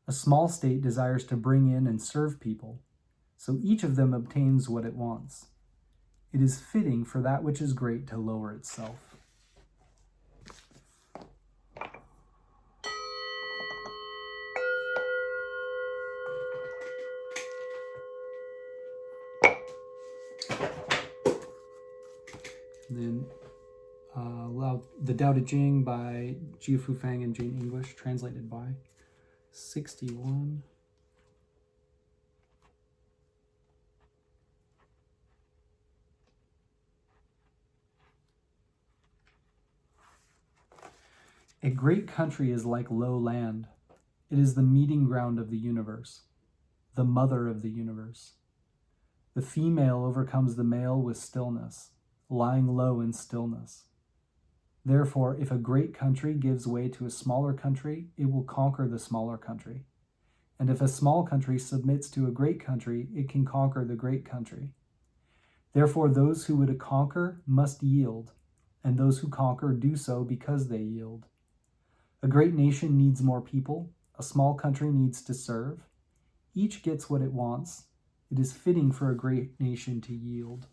A small state desires to bring in and serve people. So each of them obtains what it wants. It is fitting for that which is great to lower itself. Then the Tao Te Ching by Jia Fu Fang and Jane English, translated by 61. A great country is like low land. It is the meeting ground of the universe, the mother of the universe. The female overcomes the male with stillness, lying low in stillness. Therefore, if a great country gives way to a smaller country, it will conquer the smaller country. And if a small country submits to a great country, it can conquer the great country. Therefore, those who would conquer must yield, and those who conquer do so because they yield. A great nation needs more people. A small country needs to serve. Each gets what it wants. It is fitting for a great nation to yield.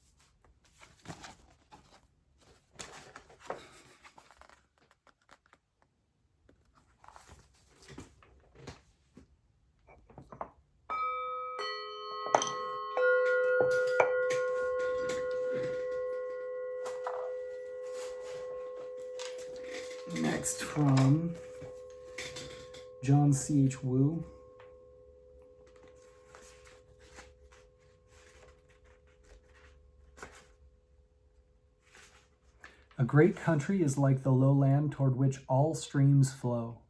Next, from John C.H. Wu. A great country is like the lowland toward which all streams flow.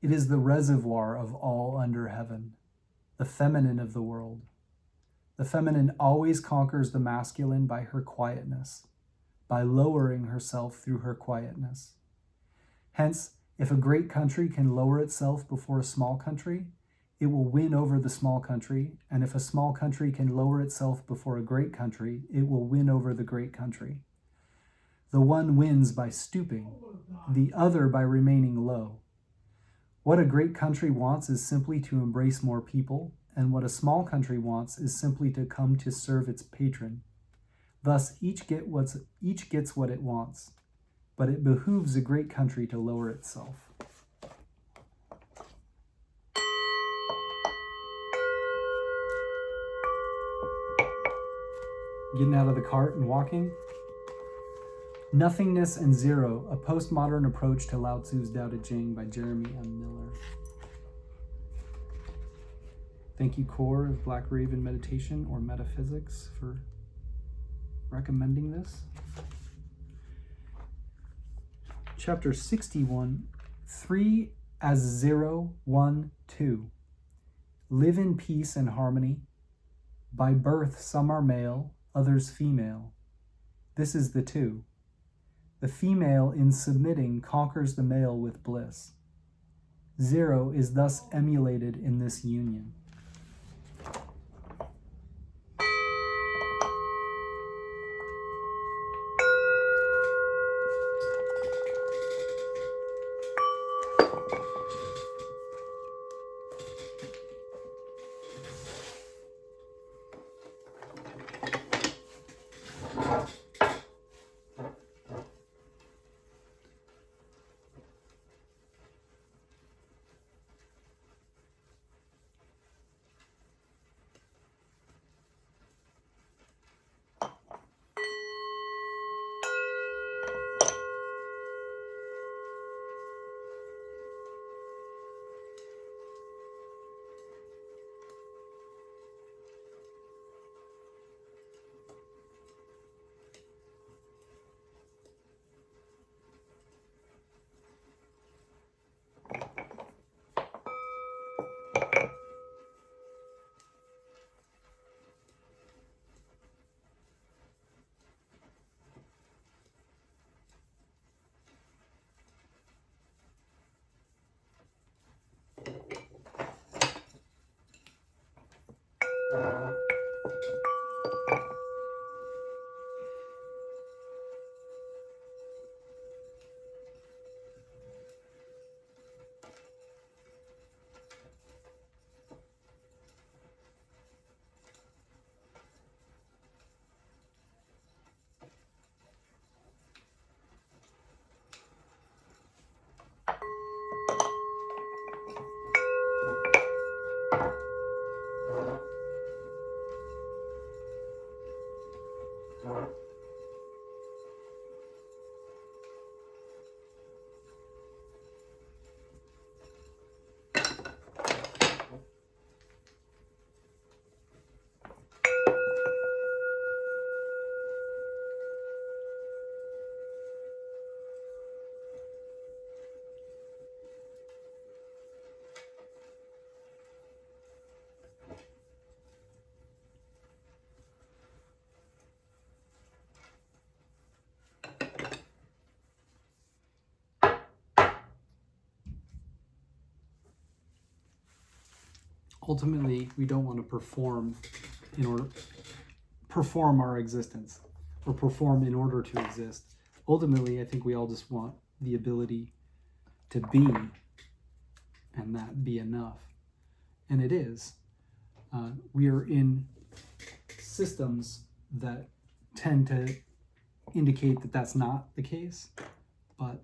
It is the reservoir of all under heaven, the feminine of the world. The feminine always conquers the masculine by her quietness, by lowering herself through her quietness. Hence, if a great country can lower itself before a small country, it will win over the small country, and if a small country can lower itself before a great country, it will win over the great country. The one wins by stooping, the other by remaining low. What a great country wants is simply to embrace more people, and what a small country wants is simply to come to serve its patron. Thus, each gets what it wants, but it behooves a great country to lower itself. Getting out of the cart and walking. Nothingness and Zero, a postmodern approach to Lao Tzu's Tao Te Ching by Jeremy M. Miller. Thank you, Core of Black Raven Meditation or Metaphysics, for recommending this. Chapter 61, 3 as 0, 1, 2. Live in peace and harmony. By birth, some are male, others female. This is the two. The female, in submitting, conquers the male with bliss. 0 is thus emulated in this union. Ultimately, we don't want to perform our existence or perform in order to exist. Ultimately, I think we all just want the ability to be, and that be enough. And it is. We are in systems that tend to indicate that that's not the case, but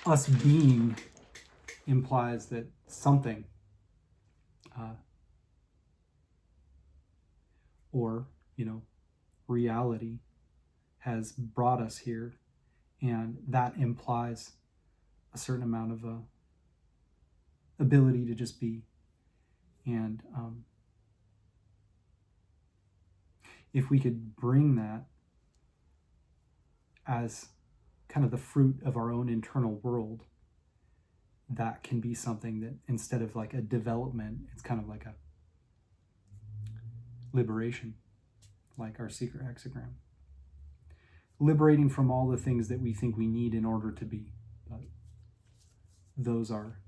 us being implies that something or reality has brought us here, and that implies a certain amount of ability to just be. And if we could bring that as kind of the fruit of our own internal world, that can be something that, instead of like a development, it's kind of like a liberation, like our secret hexagram. Liberating from all the things that we think we need in order to be, but those are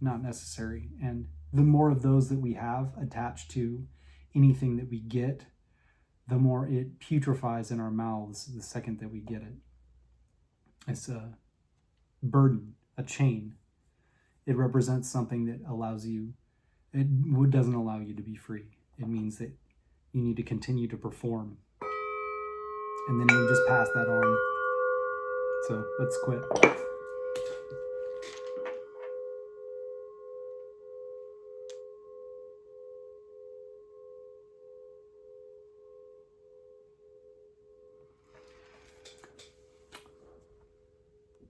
not necessary. And the more of those that we have attached to anything that we get, the more it putrefies in our mouths the second that we get it. It's a burden, a chain. It represents something that allows you It doesn't allow you to be free. It means that you need to continue to perform. And then you just pass that on. So let's quit.